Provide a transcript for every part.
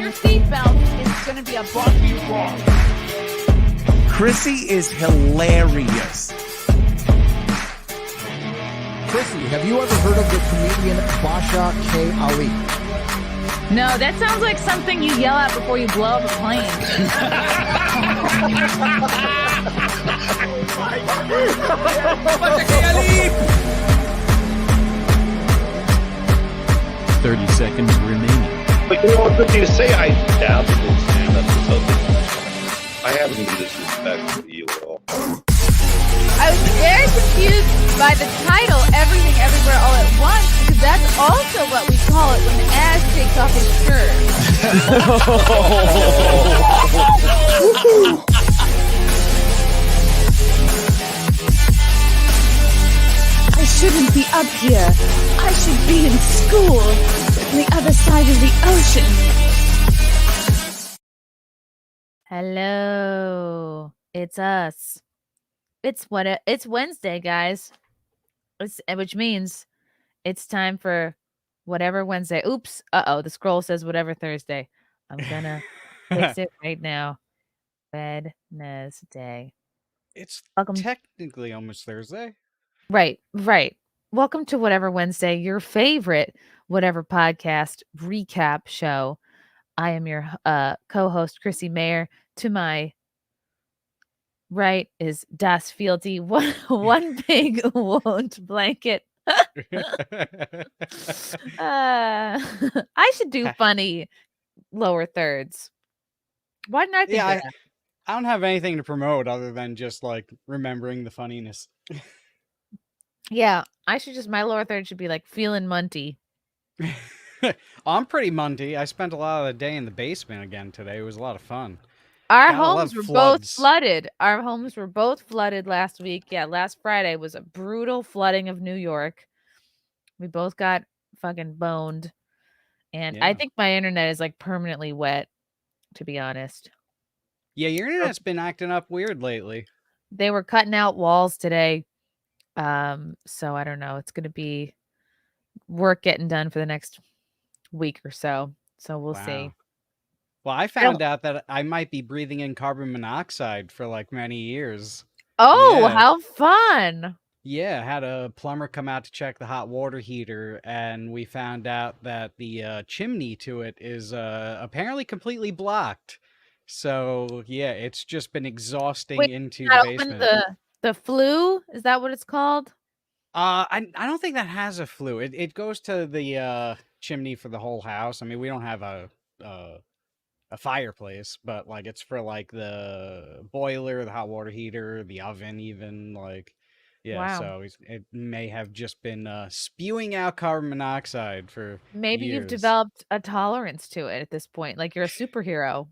your seatbelt. It's going to be a bumpy ride. Chrissie is hilarious. Chrissie, have you ever heard of the comedian Basha K. Ali? No, that sounds like something you yell at before you blow up a plane. 30 seconds remaining. But you know what good thing to say? I doubt it will stand up to something. I haven't been disrespectful to you at all. I was very confused by the title, Everything Everywhere All at Once, because that's also what we call it when Ash takes off his shirt. I shouldn't be up here. I should be in school on the other side of the ocean. Hello. It's us. It's Wednesday, guys. Which means it's time for whatever Wednesday. Oops. The scroll says whatever Thursday. I'm gonna fix it right now. Wednesday. It's Welcome. technically almost Thursday. Right. Welcome to Whatever Wednesday, your favorite whatever podcast recap show. I am your co-host, Chrissie Mayr. To my right is Das Fealty, one big wound blanket. I should do funny lower thirds. Why didn't I think of that? I don't have anything to promote other than just like remembering the funniness. Yeah, my lower third should be like feeling munty. I'm pretty munty. I spent a lot of the day in the basement again today. It was a lot of fun. Our homes were both flooded. Our homes were both flooded last week. Yeah, last Friday was a brutal flooding of New York. We both got fucking boned. And I think my internet is like permanently wet, to be honest. Yeah, your internet's been acting up weird lately. They were cutting out walls today. So I don't know. It's going to be work getting done for the next week or so. So we'll see. Well, I found out that I might be breathing in carbon monoxide for like many years. Oh, yeah. How fun. Yeah, I had a plumber come out to check the hot water heater, and we found out that the chimney to it is apparently completely blocked. So, yeah, it's just been exhausting into the basement. The flue? Is that what it's called? I don't think that has a flue. It goes to the chimney for the whole house. I mean, we don't have a fireplace, but like it's for like the boiler, the hot water heater, the oven, even like So it may have just been spewing out carbon monoxide for maybe years. You've developed a tolerance to it at this point, like you're a superhero.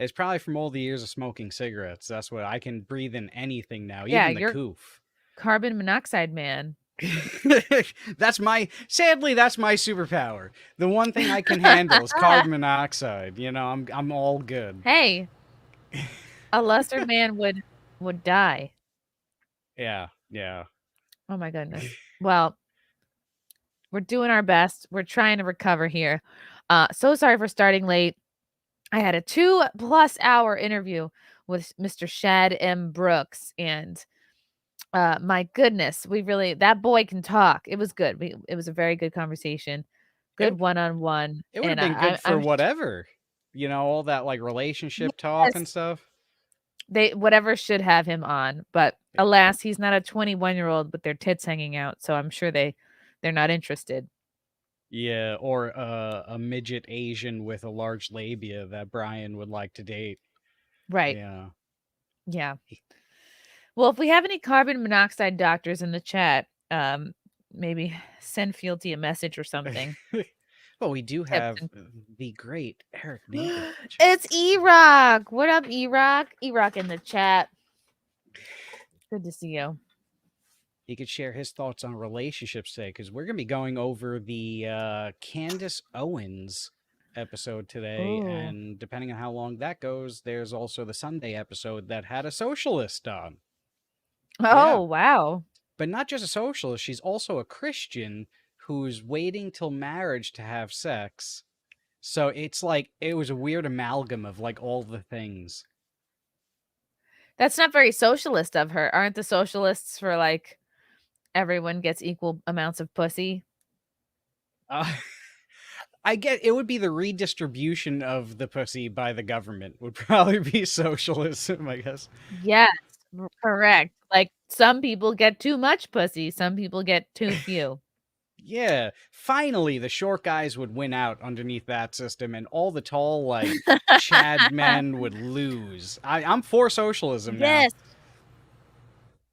It's probably from all the years of smoking cigarettes. That's what I can breathe in anything now, even the coof. Carbon monoxide man. Sadly that's my superpower. The one thing I can handle is carbon monoxide. You know, I'm all good. Hey, a lesser man would die. Yeah. Oh my goodness. Well, we're doing our best. We're trying to recover here. So sorry for starting late. I had a 2+ hour interview with Mr. Shad M. Brooks, and my goodness, that boy can talk. It was good. It was a very good conversation. Good one-on-one. It would have been good for whatever. You know, all that like relationship talk and stuff. Whatever should have him on, but alas, he's not a 21-year-old with their tits hanging out, so I'm sure they're not interested. Yeah, or a midget Asian with a large labia that Brian would like to date. Right. Yeah. Well, if we have any carbon monoxide doctors in the chat, maybe send Fealty a message or something. Well, we do have the great Eric Navy. It's E-Rock. What up, E-Rock? E-Rock in the chat. Good to see you. He could share his thoughts on relationships today, because we're going to be going over the Candace Owens episode today. Ooh. And depending on how long that goes, there's also the Sunday episode that had a socialist on. Oh, wow. But not just a socialist. She's also a Christian who's waiting till marriage to have sex. So it's like it was a weird amalgam of like all the things. That's not very socialist of her. Aren't the socialists for like everyone gets equal amounts of pussy? I get it would be the redistribution of the pussy by the government would probably be socialism, I guess. Yes, correct. Like some people get too much pussy, some people get too few. Yeah, finally the short guys would win out underneath that system, and all the tall, like, Chad men would lose. I'm for socialism now. Yes.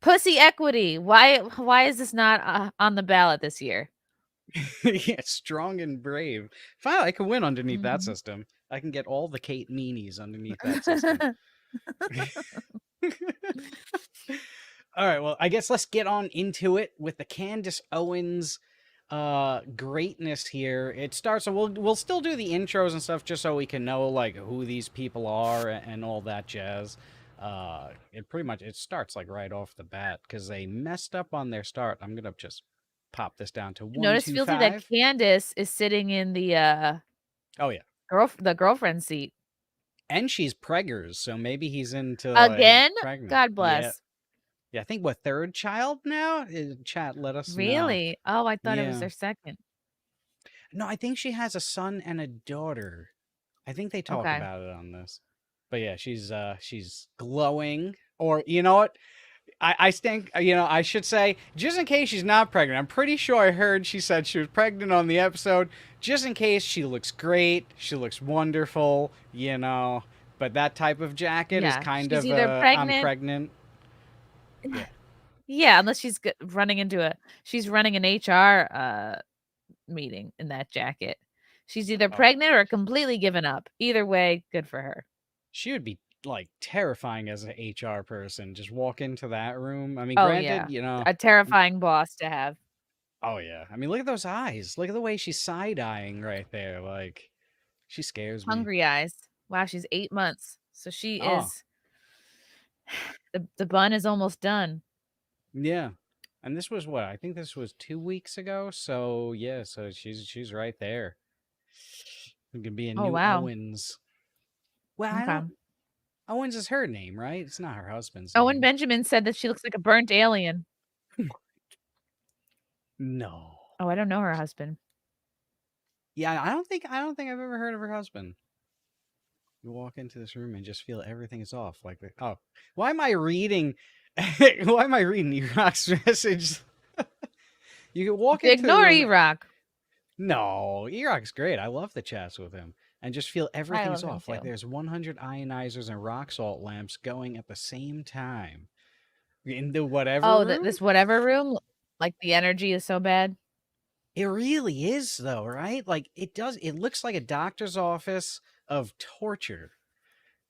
Pussy equity. Why is this not on the ballot this year? Yeah, strong and brave. Finally, I can win underneath that Mhm. system. I can get all the Kate Meanies underneath that system. All right, well, I guess let's get on into it with the Candace Owens greatness here. It starts, so we'll still do the intros and stuff just so we can know like who these people are and all that jazz. It starts like right off the bat because they messed up on their start. I'm gonna just pop this down to 1, Notice 2, Fealty that 5. Candace is sitting in the Oh yeah, girlfriend seat. and she's preggers, so maybe he's into Again? like, pregnant. God Yeah. bless. Yeah, I think what, third child now? Chat, let us know. Really? Oh, I thought it was Yeah. their second. No, I think she has a son and a daughter. I think they talk Okay. about it on this. But yeah, she's glowing. Or you know what? I think I should say, just in case she's not pregnant. I'm pretty sure I heard she said she was pregnant on the episode. Just in case, she looks great. She looks wonderful. But that type of jacket is Yeah, kind she's of either I'm pregnant. Yeah, unless she's running an HR meeting in that jacket. She's either pregnant or completely given up. Either way, good for her. She would be like terrifying as an HR person. Just walk into that room. I mean, Oh granted, yeah, a terrifying boss to have. Oh yeah. I mean, look at those eyes. Look at the way she's side-eyeing right there. Like, she scares me. Hungry eyes. Wow, she's 8 months. So she Oh. is the bun is almost done. Yeah. And this was what? I think this was 2 weeks ago. So yeah, so she's right there. It could be a new wow. Owens. Well, Okay. Owens is her name, right? It's not her husband's Owen name. Benjamin said that she looks like a burnt alien. No. Oh, I don't know her husband. Yeah, I don't think I've ever heard of her husband. You walk into this room and just feel everything is off. Like, why am I reading? Why am I reading E-Rock's message? You can walk into Ignore the room. E-Rock. No, E-Rock's great. I love the chats with him. And just feel everything's love him off. Like too. there's 100 ionizers and rock salt lamps going at the same time. In the whatever room? This whatever room? Like the energy is so bad? It really is though, right? Like it looks like a doctor's office of torture.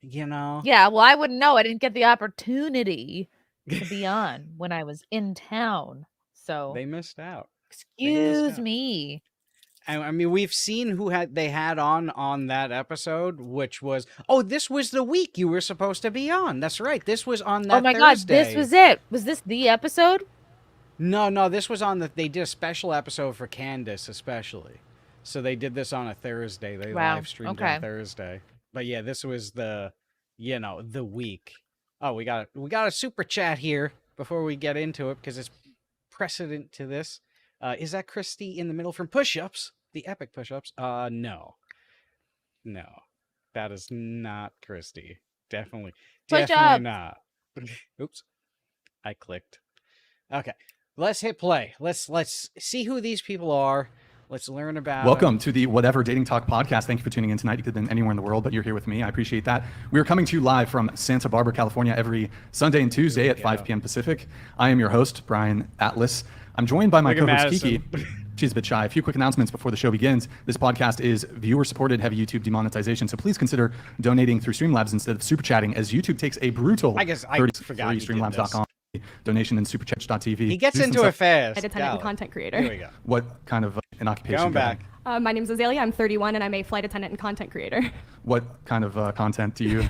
Yeah, well, I wouldn't know. I didn't get the opportunity to be on when I was in town. So They missed out. Excuse me. I mean, we've seen who they had on that episode, which was this was the week you were supposed to be on. That's right. This was on that. Oh my Thursday. God, this was it. Was this the episode? No, this was on they did a special episode for Candace, especially. So they did this on a Thursday. They live streamed on Thursday. But yeah, this was the week. Oh, we got a super chat here before we get into it because it's precedent to this. Is that Christy in the middle from push-ups? The epic push-ups? No. That is not Christy. Definitely not. Oops. I clicked. Okay. Let's hit play. Let's see who these people are. Let's learn about Welcome to the Whatever Dating Talk podcast. Thank you for tuning in tonight. You could have been anywhere in the world, but you're here with me. I appreciate that. We are coming to you live from Santa Barbara, California, every Sunday and Tuesday at 5 p.m. Pacific. I am your host, Brian Atlas. I'm joined by my co-host, Kiki. She's a bit shy. A few quick announcements before the show begins. This podcast is viewer-supported, heavy YouTube demonetization, so please consider donating through Streamlabs instead of super chatting, as YouTube takes a brutal 30 free Streamlabs.com donation and superchat.tv. He gets into it fast. Flight attendant and content creator. Here we go. What kind of an occupation? Going back. My name is Azalea. I'm 31 and I'm a flight attendant and content creator. What kind of content do you?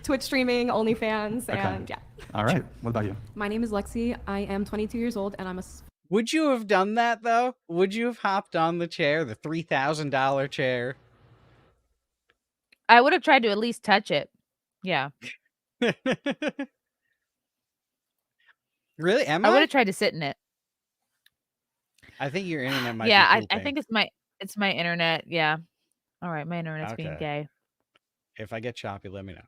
Twitch streaming, OnlyFans, and yeah. All right. What about you? My name is Lexi. I am 22 years old and I'm a... Would you have done that though? Would you have hopped on the chair, the $3,000 chair? I would have tried to at least touch it. Yeah. Really? Am I would I? have tried to sit in it. I think your internet might Yeah, be I think it's my internet. Yeah. All right, my internet's being Okay. gay. If I get choppy, let me know.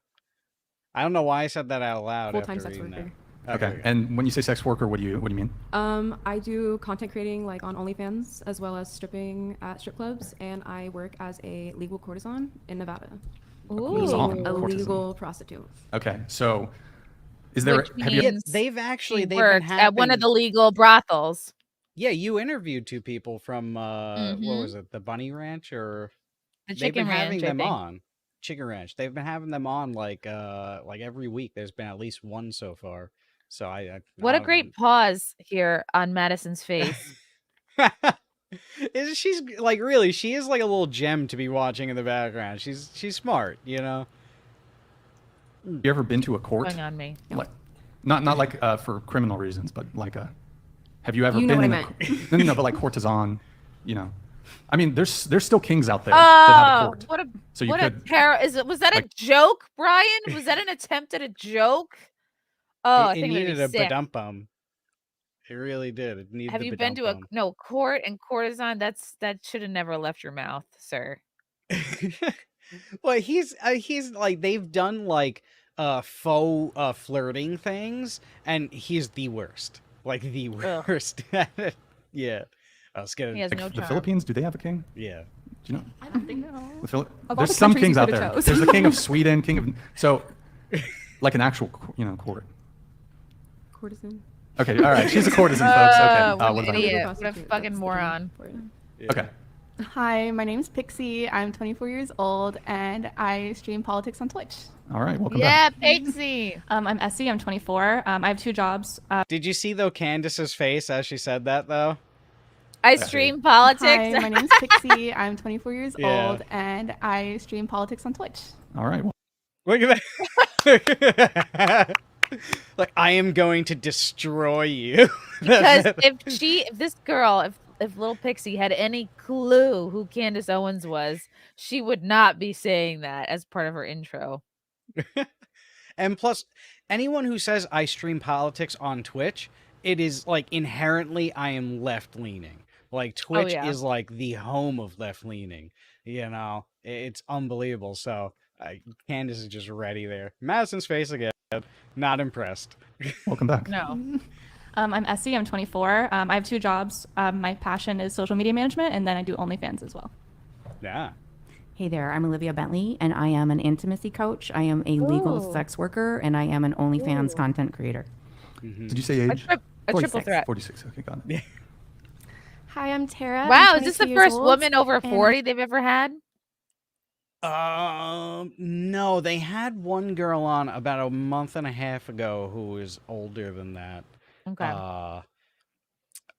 I don't know why I said that out loud. Full-time after sex reading worker. that. Okay. And when you say sex worker, what do you mean? I do content creating like on OnlyFans as well as stripping at strip clubs, and I work as a legal courtesan in Nevada. Courtesan, A courtesan. legal prostitute. Okay. So, is there? Which Have you? means They've she been works at one of the legal brothels. Yeah, you interviewed 2 people from what Mhm. was it, the Bunny Ranch, or The they've been chicken having ranch, I them think. on Chicken Ranch. They've been having them on like every week. There's been at least one so far. So I What a great pause here on Madison's face. She's like, really, she is like a little gem to be watching in the background. She's smart, you know. You ever been to a court? Going on me. Like, not like for criminal reasons, but like have you ever You know been what I in no, but like courtesan, you know? I mean, there's still kings out there that have a Oh, court. what a So you what could, a terror! Was that a joke, Brian? Was that an attempt at a joke? Oh, I it think needed it'd a be sick. badum-bum. It really did. It needed Have the you been to a badum-bum. court and courtesan? That should have never left your mouth, sir. Well, he's like, they've done like faux flirting things, and he's the worst. Like the worst at it. Yeah. I was gonna. He has like, no the charm. Philippines, do they have a king? Yeah. Do you know? I don't think The Of all There's the some countries kings you out could've there. chose. There's the king of Sweden, king of so like an actual court. courtesan. Okay, all right. She's a courtesan, folks. Okay. What What an about- idiot! What a Prostitute, fucking that's the moron! term for it. Okay. Hi, my name's Pixie. I'm 24 years old and I stream politics on Twitch. All right. Welcome Yeah, back. Pixie. I'm Essie. I'm 24. I have 2 jobs. Did you see though Candace's face as she said that though? I stream politics. Hi, my name's Pixie. I'm 24 years Yeah. old and I stream politics on Twitch. All right. Well, Look at that. Like, I am going to destroy you. Because if this girl, if little Pixie had any clue who Candace Owens was, she would not be saying that as part of her intro. And plus, anyone who says I stream politics on Twitch, it is like inherently I am left leaning. Like Twitch yeah. is like the home of left leaning. You know, it's unbelievable. So Candace is just ready there. Madison's face again. Not impressed. welcome back. No. I'm Essie. I'm 24. I have 2 jobs. My passion is social media management, and then I do OnlyFans as well. Yeah. Hey there, I'm Olivia Bentley, and I am an intimacy coach. I am a legal Ooh. sex worker, and I am an OnlyFans content creator. Did you say age? A triple 46. threat. 46. Okay, got it. Hi, I'm Tara. Wow, I'm is this the 22 years first old, woman over and- 40 they've ever had? No, they had one girl on about a month and a half ago who was older than that. Okay.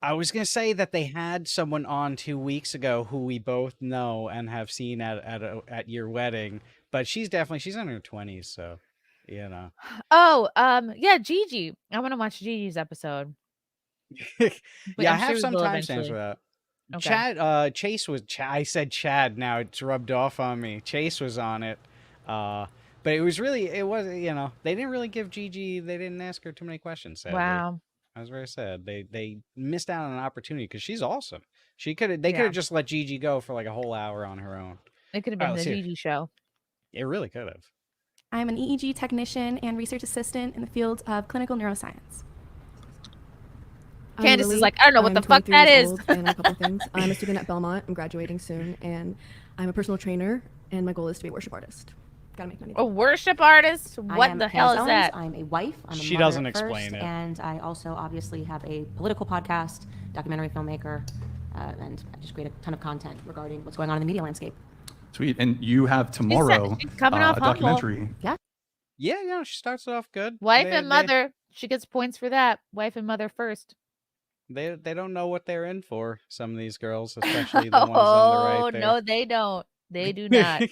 I was gonna say that they had someone on 2 weeks ago who we both know and have seen at your wedding, but she's in her 20s, so you know. Oh, yeah, Gigi. I want to watch Gigi's episode. But Yeah, I I'm have sure we some will timestamps eventually. for that. Okay. Chase was. I said Chad. Now it's rubbed off on me. Chase was on it, but it was, you know, they didn't really give Gigi. They didn't ask her too many questions. Sadly. Wow. I was very sad. They missed out on an opportunity because she's awesome. They could Yeah. have just let Gigi go for like a whole hour on her own. It could have been Oh, the let's hear it. Gigi show. It really could have. I'm an EEG technician and research assistant in the field of clinical neuroscience. Candace is like, I don't know what the fuck 23 that years is. old and a couple things. I'm a student at Belmont. I'm graduating soon, and I'm a personal trainer. And my goal is to be a worship artist. Gotta make money. A worship artist? I What am the hell is Owens. that? I'm a wife. I'm a She mother doesn't first, explain it. And I also obviously have a political podcast, documentary filmmaker, and I just create a ton of content regarding what's going on in the media landscape. Sweet. And you have tomorrow she's coming a off humble. documentary. Yeah, she starts it off good. Wife They- and mother. She gets points for that. Wife and mother first. They don't know what they're in for. Some of these girls, especially the ones on the right there. No, they don't. They do not.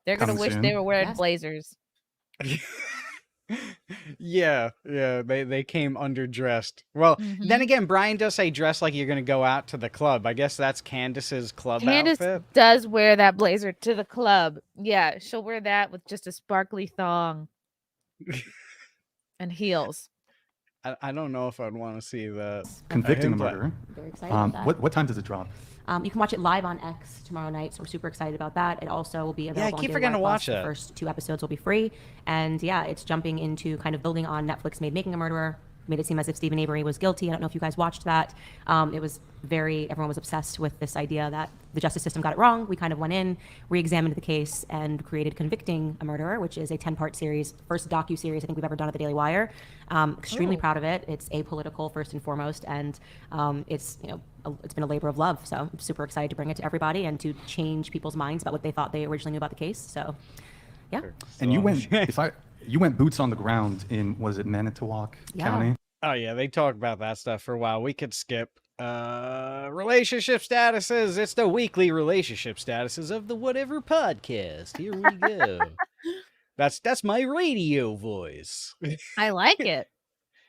They're gonna Coming wish soon. they were wearing Yes. blazers. Yeah, they came underdressed. Well, then again, Brian does say dress like you're gonna go out to the club. I guess that's Candace's club Candace outfit. does wear that blazer to the club. Yeah, she'll wear that with just a sparkly thong and heels. I don't know if I'd want to see that. Convicting a Him play. murderer. Very excited about that. What time does it drop? You can watch it live on X tomorrow night, so we're super excited about that. It also will be available I keep on forgetting to Daily watch Wire Plus. that. The first 2 episodes will be free. And yeah, it's jumping into kind of building on Netflix made Making a Murderer. Made it seem as if Stephen Avery was guilty. I don't know if you guys watched that. It was everyone was obsessed with this idea that the justice system got it wrong. We kind of went in, re-examined the case, and created Convicting a Murderer, which is a 10-part series, first docu-series I think we've ever done at the Daily Wire. Extremely proud of it. It's apolitical first and foremost, and it's it's been a labor of love. So I'm super excited to bring it to everybody and to change people's minds about what they thought they originally knew about the case. So yeah. And you went you went boots on the ground in, was it Manitowoc County? Oh yeah, they talk about that stuff for a while. We could skip relationship statuses. It's the weekly relationship statuses of the Whatever Podcast. Here we go. That's my radio voice. I like it.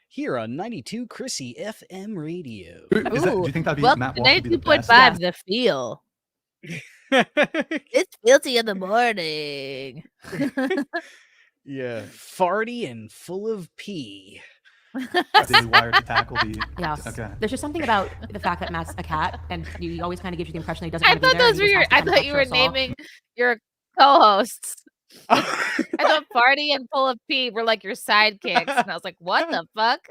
Here on 92 Chrissie FM Radio. Do you think that'd be Welcome Matt to Walsh would be the best? 92.5, The Feel. It's Fealty in the morning. Yeah, farty and full of pee. Daily Wire to tackle the. Yes. Okay. There's just something about the fact that Matt's a cat, and he always kind of gives you the impression that he doesn't I want to be thought there. those were your. I thought you were naming your co-hosts. I thought Farty and Full of Pee were like your sidekicks, and I was like, "What the fuck?"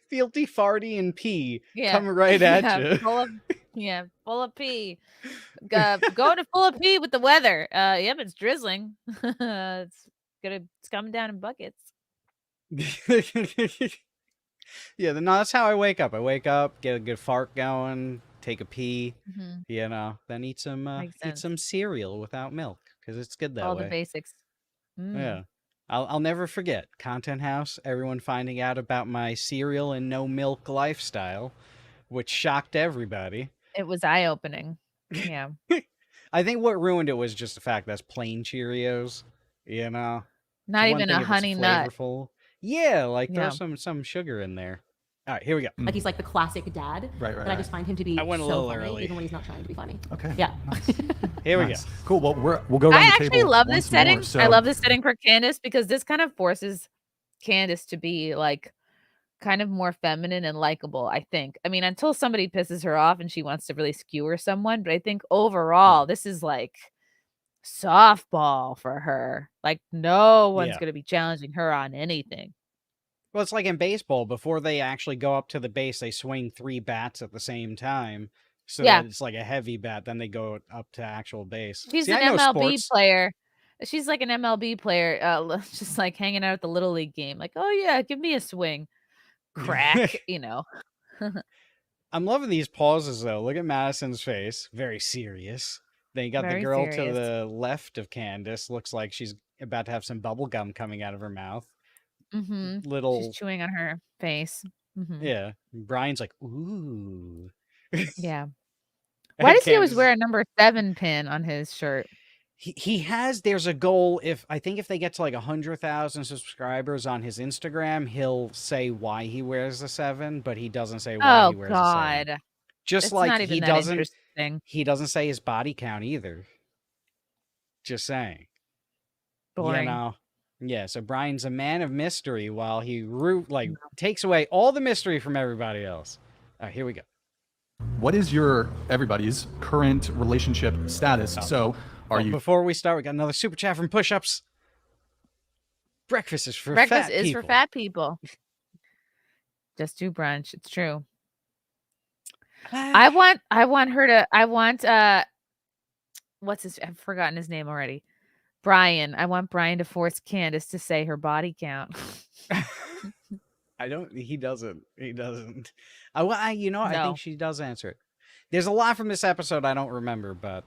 Fealty, farty, and pee Yeah, come right at you. Full of pee. Go to Full of Pee with the weather. Yep, it's drizzling. It's coming down in buckets. Yeah, no, that's how I wake up. I wake up, get a good fart going, take a pee, then eat some cereal without milk because it's good that way. All the basics. Yeah, I'll never forget Content House. Everyone finding out about my cereal and no milk lifestyle, which shocked everybody. It was eye-opening. Yeah. I think what ruined it was just the fact that's plain Cheerios. Not One even thing a if it's honey nut. flavorful. Yeah, like Yeah. throw some sugar in there. All right, here we go. Like he's like the classic dad. Right. But I just find him to be I went a so little funny, early. even when he's not trying to be funny. Okay. Yeah. Nice. Here we Nice. go. Cool. Well, we'll go around I the actually table love this once setting. more. So, I love this setting for Candace because this kind of forces Candace to be like kind of more feminine and likable, I think. I mean, until somebody pisses her off and she wants to really skewer someone, but I think overall this is like softball for her. Like no one's Yeah. going to be challenging her on anything. Well, it's like in baseball. Before they actually go up to the base, they swing 3 bats at the same time. So Yeah. that it's like a heavy bat. Then they go up to actual base. She's See, an I know MLB sports. player. She's like an MLB player, just like hanging out at the Little League game. Like, oh yeah, give me a swing. Crack, I'm loving these pauses, though. Look at Madison's face. Very serious. Then you got Very the girl serious. to the left of Candace. Looks like she's about to have some bubble gum coming out of her mouth. Little, She's chewing on her face. yeah. Brian's like, ooh. Yeah. Why does he always Candace- wear a number 7 pin on his shirt? He has, there's a goal. I think if they get to like 100,000 subscribers on his Instagram, he'll say why he wears the 7, but he doesn't say why Oh he wears the 7. God. Just It's like not even he that doesn't, interesting. he doesn't say his body count either. Just saying. Boring. Yeah, so Brian's a man of mystery while he takes away all the mystery from everybody else. All right, here we go. what is everybody's current relationship status? So, are you? Before we start, we got another super chat from Push-Ups. Breakfast is for Breakfast fat is people. for fat people. Just do brunch. It's true. I want I've forgotten his name already. Brian. I want Brian to force Candace to say her body count. He doesn't. I No. think she does answer it. There's a lot from this episode I don't remember, but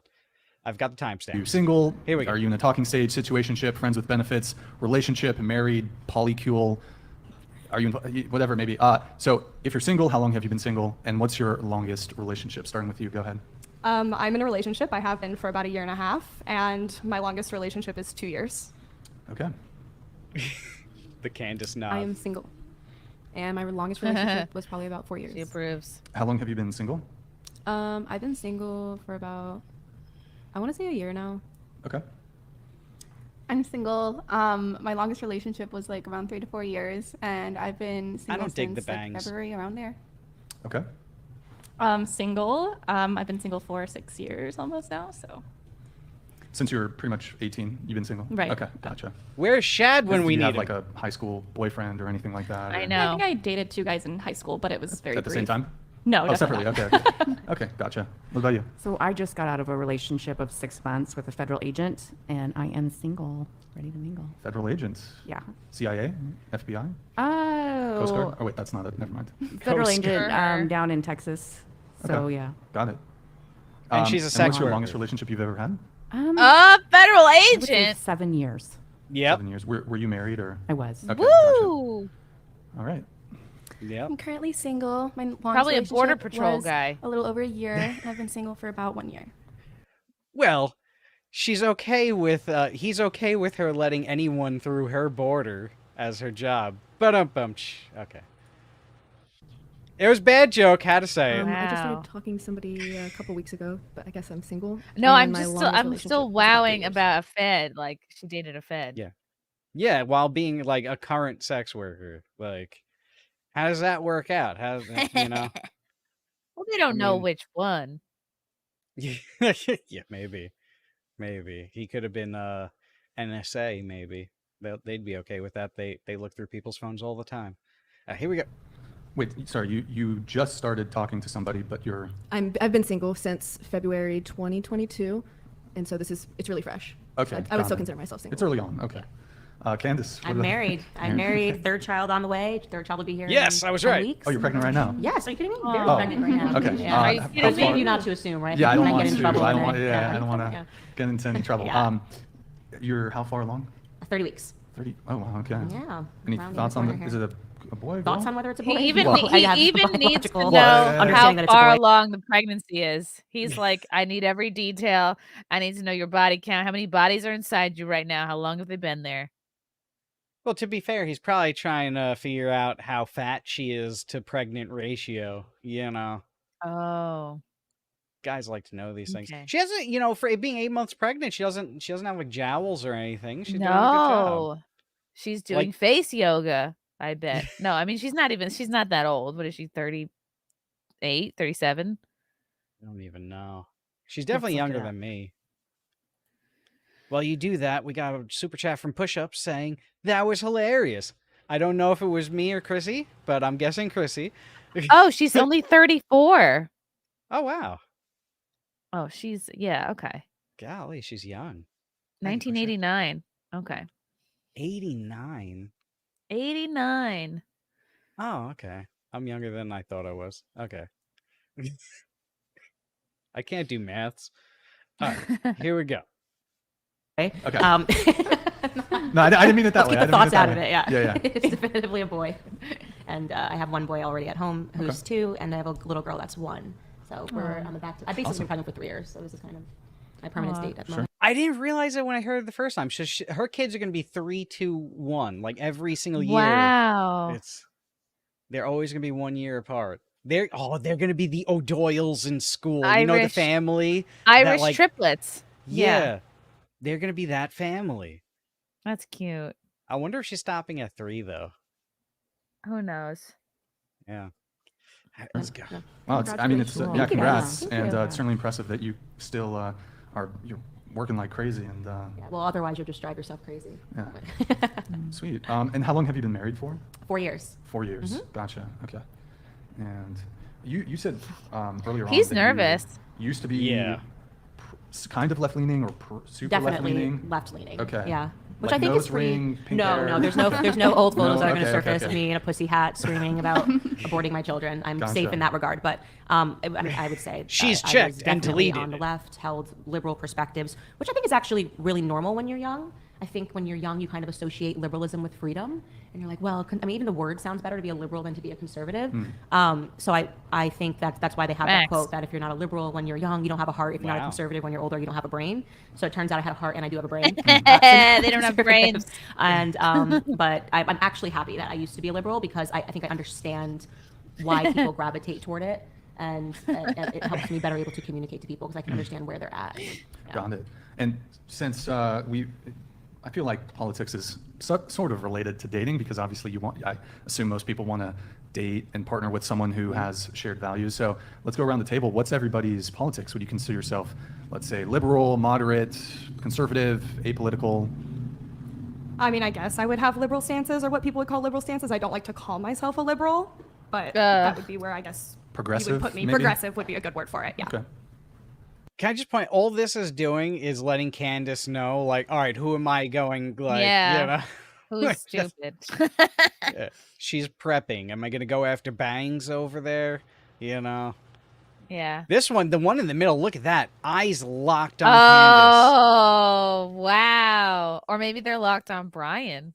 I've got the Are you timestamp. single? Here we go. Are you in a talking stage, situationship, friends with benefits, relationship, married, polycule? Are you whatever maybe? So if you're single, how long have you been single, and what's your longest relationship? Starting with you, go ahead. I'm in a relationship. I have been for about 1.5 years, and my longest relationship is 2 years. Okay. The Candace nod. I am single. And my longest relationship was probably about 4 years. She approves. How long have you been single? I've been single for about, I want to say a year now. Okay. I'm single. My longest relationship was like around 3 to 4 years, and I've been single don't dig the since like bangs. February, around there. Okay. Single. I've been single for 6 years almost now. So Since you were pretty much 18, you've been single? Right. Okay, gotcha. Where's Shad when Did we you need have him? like a high school boyfriend or anything like that? I or- know. I think I dated 2 guys in high school, but it was very At the brief. same time? No, Oh, definitely separately. not. Okay. Okay, gotcha. What about you? So I just got out of a relationship of 6 months with a federal agent, and I am single, ready to mingle. Federal agents? Yeah. CIA? FBI? Oh. Coast Guard? Oh, wait, that's not it. Never mind. Federal Coast agent Guard. down in Texas. So Okay. yeah. Got it. And she's a and sex what's your worker. longest relationship you've ever had? Federal Federal agent. 7 years. Yep. 7 years. Were you married or? I was. Okay, gotcha. Woo! All right. Yep. I'm currently single. My longest Probably a border relationship patrol was guy. a little over a year, and I've been single for about 1 year. Well, she's okay with he's okay with her letting anyone through her border as her job. Okay. It was a bad joke, had to say it. I just Wow. started talking to somebody a couple weeks ago, but I guess I'm single. No, and I'm my just still, longest I'm relationship still was about 3 wowing years. about a Fed. Like she dated a Fed. Yeah. Yeah, while being like a current sex worker. Like, how does that work out? How you know? Well, they don't know mean- which one. Yeah, maybe. He could have been NSA. Maybe they'd be okay with that. They look through people's phones all the time. Here we go. Wait, sorry, you just started talking to somebody, but you're... I've been single since February 2022, and so it's really fresh. Okay, So I would got still it. consider myself single. It's early on, okay. Candace? what I'm about- married. I'm married. Third child on the way. Third child will be here. Yes, in I was 10 right. Weeks. Oh, you're pregnant right now? Yes. Are you kidding me? Very Oh. pregnant right now. Okay. Yeah. Are you how kidding It's me? maybe not to assume, right? Yeah, I don't Might want get in to. trouble I in don't want. there. Yeah, I don't want to Yeah. get into any trouble. Yeah. You're how far along? 30 weeks. 30. Oh, wow. Okay. Yeah. Any around the thoughts on corner the? Is here. it a boy? Or Thoughts girl? on whether it's a He boy? even Well, I he have even needs to biological know I how understanding that it's a far boy. along the pregnancy is. He's like, I need every detail. I need to know your body count. How many bodies are inside you right now? How long have they been there? Well, to be fair, he's probably trying to figure out how fat she is to pregnant ratio. You know, Oh, guys like to know these things. Okay. She hasn't, you know, for it being 8 months pregnant, she doesn't have like jowls or anything. She's doing a good job. no. She's doing Like- face yoga, I bet. No, I mean, she's not that old. What is she, 38, 37? I don't even know. She's definitely look it younger up. than me. While you do that, we got a super chat from Push Up saying, that was hilarious. I don't know if it was me or Chrissy, but I'm guessing Chrissy. Oh, she's only 34. Oh, wow. Oh, yeah, okay. Golly, she's young. Thank you, Push Up. 1989. Okay. 89. 89. Oh, okay. I'm younger than I thought I was. Okay. I can't do maths. All right, here we go. Okay. Okay. No, I didn't mean it that Let's way. keep I the didn't mean thoughts that out of way. it. Yeah. Yeah, yeah. It's definitively a boy, and I have one boy already at home who's 2, and I have a little girl that's 1. So we're on the back. I've basically been pregnant for 3 years, so this is kind of my permanent state at the moment. I didn't realize it when I heard it the first time. Her kids are going to be 3, 2, 1, like every single year. Wow. They're always going to be 1 year apart. They're going to be the O'Doyles in school. You know, the Irish- family. Irish like, triplets. Yeah. They're going to be that family. That's cute. I wonder if she's stopping at 3, though. Who knows? Yeah. Let's go. Well, it's, I mean, it's Congratulations. yeah, Thank you. congrats, Thank and you. it's certainly impressive that you still you're working like crazy, and Yeah, well, otherwise you'll just drive yourself crazy. yeah, sweet. And how long have you been married for? 4 years. 4 years. Mm-hmm. Gotcha. Okay. And you said earlier on He's that you nervous. used to be kind of left leaning or super left Definitely leaning. left leaning. Okay. Yeah. Which Like I think nose is pretty. ring, pink No, hair? no, there's no old photos No? that are going to Okay, okay, surface of okay. me in a pussy hat screaming about aborting my children. I'm safe Gotcha. in that regard, but I mean, I would say that She's I checked was and definitely deleted. on the left, held liberal perspectives, which I think is actually really normal when you're young. I think when you're young, you kind of associate liberalism with freedom, and you're like, well, I mean, even the word sounds better to be a liberal than to be a conservative. So I think that's why they have that quote that if you're not a liberal when you're young, you don't have a heart. If you're not a conservative when you're older, you don't have a brain. So it turns out I had a heart and I do have a brain. They don't have brains. And but I'm actually happy that I used to be a liberal because I think I understand why people gravitate toward it. And it helps me better able to communicate to people because I can understand where they're at. Yeah. Got it. And since I feel like politics is sort of related to dating because obviously I assume most people want to date and partner with someone who has shared values. So let's go around the table. What's everybody's politics? Would you consider yourself, let's say, liberal, moderate, conservative, apolitical? I mean, I guess I would have liberal stances, or what people would call liberal stances. I don't like to call myself a liberal, but that would be where I guess progressive, you would put me. maybe? Progressive would be a good word for it, yeah. Okay. Can I just point, all this is doing is letting Candace know, like, all right, who am I going, like, you know? Who's stupid? Yeah. She's prepping. Am I going to go after Bangs over there? You know? Yeah. This one, the one in the middle, look at that. Eyes locked on Candace. Oh, wow. Or maybe they're locked on Brian.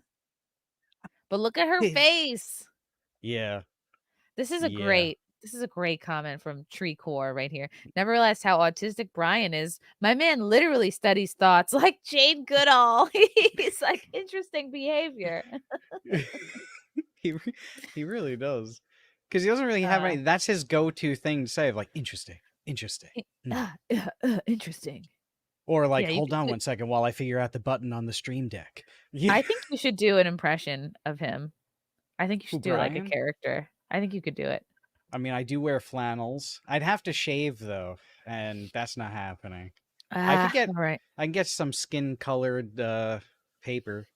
But look at her face. Yeah. This is a great comment from Tree Core right here. Never realized how autistic Brian is. My man literally studies thoughts like Jane Goodall. He's like interesting behavior. He really does. Because he doesn't really have any, that's his go-to thing to say, like, interesting. Interesting. Or like, hold on one second while I figure out the button on the stream deck. Yeah. I think you should do an impression of him. I think you should do it like a Brian? character. I think you could do it. I mean, I do wear flannels. I'd have to shave though, and that's not happening. I can get some skin-colored paper.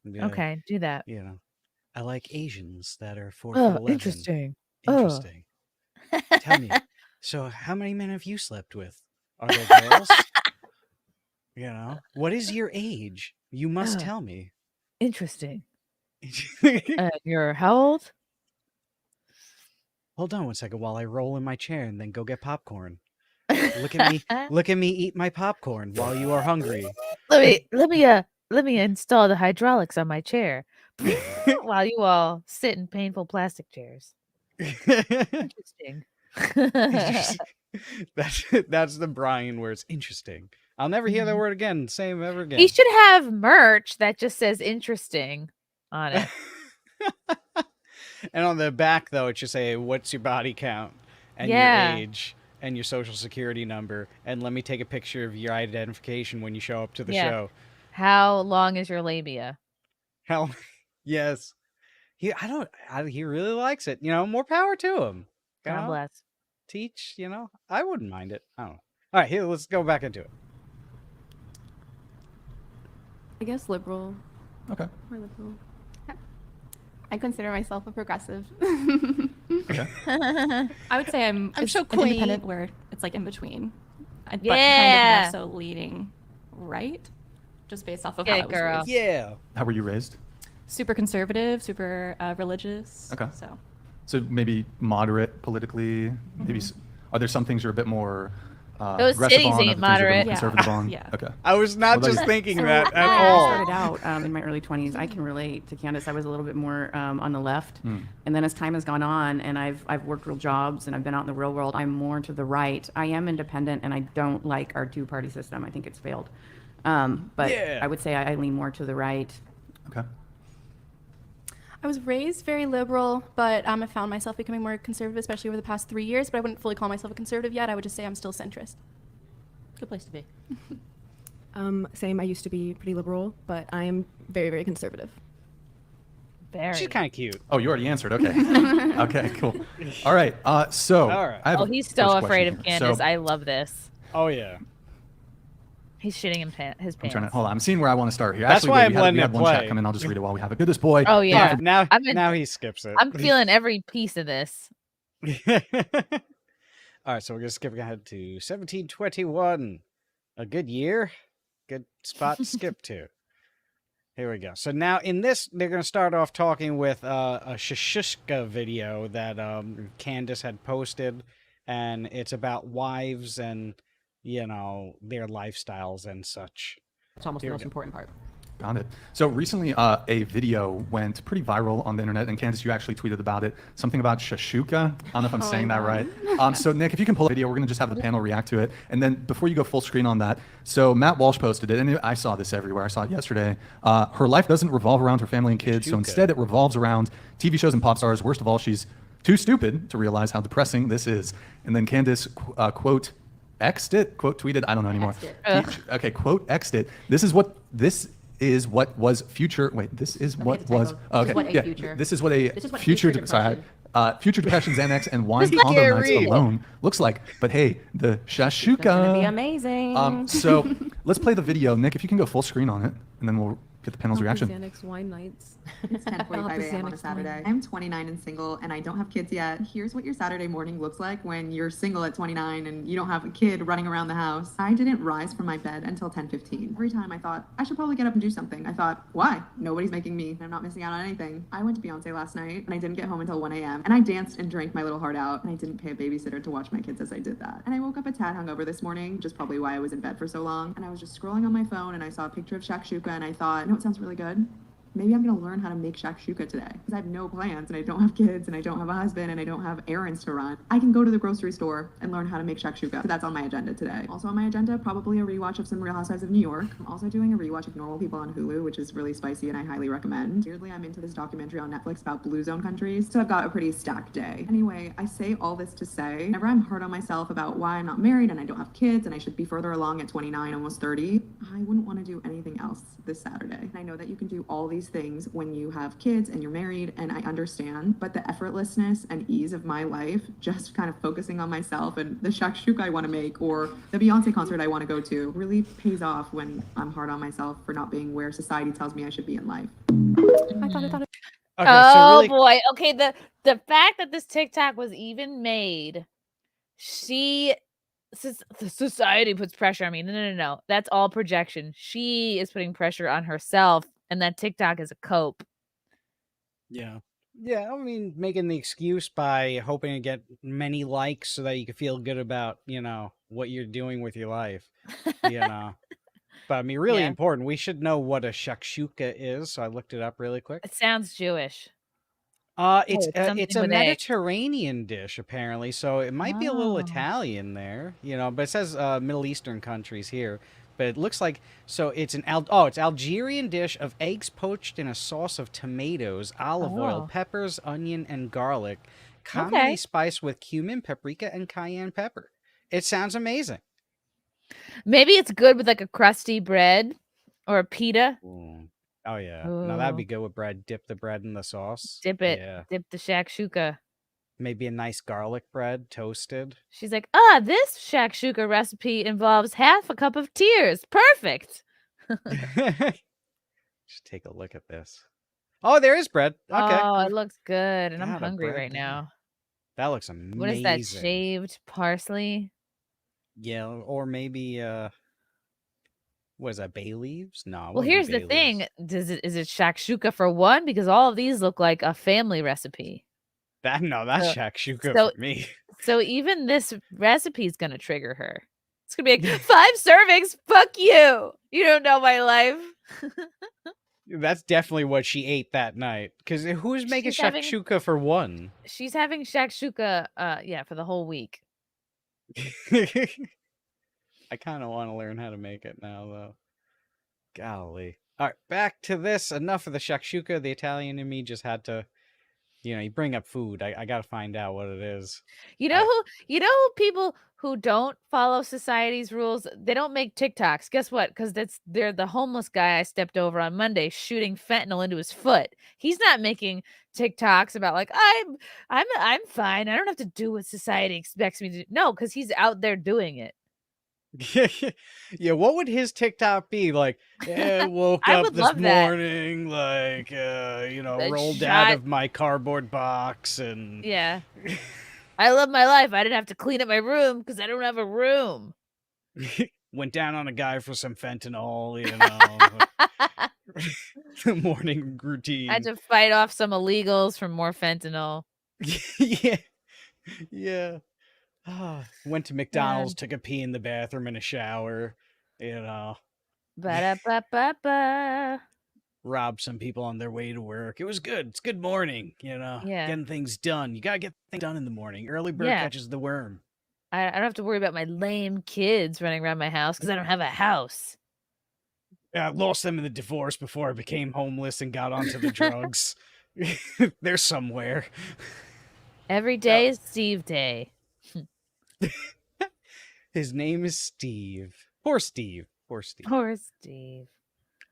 Okay, do that. You know, I like Asians that are 4'11". Interesting. Interesting. Tell me, so how many men have you slept with? Are they girls? You know, what is your age? You must tell me. Interesting. You're how old? Hold on one second while I roll in my chair and then go get popcorn. Look at me eat my popcorn while you are hungry. Let me install the hydraulics on my chair while you all sit in painful plastic chairs. Interesting. That's the Brian where it's interesting. I'll never hear that word again. Same ever again. He should have merch that just says interesting on it. And on the back, though, it should say, what's your body count and your age and your social security number. And let me take a picture of your identification when you show up to the show. How long is your labia? Yes. He really likes it. You know, more power to him. God bless. Teach, you know, I wouldn't mind it. I don't know. All right, here, let's go back into it. I guess liberal. Okay. Or liberal. I consider myself a progressive. Okay. I would say I'm so an quaint. independent where it's like in between. But kind of more so leaning right, just based off of how I was raised. Yeah. How were you raised? Super conservative, super religious. Okay. So maybe moderate politically. Maybe are there some things you're a bit more those aggressive cities on, ain't other things you're a bit moderate. more conservative on? Yeah. Okay. I was not just thinking that at all. I started out in my early 20s. I can relate to Candace. I was a little bit more on the left. And then as time has gone on and I've worked real jobs and I've been out in the real world, I'm more to the right. I am independent and I don't like our two-party system. I think it's failed. But I would say I lean more to the right. Okay. I was raised very liberal, but I found myself becoming more conservative, especially over the past 3 years. But I wouldn't fully call myself a conservative yet. I would just say I'm still centrist. Good place to be. Same. I used to be pretty liberal, but I am very, very conservative. She's kind of cute. Oh, you already answered. Okay. Okay, cool. All right. So All right. I have a He's so first afraid question of here. Candace. So I love this. Oh, yeah. He's shitting in his pants. hold on. I'm seeing where I want to start here. That's Actually, why wait, I'm we letting had it one chat play. come in. I'll just read it while we have it. Good this boy. Oh yeah. Now he skips it. I'm feeling every piece of this. All right, so we're going to skip ahead to 1721. A good year. Good spot to skip to. Here we go. So now in this, they're going to start off talking with a Shishka video that Candace had posted. And it's about wives and, you know, their lifestyles and such. It's almost the most important part. Got it. So recently, a video went pretty viral on the internet, and Candace, you actually tweeted about it. Something about shashuka. I don't know if I'm saying that right. So Nick, if you can pull the video, we're gonna just have the panel react to it, and then before you go full screen on that, so Matt Walsh posted it, and I saw this everywhere. I saw it yesterday. Her life doesn't revolve around her family and kids, so instead it revolves around TV shows and pop stars. Worst of all, she's too stupid to realize how depressing this is. And then Candace quote X'd it, quote tweeted, I don't know anymore. Okay, quote X'd it. This is what was future. Wait, this is what was. Okay, yeah. This is what a future depression Xanax and wine combo nights alone looks like. But hey, the shashuka. It's gonna be amazing. So let's play the video, Nick. If you can go full screen on it, and then we'll get the panel's reaction. Xanax wine nights. It's 10:45 a.m. on a Saturday. I'm 29 and single, and I don't have kids yet. Here's what your Saturday morning looks like when you're single at 29 and you don't have a kid running around the house. I didn't rise from my bed until 10:15. Every time I thought, I should probably get up and do something. I thought, why? Nobody's making me. I'm not missing out on anything. I went to Beyonce last night, and I didn't get home until 1 a.m. And I danced and drank my little heart out, and I didn't pay a babysitter to watch my kids as I did that. And I woke up a tad hungover this morning, which is probably why I was in bed for so long. And I was just scrolling on my phone, and I saw a picture of shakshuka, and I thought, no, it sounds really good. Maybe I'm gonna learn how to make shakshuka today because I have no plans and I don't have kids and I don't have a husband and I don't have errands to run. I can go to the grocery store and learn how to make shakshuka. So that's on my agenda today. Also on my agenda, probably a rewatch of some Real Housewives of New York. I'm also doing a rewatch of Normal People on Hulu, which is really spicy and I highly recommend. Weirdly, I'm into this documentary on Netflix about blue zone countries, so I've got a pretty stacked day. Anyway, I say all this to say, whenever I'm hard on myself about why I'm not married and I don't have kids and I should be further along at 29, almost 30, I wouldn't want to do anything else this Saturday. And I know that you can do all these things when you have kids and you're married, and I understand, but the effortlessness and ease of my life, just kind of focusing on myself and the shakshuka I want to make or the Beyonce concert I want to go to really pays off when I'm hard on myself for not being where society tells me I should be in life. I thought it. Okay, oh so really, boy. Okay, the fact that this TikTok was even made, the society puts pressure on me. No. That's all projection. She is putting pressure on herself, and that TikTok is a cope. yeah. I mean, making the excuse by hoping to get many likes so that you can feel good about, what you're doing with your life, But I mean, really Yeah. important. We should know what a shakshuka is, so I looked it up really quick. It sounds Jewish. It's it's something it's a with A. Mediterranean dish apparently, so it might be a little Oh. Italian there, but it says Middle Eastern countries here. But it looks like it's it's Algerian dish of eggs poached in a sauce of tomatoes, olive oil, Oh. peppers, onion, and garlic, commonly spiced with cumin, paprika, and cayenne pepper. It sounds amazing. Maybe it's good with like a crusty bread or a pita. Ooh. Oh yeah, no, that'd be Ooh. good with bread. Dip the bread in the sauce. Dip it. Yeah, Dip the shakshuka. maybe a nice garlic bread, toasted. She's like, this shakshuka recipe involves half a cup of tears. Perfect. Just take a look at this. Oh, there is bread. Okay. Oh, it looks good. And I'm Got a hungry bread right there. now. That looks amazing. What is that? Shaved parsley? Yeah, or maybe what is that, bay leaves? No. it Well, wouldn't be here's the bay thing. leaves. Is it shakshuka for one? Because all of these look like a family recipe. That's So- shakshuka so- for me. So even this recipe is going to trigger her. It's going to be like, 5 servings? Fuck you. You don't know my life. That's definitely what she ate that night. Because who's making She's having- shakshuka for one? She's having shakshuka, for the whole week. I kind of want to learn how to make it now, though. Golly. All right, back to this. Enough of the shakshuka. The Italian in me just had to, you bring up food. I got to find out what it is. You know who people who don't follow society's rules, they don't make TikToks. Guess what? Because they're the homeless guy I stepped over on Monday shooting fentanyl into his foot. He's not making TikToks about like I'm fine. I don't have to do what society expects me to do. No, because he's out there doing it. Yeah, what would his TikTok be like? Yeah, woke I up would this love that. morning, like rolled shot- out of my cardboard box and Yeah. I love my life. I didn't have to clean up my room because I don't have a room. went down on a guy for some fentanyl, the morning routine. I had to fight off some illegals for more fentanyl. Yeah. Went to McDonald's, took a pee in the bathroom and a shower, Ba-da-ba-ba-ba. Robbed some people on their way to work. It was good. It's good morning, Yeah. getting things done. You gotta get things done in the morning. Early bird Yeah. catches the worm. I don't have to worry about my lame kids running around my house because I don't have a house. I lost them in the divorce before I became homeless and got onto the drugs. They're somewhere. Every day is Steve Day. His name is Steve. Poor Steve. Poor Steve. Poor Steve.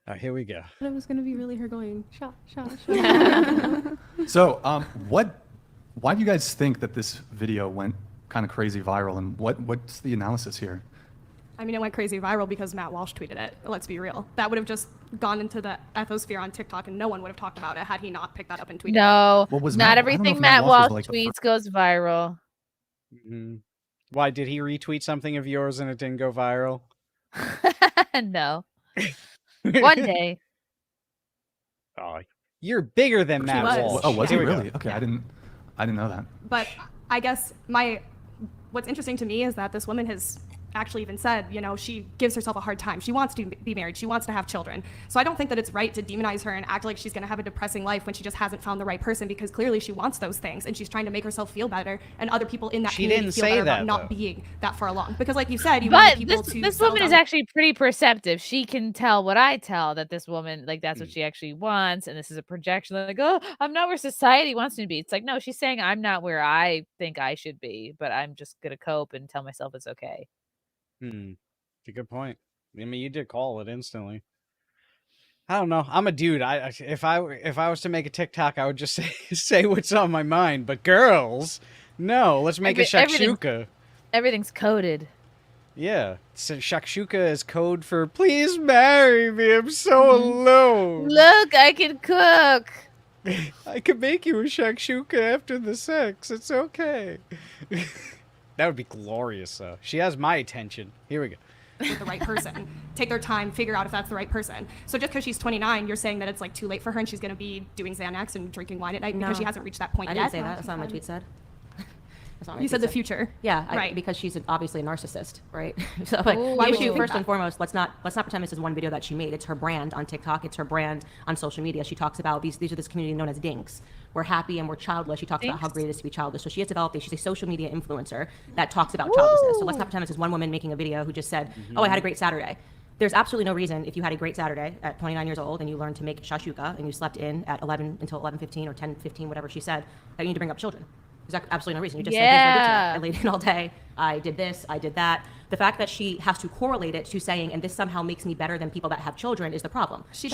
All right, here we go. It was gonna be really her going shot, shot, shot. So, why do you guys think that this video went kind of crazy viral, and what's the analysis here? I mean, it went crazy viral because Matt Walsh tweeted it. Let's be real. That would have just gone into the ethosphere on TikTok, and no one would have talked about it had he not picked that up and tweeted it. No, What was not Matt- I don't know everything if Matt Matt Walsh Walsh was, like, the tweets goes viral. Why did he retweet something of yours and it didn't go viral? No. One day. Oh, you're bigger than Matt was. Walsh. Oh, was he Here we go. really? Okay, I didn't know that. But I guess what's interesting to me is that this woman has actually even said, she gives herself a hard time. She wants to be married. She wants to have children. So I don't think that it's right to demonize her and act like she's going to have a depressing life when she just hasn't found the right person, because clearly she wants those things and she's trying to make herself feel better and other people in that She community didn't feel say better that, about not though. being that far along. Because like you said, you want But people to this settle woman is down. actually pretty perceptive. She can tell what I tell, that this woman, like, that's what she actually wants, and this is a projection. Like, oh, I'm not where society wants me to be. It's like, no, she's saying I'm not where I think I should be, but I'm just gonna cope and tell myself it's okay. It's a good point. I mean, you did call it instantly. I don't know. I'm a dude. If I was to make a TikTok, I would just say what's on my mind. But girls, no. Let's make a shakshuka. Everything's coded. Yeah. So shakshuka is code for please marry me. I'm so alone. Look, I can cook. I can make you a shakshuka after the sex. It's okay. That would be glorious, though. She has my attention. Here we go. With the right person, take their time, figure out if that's the right person. So just because she's 29, you're saying that it's like too late for her and she's going to be doing Xanax and drinking wine at night because she hasn't reached that point I yet. didn't say that. That's not what my tweet said. That's not what my You said tweet the future. Yeah, Right. because she's obviously a narcissist, right? So, but Ooh, the why would you issue, think first that? and foremost, let's not pretend this is one video that she made. It's her brand on TikTok. It's her brand on social media. She talks about these are this community known as dinks. We're happy and we're childless. She talks about how great it is to be childless. So she has developed she's a social media influencer that talks about childlessness. So let's not pretend this is one woman making a video who just said, oh, I had a great Saturday. There's absolutely no reason, if you had a great Saturday at 29 years old and you learned to make shashuka and you slept in at 11 until 11:15 or 10:15, whatever she said, that you need to bring up children. There's absolutely no reason. You just said, here's what I did tonight. I laid in all day. I did this. I did that. The fact that she has to correlate it to saying, and this somehow makes me better than people that have children, is the problem. She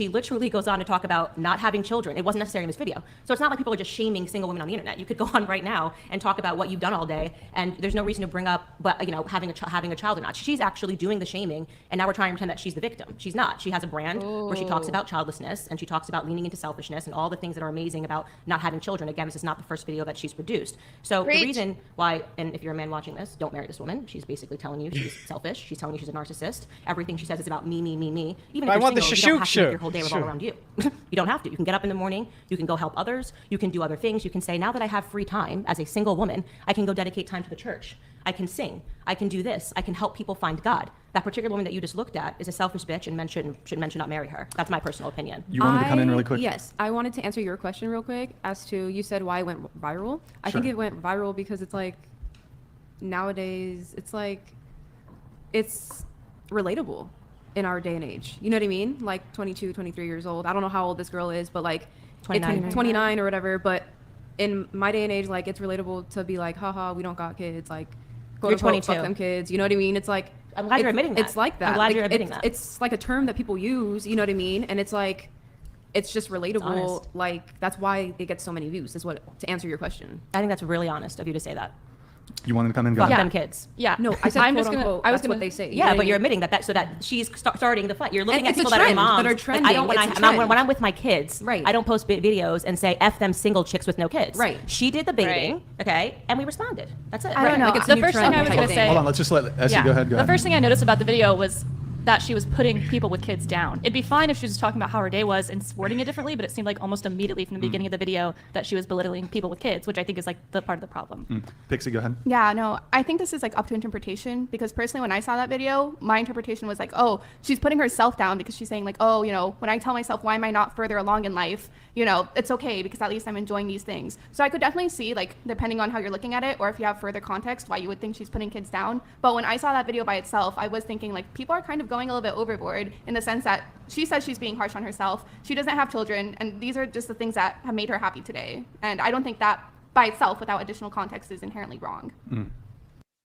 literally goes on to talk about not having children. It wasn't necessary in this video. So it's not like people are just shaming single women on the internet. You could go on right now and talk about what you've done all day, and there's no reason to bring up, but having a child or not. She's actually doing the shaming, and now we're trying to pretend that she's the victim. She's not. She has a brand where she talks about childlessness, and she talks about leaning into selfishness and all the things that are amazing about not having children. Again, this is not the first video that she's produced. So the reason why, and if you're a man watching this, don't marry this woman. She's basically telling you she's selfish. She's telling you she's a narcissist. Everything she says is about me, me, me, me. Even if you're single, you don't have to make your whole day revolve around you. You don't have to. You can get up in the morning. You can go help others. You can do other things. You can say, now that I have free time as a single woman, I can go dedicate time to the church. I can sing. I can do this. I can help people find God. That particular woman that you just looked at is a selfish bitch, and men should not marry her. That's my personal opinion. You wanted to come in really quick? Yes, I wanted to answer your question real quick as to, you said why it went viral. I think it went viral because it's like, nowadays, it's relatable in our day and age. You know what I mean? Like 22, 23 years old. I don't know how old this girl is, but like 29 or whatever. But in my day and age, like, it's relatable to be like, haha, we don't got kids. Like, You're 22. Fuck them kids. You know what I mean? It's like, I'm glad you're admitting that. It's like that. I'm glad you're admitting that. It's like a term that people use, you know what I mean? And it's like, it's just relatable. honest. Like, that's why it gets so many views, is what, to answer your question. I think that's really honest of you to say that. You wanted to come in? Go Fuck ahead. them kids. Yeah. No, I said I'm quote just gonna- unquote. I was That's gonna- what they say. Yeah, but you're admitting that so that she's starting the fight. You're looking And at it's a people that are trend, moms. that are Like, trending. I don't when It's a when trend. I'm with my kids. Right. I don't post videos and say F them single chicks with no kids. Right. She did the baiting, okay, and we responded. That's it. I don't know. Like, it's The new first thing trend I was type going to thing. say. Hold on, let's just let Essie go ahead. Go The ahead. first thing I noticed about the video was that she was putting people with kids down. It'd be fine if she was just talking about how her day was and wording it differently, but it seemed like almost immediately from the beginning of the video that she was belittling people with kids, which I think is like the part of the problem. Pixie, go ahead. Yeah, no, I think this is like up to interpretation, because personally when I saw that video, my interpretation was like, oh, she's putting herself down because she's saying like, oh, you know, when I tell myself why am I not further along in life, you know, it's okay because at least I'm enjoying these things. So I could definitely see, like, depending on how you're looking at it or if you have further context, why you would think she's putting kids down. But when I saw that video by itself, I was thinking like people are kind of going a little bit overboard in the sense that she says she's being harsh on herself. She doesn't have children, and these are just the things that have made her happy today. And I don't think that by itself, without additional context, is inherently wrong.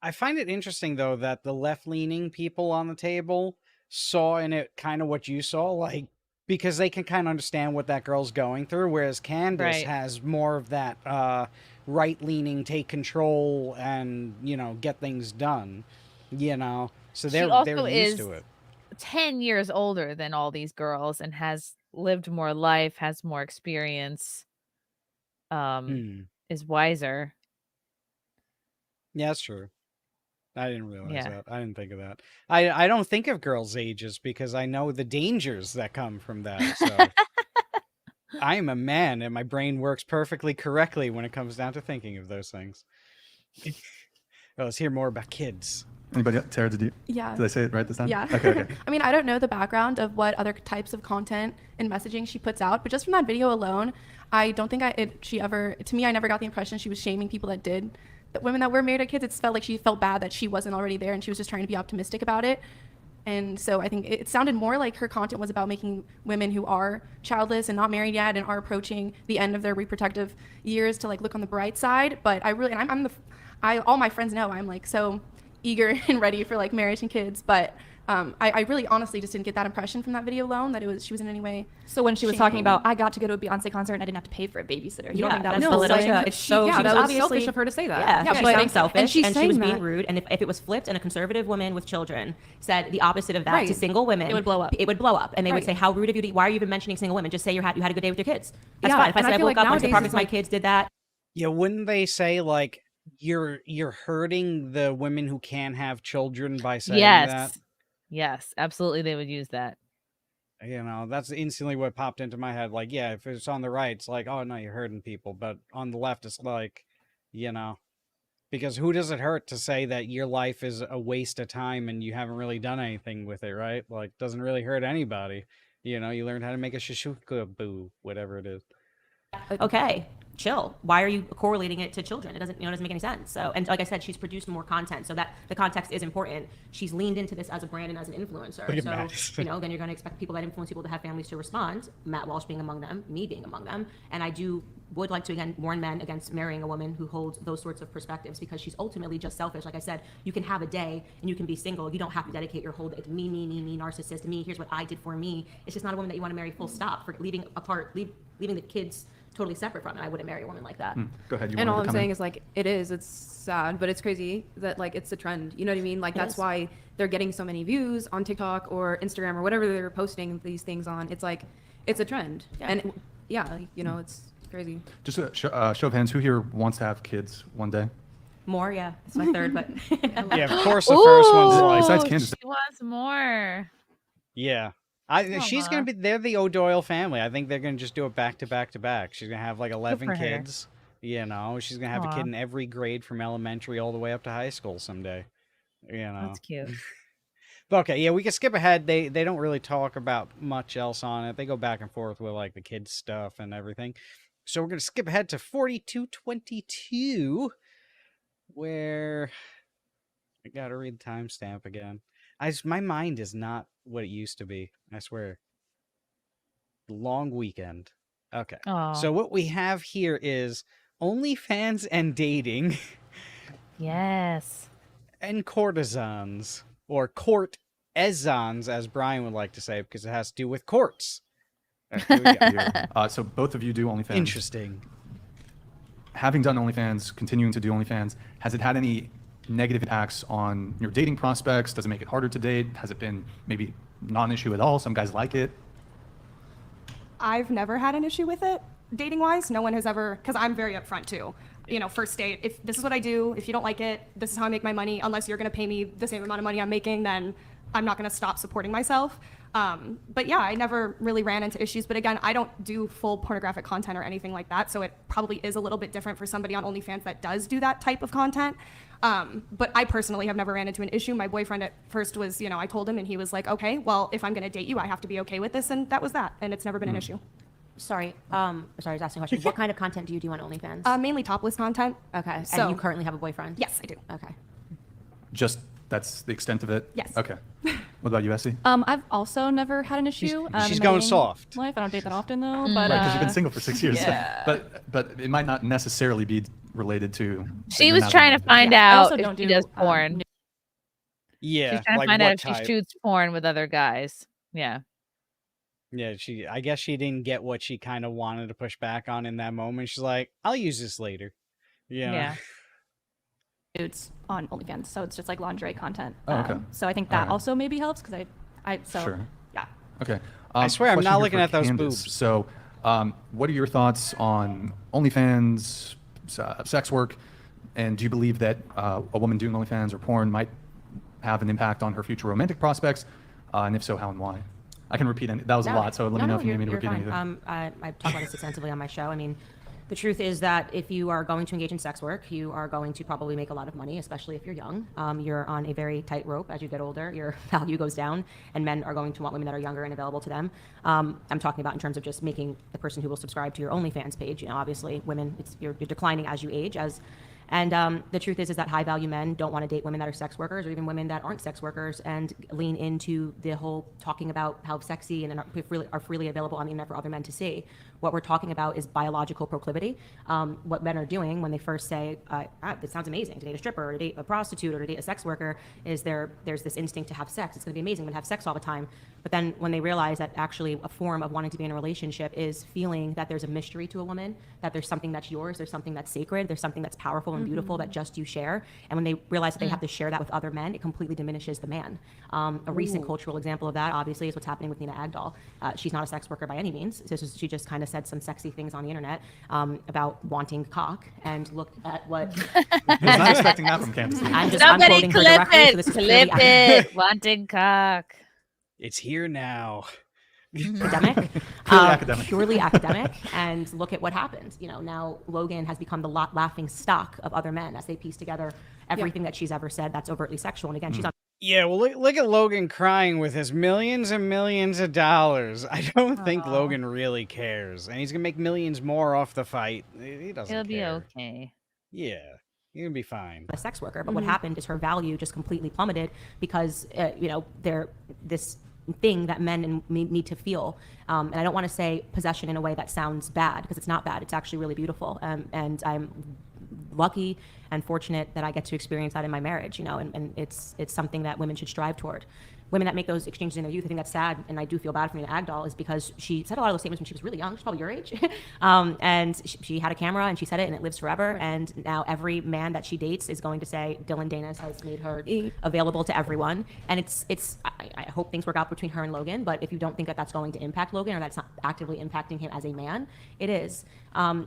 I find it interesting, though, that the left-leaning people on the table saw in it kind of what you saw, like, because they can kind of understand what that girl's going through, whereas Candace has more of that right-leaning, take control and, you know, get things done, you know? So they're used to it. 10 years older than all these girls and has lived more life, has more experience, is wiser. Yeah, that's true. I didn't realize that. I didn't think of that. I don't think of girls' ages because I know the dangers that come from that. So I'm a man and my brain works perfectly correctly when it comes down to thinking of those things. Well, let's hear more about kids. Anybody else? Tara, did I say it right this time? Yeah. Okay. I mean, I don't know the background of what other types of content and messaging she puts out, but just from that video alone, I don't think to me, I never got the impression she was shaming people that did. The women that were married to kids, it felt like she felt bad that she wasn't already there and she was just trying to be optimistic about it. And so I think it sounded more like her content was about making women who are childless and not married yet and are approaching the end of their reproductive years to like look on the bright side. But all my friends know I'm like so eager and ready for like marriage and kids, but I really honestly just didn't get that impression from that video alone that she was in any way. So when she was talking about, I got to go to a Beyonce concert and I didn't have to pay for a babysitter, you don't think that was belittling? belittling? That was selfish of her to say that. Yeah, But she's selfish and she's and saying she was that. being rude. And if it was flipped and a conservative woman with children said the opposite of that to single women, it would blow up. It would blow up, and they would say, "How rude of you! Why are you even mentioning single women? Just say you had a good day with your kids. That's fine." If I said I woke up, went to the park with my kids, did that. Yeah, wouldn't they say like you're hurting the women who can have children by saying that? Yes, absolutely. They would use that. You know, that's instantly what popped into my head. Like, yeah, if it's on the right, it's like, oh no, you're hurting people. But on the left, it's like, you know, because who does it hurt to say that your life is a waste of time and you haven't really done anything with it, right? Like, doesn't really hurt anybody. You know, you learned how to make a shashuka boo, whatever it is. Okay, chill. Why are you correlating it to children? It doesn't make any sense. So, and like I said, she's produced more content, so that the context is important. She's leaned into this as a brand and as an influencer. So, then you're going to expect people that influence people to have families to respond. Matt Walsh being among them, me being among them, and I would like to again warn men against marrying a woman who holds those sorts of perspectives because she's ultimately just selfish. Like I said, you can have a day and you can be single. You don't have to dedicate your whole day to me, narcissist, me. Here's what I did for me. It's just not a woman that you want to marry. Full stop. For leaving the kids totally separate from it. I wouldn't marry a woman like that. Go ahead. And all I'm saying is like, it's sad, but it's crazy that like it's a trend. You know what I mean? Like that's why they're getting so many views on TikTok or Instagram or whatever they're posting these things on. It's like, it's a trend. Yeah. And it's crazy. Just a show of hands, who here wants to have kids one day? More, yeah. It's my third, but yeah, of course the first one's like besides Candace. She wants more. Yeah. They're the O'Doyle family. I think they're going to just do it back to back to back. She's going to have like 11 kids. You know, she's going to have a kid in every grade from elementary all the way up to high school someday. You know. That's cute. But okay, yeah, we can skip ahead. They don't really talk about much else on it. They go back and forth with like the kids stuff and everything. So we're going to skip ahead to 42:22 where I got to read the timestamp again. My mind is not what it used to be. I swear. Long weekend. Okay. So what we have here is OnlyFans and dating. Yes. And courtesans. Or courtesans, as Brian would like to say, because it has to do with courts. So both of you do OnlyFans. Interesting. Having done OnlyFans, continuing to do OnlyFans, has it had any negative impacts on your dating prospects? Does it make it harder to date? Has it been maybe not an issue at all? Some guys like it. I've never had an issue with it dating wise. No one has ever, because I'm very upfront too. You know, first date, if this is what I do, if you don't like it, this is how I make my money. Unless you're going to pay me the same amount of money I'm making, then I'm not going to stop supporting myself. But yeah, I never really ran into issues. But again, I don't do full pornographic content or anything like that. So it probably is a little bit different for somebody on OnlyFans that does do that type of content. But I personally have never ran into an issue. My boyfriend at first was, I told him and he was like, okay, well, if I'm going to date you, I have to be okay with this. And that was that. And it's never been an issue. Sorry, I was asking a question. What kind of content do you do on OnlyFans? Mainly topless content. Okay, So- and you currently have a boyfriend? Yes, I do. Okay. Just that's the extent of it? Yes. Okay. What about you, Essie? I've also never had an issue. She's in my going dating soft. Life. I don't date that often though. Mm. But Right, because you've been single for 6 years. Yeah. But it might not necessarily be related to. She was trying to find I out also if don't she do, does porn. Yeah, She's trying to like find out what if type? she shoots porn with other guys. Yeah. Yeah, I guess she didn't get what she kind of wanted to push back on in that moment. She's like, I'll use this later. Yeah. Nudes on OnlyFans, so it's just like lingerie content. Oh, okay. So I think that Alright. also maybe helps because Sure. yeah. Okay. I swear I'm question not here looking for at those Candace. boobs. So, what are your thoughts on OnlyFans, sex work, and do you believe that a woman doing OnlyFans or porn might have an impact on her future romantic prospects? And if so, how and why? I can repeat any. That was a lot, so let me know if you need me to repeat anything. I talk about this extensively on my show. I mean, the truth is that if you are going to engage in sex work, you are going to probably make a lot of money, especially if you're young. You're on a very tight rope. As you get older, your value goes down, and men are going to want women that are younger and available to them. I'm talking about in terms of just making the person who will subscribe to your OnlyFans page. Obviously, women, you're declining as you age. And the truth is that high-value men don't want to date women that are sex workers or even women that aren't sex workers and lean into the whole talking about how sexy and are freely available on the internet for other men to see. What we're talking about is biological proclivity. What men are doing when they first say, this sounds amazing, to date a stripper or to date a prostitute or to date a sex worker, is there's this instinct to have sex. It's going to be amazing. I'm going to have sex all the time. But then when they realize that actually a form of wanting to be in a relationship is feeling that there's a mystery to a woman, that there's something that's yours, there's something that's sacred, there's something that's powerful and beautiful that just you share. And when they realize that they have to share that with other men, it completely diminishes the man. A recent cultural example of that, obviously, is what's happening with Nina Agdal. She's not a sex worker by any means. She just kind of said some sexy things on the internet about wanting cock, and look at what. I was not expecting that from Candace. Somebody quoting her clip directly, so it. this is Clip purely it. Wanting cock. It's here now. academic, purely academic, and look at what happened. Now Logan has become the laughing stock of other men as they piece together everything that she's ever said that's overtly sexual. And again, she's on. Yeah, well, look at Logan crying with his millions and millions of dollars. I don't think Logan really cares, and he's gonna make millions more off the fight. He doesn't. He'll be care. okay. Yeah, he'll be fine. A sex worker, but what happened is her value just completely plummeted because they're this thing that men need to feel, and I don't want to say possession in a way that sounds bad, because it's not bad. It's actually really beautiful, and I'm lucky and fortunate that I get to experience that in my marriage, and it's something that women should strive toward. Women that make those exchanges in their youth, I think that's sad, and I do feel bad for Nina Agdal, is because she said a lot of those statements when she was really young. She's probably your age. And she had a camera, and she said it, and it lives forever. And now every man that she dates is going to say Dylan Danis has made her available to everyone. And I hope things work out between her and Logan, but if you don't think that that's going to impact Logan, or that's not actively impacting him as a man, it is.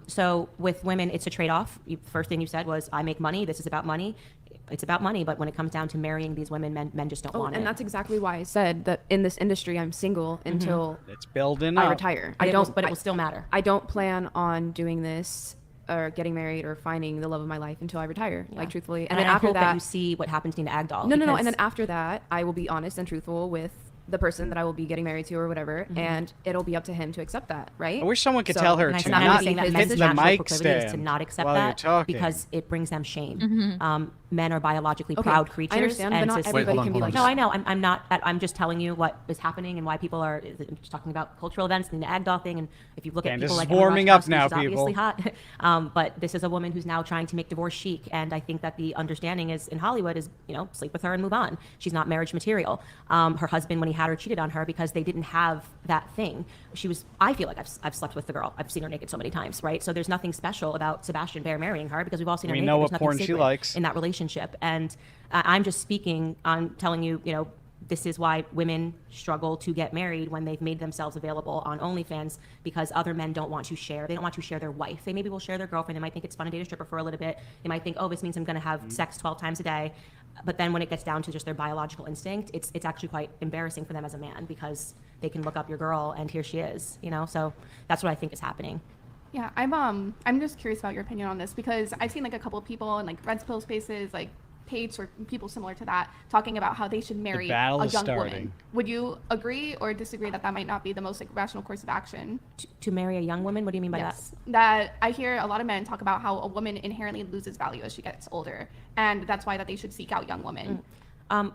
So with women, it's a trade-off. First thing you said was, I make money, this is about money. It's about money, but when it comes down to marrying these women, men just don't want it. And that's exactly why I said that in this industry, I'm single until It's building I up. retire. But it will still matter. I don't plan on doing this or getting married or finding the love of my life until I retire, like truthfully. And then I after hope that, that you see what happened to Nina Agdal. No. And then after that, I will be honest and truthful with the person that I will be getting married to or whatever, and it'll be up to him to accept that, right? I wish someone could tell her And to I'm not saying that hit men's the natural mic proclivity is to stand not accept while you're that talking. because it brings them shame. Men are biologically proud creatures. I understand, but not everybody can be like No, that. I know. I'm not. I'm just telling you what is happening and why people are. I'm just talking about cultural events and the Agdal thing. And if you look at people like Emma warming up Ratajkowski, now, she's obviously people. hot. But this is a woman who's now trying to make divorce chic, and I think that the understanding is in Hollywood is sleep with her and move on. She's not marriage material. Her husband, when he had her, cheated on her because they didn't have that thing. I feel like I've slept with the girl. I've seen her naked so many times, right? So there's nothing special about Sebastian Baer marrying her because we've all seen her naked. know There's what nothing porn she sacred likes. in that relationship. And I'm just speaking on telling you, this is why women struggle to get married when they've made themselves available on OnlyFans, because other men don't want to share. They don't want to share their wife. They maybe will share their girlfriend. They might think it's fun to date a stripper for a little bit. They might think, oh, this means I'm going to have sex 12 times a day. But then when it gets down to just their biological instinct, it's actually quite embarrassing for them as a man, because they can look up your girl and here she is, you know? So that's what I think is happening. Yeah, I'm just curious about your opinion on this, because I've seen like a couple of people in like Red Pill spaces, like Pates or people similar to that, talking about how they should marry a young woman. Would you agree or disagree that that might not be the most like rational course of action? To marry a young woman? What do you mean by that? That I hear a lot of men talk about how a woman inherently loses value as she gets older, and that's why that they should seek out young women.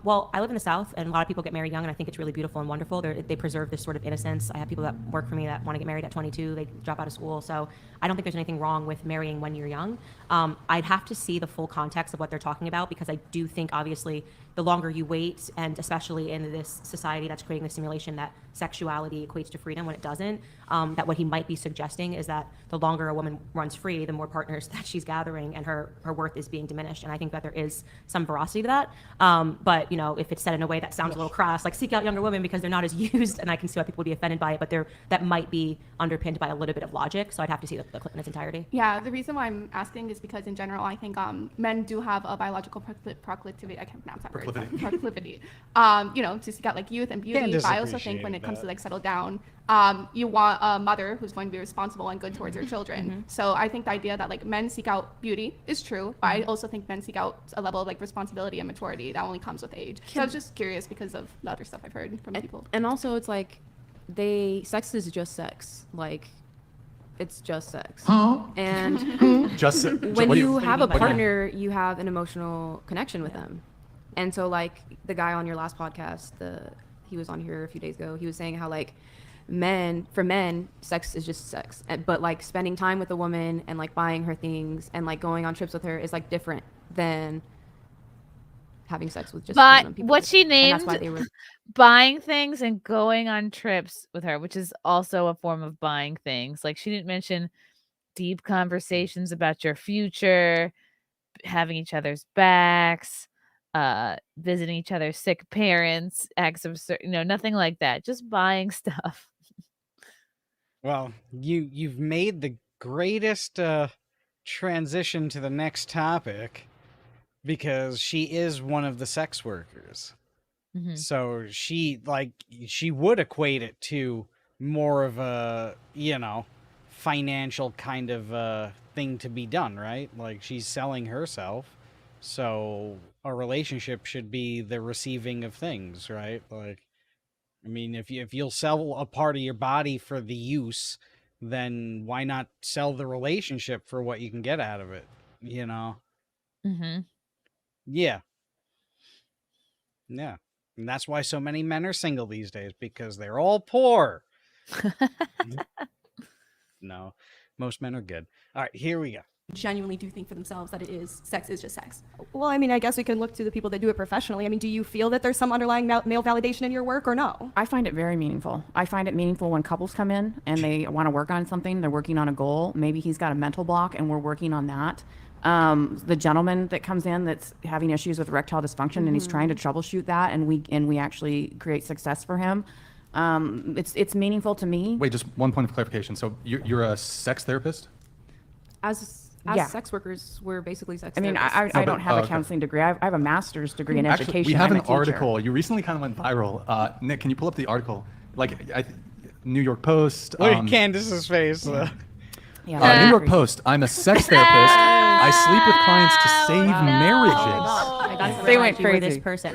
Well, I live in the South, and a lot of people get married young, and I think it's really beautiful and wonderful. They preserve this sort of innocence. I have people that work for me that want to get married at 22. They drop out of school. So I don't think there's anything wrong with marrying when you're young. I'd have to see the full context of what they're talking about, because I do think, obviously, the longer you wait, and especially in this society that's creating the simulation that sexuality equates to freedom when it doesn't, that what he might be suggesting is that the longer a woman runs free, the more partners that she's gathering, and her worth is being diminished. And I think that there is some veracity to that. But, you know, if it's said in a way that sounds a little crass, like seek out younger women because they're not as used, and I can see why people would be offended by it, but that might be underpinned by a little bit of logic. So I'd have to see the clip in its entirety. Yeah, the reason why I'm asking is because in general, I think men do have a biological proclivity, I can't pronounce that word. Proclivity. You know, to seek out like youth and beauty. But I also think when it comes to like settle down, you want a mother who's going to be responsible and good towards her children. So I think the idea that like men seek out beauty is true, but I also think men seek out a level of like responsibility and maturity that only comes with age. So I was just curious because of the other stuff I've heard from people. And also it's like sex is just sex. Like it's just sex. And Just when you have a partner, you have an emotional connection with them. And so like the guy on your last podcast, he was on here a few days ago, he was saying how like for men, sex is just sex. But like spending time with a woman and like buying her things and like going on trips with her is like different than having sex with just random people. What she named, and that's why they were buying things and going on trips with her, which is also a form of buying things. Like she didn't mention deep conversations about your future, having each other's backs, visiting each other's sick parents, acts of nothing like that. Just buying stuff. Well, you've made the greatest transition to the next topic, because she is one of the sex workers. So she would equate it to more of a, financial kind of thing to be done, right? Like she's selling herself. So a relationship should be the receiving of things, right? Like, I mean, if you'll sell a part of your body for the use, then why not sell the relationship for what you can get out of it? Yeah. Yeah. And that's why so many men are single these days, because they're all poor. No, most men are good. All right, here we go. Genuinely do think for themselves that sex is just sex. Well, I mean, I guess we can look to the people that do it professionally. I mean, do you feel that there's some underlying male validation in your work or no? I find it very meaningful. I find it meaningful when couples come in and they want to work on something. They're working on a goal. Maybe he's got a mental block and we're working on that. The gentleman that comes in that's having issues with erectile dysfunction and he's trying to troubleshoot that, and we actually create success for him. It's meaningful to me. Wait, just one point of clarification. So you're a sex therapist? As sex workers, we're basically sex I mean, therapists. I don't have a counseling degree. I have a master's degree in education. We have I'm an a teacher. article. You recently kind of went viral. Nick, can you pull up the article? New York Post. Look at Candace's face. New York Post. I'm a sex therapist. I sleep with clients to save marriages. They went crazy. This person.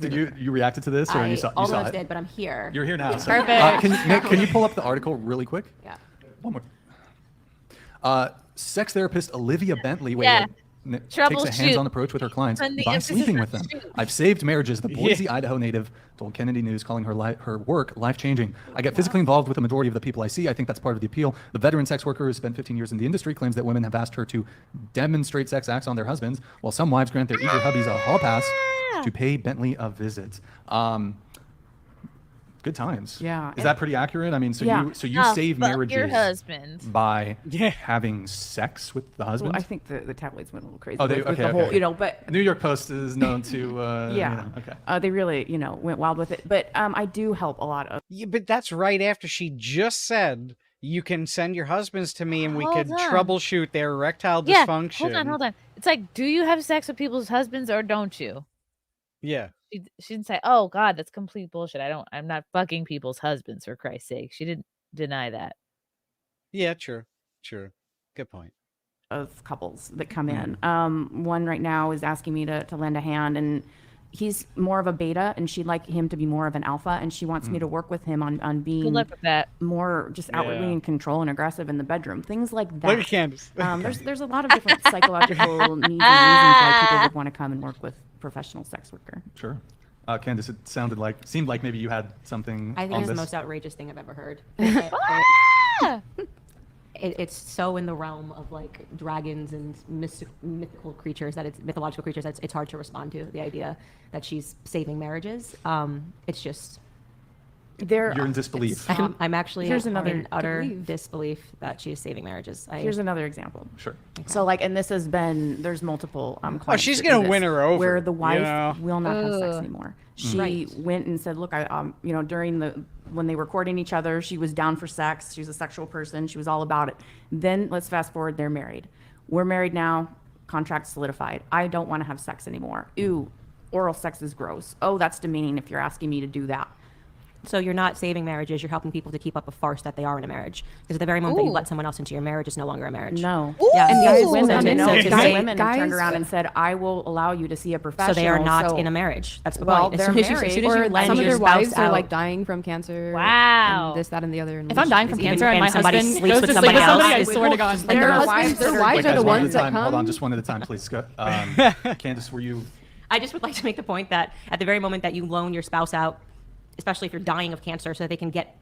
Did you reacted to this, or you saw almost it? did, but I'm here. You're here now. So, Perfect. Nick, can you pull up the article really quick? Yeah. One more. Sex therapist Olivia Bentley takes a hands-on approach with her clients by sleeping with them. I've saved marriages, the Boise, Idaho native told Kennedy News, calling her work life-changing. I get physically involved with the majority of the people I see. I think that's part of the appeal. The veteran sex worker who spent 15 years in the industry claims that women have asked her to demonstrate sex acts on their husbands, while some wives grant their eager hubbies a hall pass to pay Bentley a visit. Good times. Yeah. Is that pretty accurate? I mean, you save marriages your husband by having sex with the husband? Well, I think the tabloids went a little crazy. Oh, with the whole, but New York Post is known to. They really, went wild with it. But I do help a lot of. Yeah, but that's right after she just said you can send your husbands to me and we Hold could on. troubleshoot their erectile Yeah, dysfunction. hold on. It's like, do you have sex with people's husbands or don't you? Yeah. She didn't say, "Oh God, that's complete bullshit. I'm not fucking people's husbands for Christ's sake." She didn't deny that. Yeah, true. Good point. Of couples that come in. One right now is asking me to lend a hand, and he's more of a beta, and she'd like him to be more of an alpha, and she wants me to work with him on being Good luck with that. more just outwardly Yeah. in control and aggressive in the bedroom, things like that. Look at Candace. There's a lot of different psychological needs and reasons why people would want to come and work with professional sex worker. Sure. Candace, it seemed like maybe you had something I think on it's the this. most outrageous thing I've ever heard. It's so in the realm of like dragons and mythological creatures that it's hard to respond to. The idea that she's saving marriages, it's just. You're in disbelief. I'm actually Here's another in utter disbelief that she is saving marriages. Here's another example. Sure. So like, and this has been, there's multiple clients she's that gonna do this, win her over, where the you wife know? will not have sex Ugh. anymore. She Right. went and said, look, during when they were courting each other, she was down for sex. She was a sexual person. She was all about it. Then let's fast forward, they're married. We're married now, contract solidified. I don't want to have sex anymore. Ew, oral sex is gross. Oh, that's demeaning if you're asking me to do that. So you're not saving marriages. You're helping people to keep up a farce that they are in a marriage. Because at the very moment that you let someone else into your marriage, it's no longer a marriage. No. Yeah. And So guys, to- women, so to say- women have turned around and said, I will allow you to see a professional. So they are not in a marriage. That's the Well, point. As they're soon as you married. lend Some of your their spouse wives are out- like dying from cancer. Wow. And this, that, and the other. and If I'm dying from it's even- cancer and my somebody husband sleeps goes with to sleep with somebody somebody, I else, swear to God. Like Their their husbands- wives, their their wives Wait, are guys, the one at ones a that time. come. Hold on, just one at a time, please. Candace, were you? I just would like to make the point that at the very moment that you loan your spouse out, especially if you're dying of cancer, so that they can get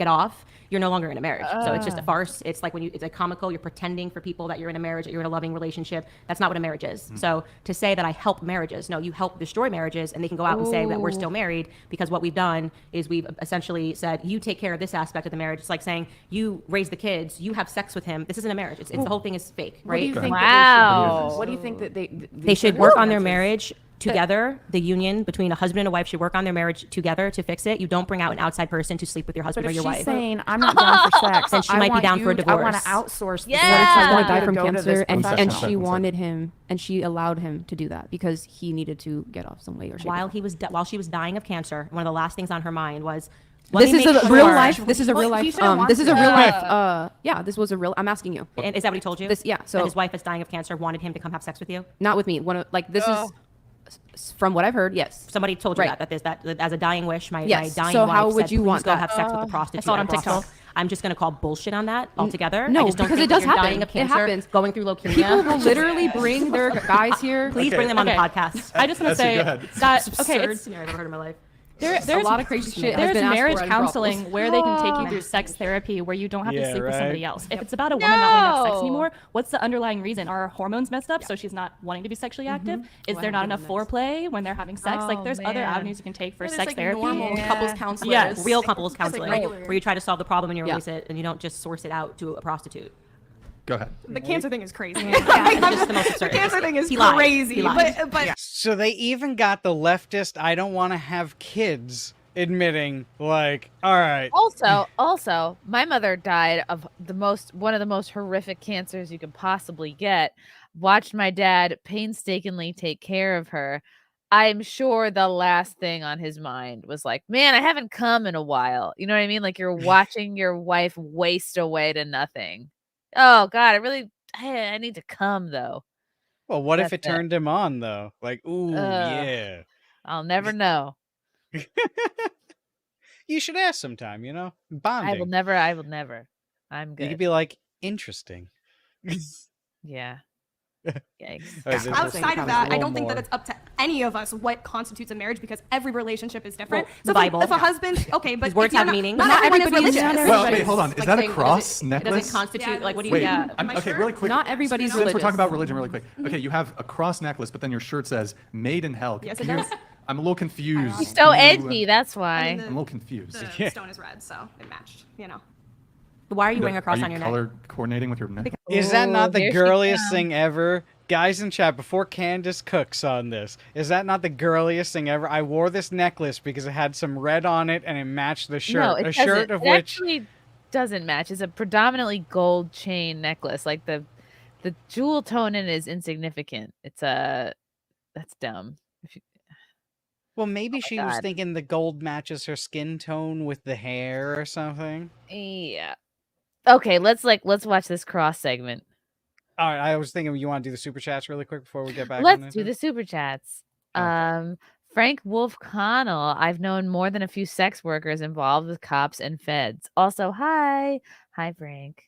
off, you're no longer in a marriage. So it's just a farce. It's like it's a comical. You're pretending for people that you're in a marriage, that you're in a loving relationship. That's not what a marriage is. So to say that I help marriages, no, you help destroy marriages, and they can go out and say that we're still married because what we've done is we've essentially said you take care of this aspect of the marriage. It's like saying you raise the kids, you have sex with him. This isn't a marriage. It's the whole thing is fake, What do right? you think Wow. What do you think that They should work on their marriage together. The union between a husband and a wife should work on their marriage together to fix it. You don't bring out an outside person to sleep with your But husband or if your she's wife. saying, I'm not down for sex, Then she I might be want down for a you- I want to divorce. outsource. Yeah. this. What if she's I gonna want die you from to go to this cancer and professional. she wanted him and she allowed him to do that because he needed to get off some weight or shape. While she was dying of cancer, one of the last things on her mind was This is a real life. This is a real Well, he life. shouldn't want This is a to. real life. Yeah, this was a real. I'm asking you. And is that what he told you? Yeah. That So his wife is dying of cancer, wanted him to come have sex with you. not with me. This is from what I've heard. Yes. Somebody told you Right. that as a dying wish, my Yes. dying So wife how would said, you "Please want go that?" have sex with a prostitute?" saw it on at Brothel." TikTok. I'm just going to call bullshit on that altogether. No, I just don't because think it does that you're happen. dying of It cancer, happens. going through leukemia. People will literally bring their guys here. Please bring them on the podcast. I just want to Essie, say go ahead. that Absurd it's scenario I've ever heard in my life. there's a lot of crazy shit has There's been asked marriage for in counseling brothels. where they can take you through sex therapy where you don't have to Yeah, sleep with right. somebody else. If it's about a woman not wanting to have sex No. anymore, what's the underlying reason? Are her hormones messed up so she's not wanting to be sexually active? Is there not enough foreplay when they're having sex? Oh, like there's other man. avenues you can take for But it's sex like therapy. normal Yeah. couples counselors. Yes. Real couples counseling, regular. where you try to solve the problem and you Yeah. release it, and you don't just source it out to a prostitute. Go ahead. The cancer thing is crazy. It's just the most absurd. The cancer thing is He lied. crazy. He lied. But So they even got the leftist I don't want to have kids admitting, like, all right. Also, my mother died of one of the most horrific cancers you could possibly get. Watched my dad painstakingly take care of her. I'm sure the last thing on his mind was like, man, I haven't come in a while. You know what I mean? Like you're watching your wife waste away to nothing. Oh God, I need to come though. Well, what if That's it turned him on, though? Like, ooh, yeah. I'll never know. You should ask sometime, Bonding. I will never. I'm You good. could be like, interesting. Yeah. Yikes. All right, this outside of is that, a I don't little think that more. it's up to any of us what constitutes a marriage because every relationship is different. Well, So the if a- Bible. if a husband, okay, but His words if you're have not, meaning. Not, Not everyone is everybody's- religious. not Well, everybody's wait, hold on. Is like that a saying, cross It necklace? doesn't constitute Yeah, like what do Wait, you? Yeah. okay, really quick. Not everybody's Since we're talking religious. about religion really quick. Okay, you have a cross necklace, but then your shirt says "Made in Hell." Yes, Can it you- does. I'm a little confused. He's so Can you, edgy, that's I why. mean, I'm a little confused. the stone is red, so it matched. Why are you wearing a cross Are on your color neck? coordinating with your neck? Is that not the there she girliest comes. thing ever? Guys in chat, before Candace cooks on this, is that not the girliest thing ever? I wore this necklace because it had some red on it and it matched the shirt. No, it a shirt doesn't. of It which actually doesn't match. It's a predominantly gold chain necklace. Like the jewel tone in it is insignificant. That's dumb. Well, maybe she was God. thinking the gold matches her skin tone with the hair or something. Yeah. Okay, let's watch this cross segment. All right, I was thinking you want to do the super chats really quick before we get back. Let's do the super chats. Frank Wolf Connell. I've known more than a few sex workers involved with cops and feds. Also, hi Frank.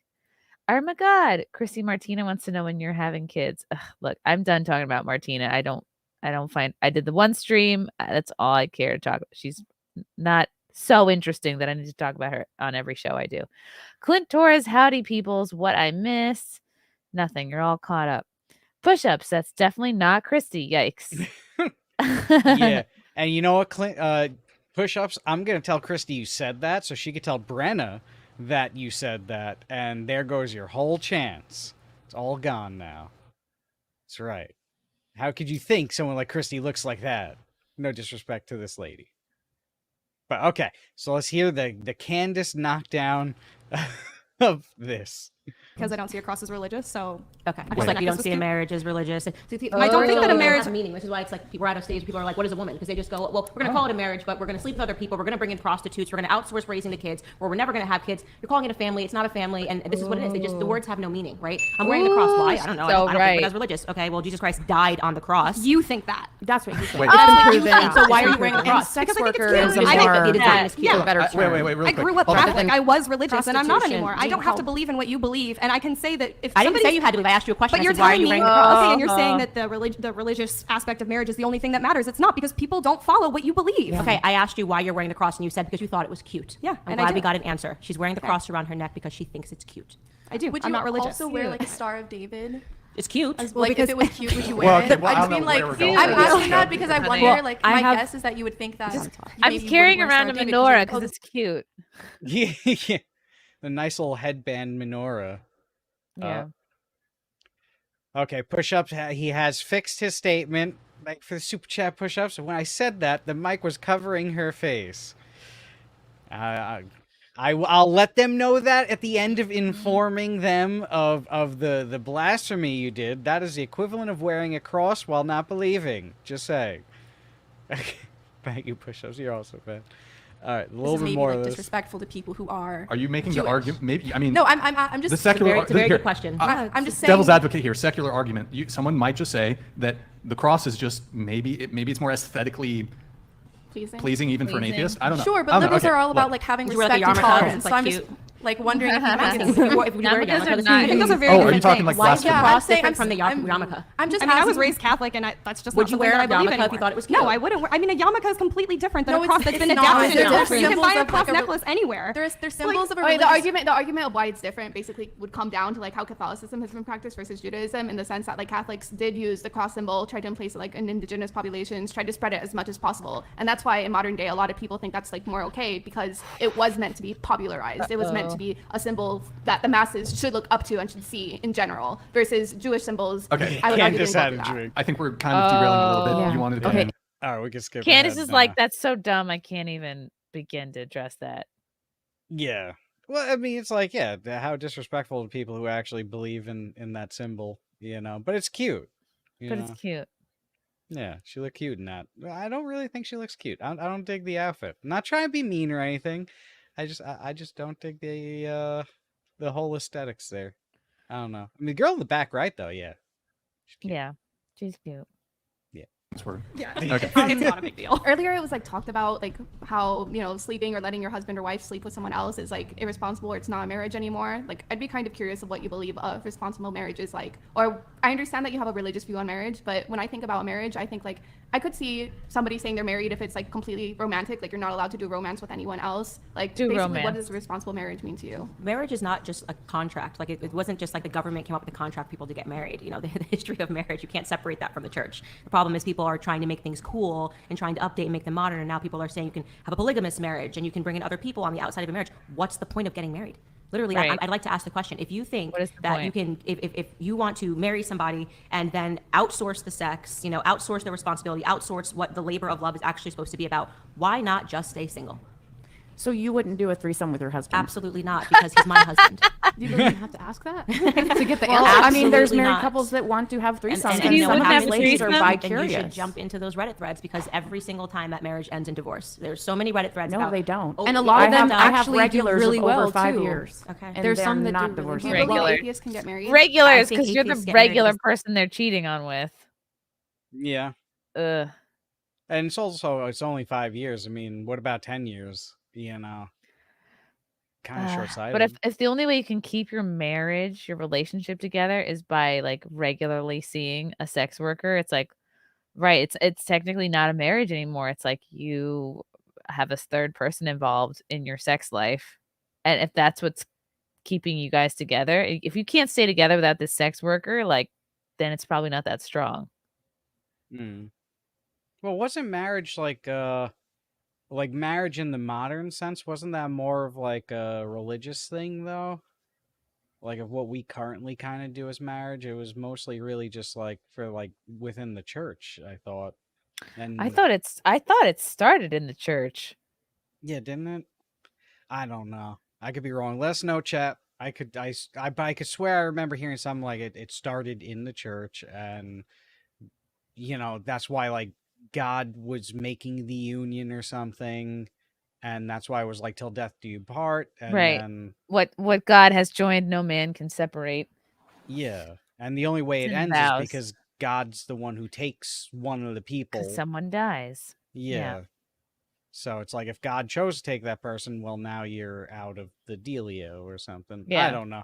Oh my God, Chrissy Martina wants to know when you're having kids. Ugh, look, I'm done talking about Martina. I did the one stream. That's all I care to talk about. She's not so interesting that I need to talk about her on every show I do. Clint Torres, howdy peoples. What I miss? Nothing. You're all caught up. Push-ups. That's definitely not Christy. Yikes. Yeah, and you know what, Clint? Push-ups. I'm gonna tell Christy you said that, so she could tell Brenna that you said that, and there goes your whole chance. It's all gone now. That's right. How could you think someone like Christy looks like that? No disrespect to this lady. But okay, so let's hear the Candace knockdown of this. Because I don't see a cross as religious, so okay. Just like you don't see a marriage as religious. I don't think that a marriage has a meaning, which is why it's like we're at a stage people are like, what is a woman? Because they just go, well, we're going to call it a marriage, but we're going to sleep with other people. We're going to bring in prostitutes. We're going to outsource raising the kids, or we're never going to have kids. You're calling it a family. It's not a family, and this is what it is. The words have no meaning, right? I'm wearing the cross. Why? I don't know. I don't think that's religious. Okay, well, Jesus Christ died on the cross. You think that? That's what you think. Wait, So why are you wearing the cross? Sex workers I think the design is cute. Wait, I grew up Catholic. I was religious, and I'm not anymore. I don't have to believe in what you believe, and I can say that if I didn't say you had to believe. I asked you a question. But you're why are telling you me, wearing the cross? okay, and you're saying that the religious aspect of marriage is the only thing that matters. It's not, because people don't follow what you believe. Okay, I asked you why you're wearing the cross, and you said because you thought it was cute. Yeah, I'm glad we got an answer. She's wearing the cross around her neck because she thinks it's cute. I do. Would I'm you not religious. also wear like a Star of David? It's cute. Like if it was cute, would you wear it? I just mean like I'm asking that because I wonder. Like my guess is that you would think that. I'm carrying around a menorah because it's cute. Yeah, the nice little headband menorah. Yeah. Okay, push-ups. He has fixed his statement. Like for the super chat push-ups. When I said that, the mic was covering her face. I'll let them know that at the end of informing them of the blasphemy you did. That is the equivalent of wearing a cross while not believing. Just saying. Thank you, push-ups. You're also bad. All right, a little bit more of this. Disrespectful to people who are. Are you making Jewish. the argument? Maybe I mean. No, I'm just. The secular. It's a very good question. I'm just saying. Devil's advocate here. Secular argument. Someone might just say that the cross is just maybe it's more aesthetically pleasing even for an atheist. I don't know. Sure, but liberals are all about like having respect and tolerance. So I'm just like wondering if you wear I think those are very are you talking like why is the blasphemy? cross different from the yarmulke? I'm just. I mean, I was raised Catholic, and that's just. Would not you wear something that a I believe yarmulke anymore. if you thought it was cute? No, I wouldn't. A yarmulke is completely different than a No, cross that's been it's not. adapted. There's You can buy a symbols cross of, like, necklace anywhere. There's symbols of a Okay, religious. the argument of why it's different basically would come down to like how Catholicism has been practiced versus Judaism, in the sense that like Catholics did use the cross symbol, tried to emplace it like in indigenous populations, tried to spread it as much as possible, and that's why in modern day a lot of people think that's like more okay, because it was meant to be popularized. It was meant to be a symbol that the masses should look up to and should see in general, versus Jewish symbols. Okay, I would argue Candace didn't had go a through that. drink. I think we're kind of derailing a little bit. Yeah. You wanted to. Okay. All right, we can skip. Candace ahead is now. like, that's so dumb. I can't even begin to address that. Yeah. Well, I mean, it's like, yeah, how disrespectful to people who actually believe in that symbol, you know. But it's cute. But it's cute. Yeah, she looked cute in that. I don't really think she looks cute. I don't dig the outfit. I'm not trying to be mean or anything. I just don't dig the whole aesthetics there. I don't know. I mean, the girl in the back right though, yeah. Yeah, she's cute. Yeah, Okay. it's not a big deal. Earlier it was like talked about like how, you know, sleeping or letting your husband or wife sleep with someone else is like irresponsible, or it's not a marriage anymore. Like I'd be kind of curious of what you believe a responsible marriage is like. Or I understand that you have a religious view on marriage, but when I think about marriage, I think like I could see somebody saying they're married if it's like completely romantic, like you're not allowed to do romance with anyone else. Like basically what does a responsible marriage mean to you? Marriage is not just a contract. Like it wasn't just like the government came up with a contract for people to get married. You know, the history of marriage, you can't separate that from the church. The problem is people are trying to make things cool and trying to update and make them modern, and now people are saying you can have a polygamous marriage and you can bring in other people on the outside of a marriage. What's the point of getting married? Literally, Right. I'd like to ask the question: if you think that point? you can, if you want to marry somebody and then outsource the sex, you know, outsource the responsibility, outsource what the labor of love is actually supposed to be about, why not just stay single? So you wouldn't do a threesome with your husband? Absolutely not, because he's my husband. You don't even have to ask that to get the Well, answer. I mean, there's Absolutely married not. couples that want to have threesomes, And and you some wouldn't of have these a ladies are threesome? bi-curious. And you should jump into those Reddit threads, because every single time that marriage ends in divorce. There's so many Reddit threads. No, about, they don't. Oh, And a lot of them I have actually do regulars really of over well 5 too. years. Okay. And There's they're some that not do really divorced. well. Regular. Atheists can get married. Regulars, think because you're atheists the get married regular because- person they're cheating on with. Yeah. Ugh. And it's only 5 years. I mean, what about 10 years? You know, kind of short-sighted. But if the only way you can keep your marriage, your relationship together is by like regularly seeing a sex worker, it's like, right, it's technically not a marriage anymore. It's like you have a third person involved in your sex life. And if that's what's keeping you guys together, if you can't stay together without this sex worker, like, then it's probably not that strong. Well, wasn't marriage like marriage in the modern sense? Wasn't that more of like a religious thing though? Like of what we currently kind of do as marriage, it was mostly really just like for like within the church, I thought. And I thought it started in the church. yeah, didn't it? I don't know. I could be wrong. Let us know, chat. I could swear I remember hearing something like it started in the church, and you know, that's why like God was making the union or something, and that's why it was like till death do you part. And Right. then, What God has joined, no man can separate. yeah, and the only way It's it in ends vows. is because God's the one who takes one of the people. Because someone dies. Yeah. So it's like if God chose to take that person, well, now you're out of the dealio or something. Yeah. I don't know.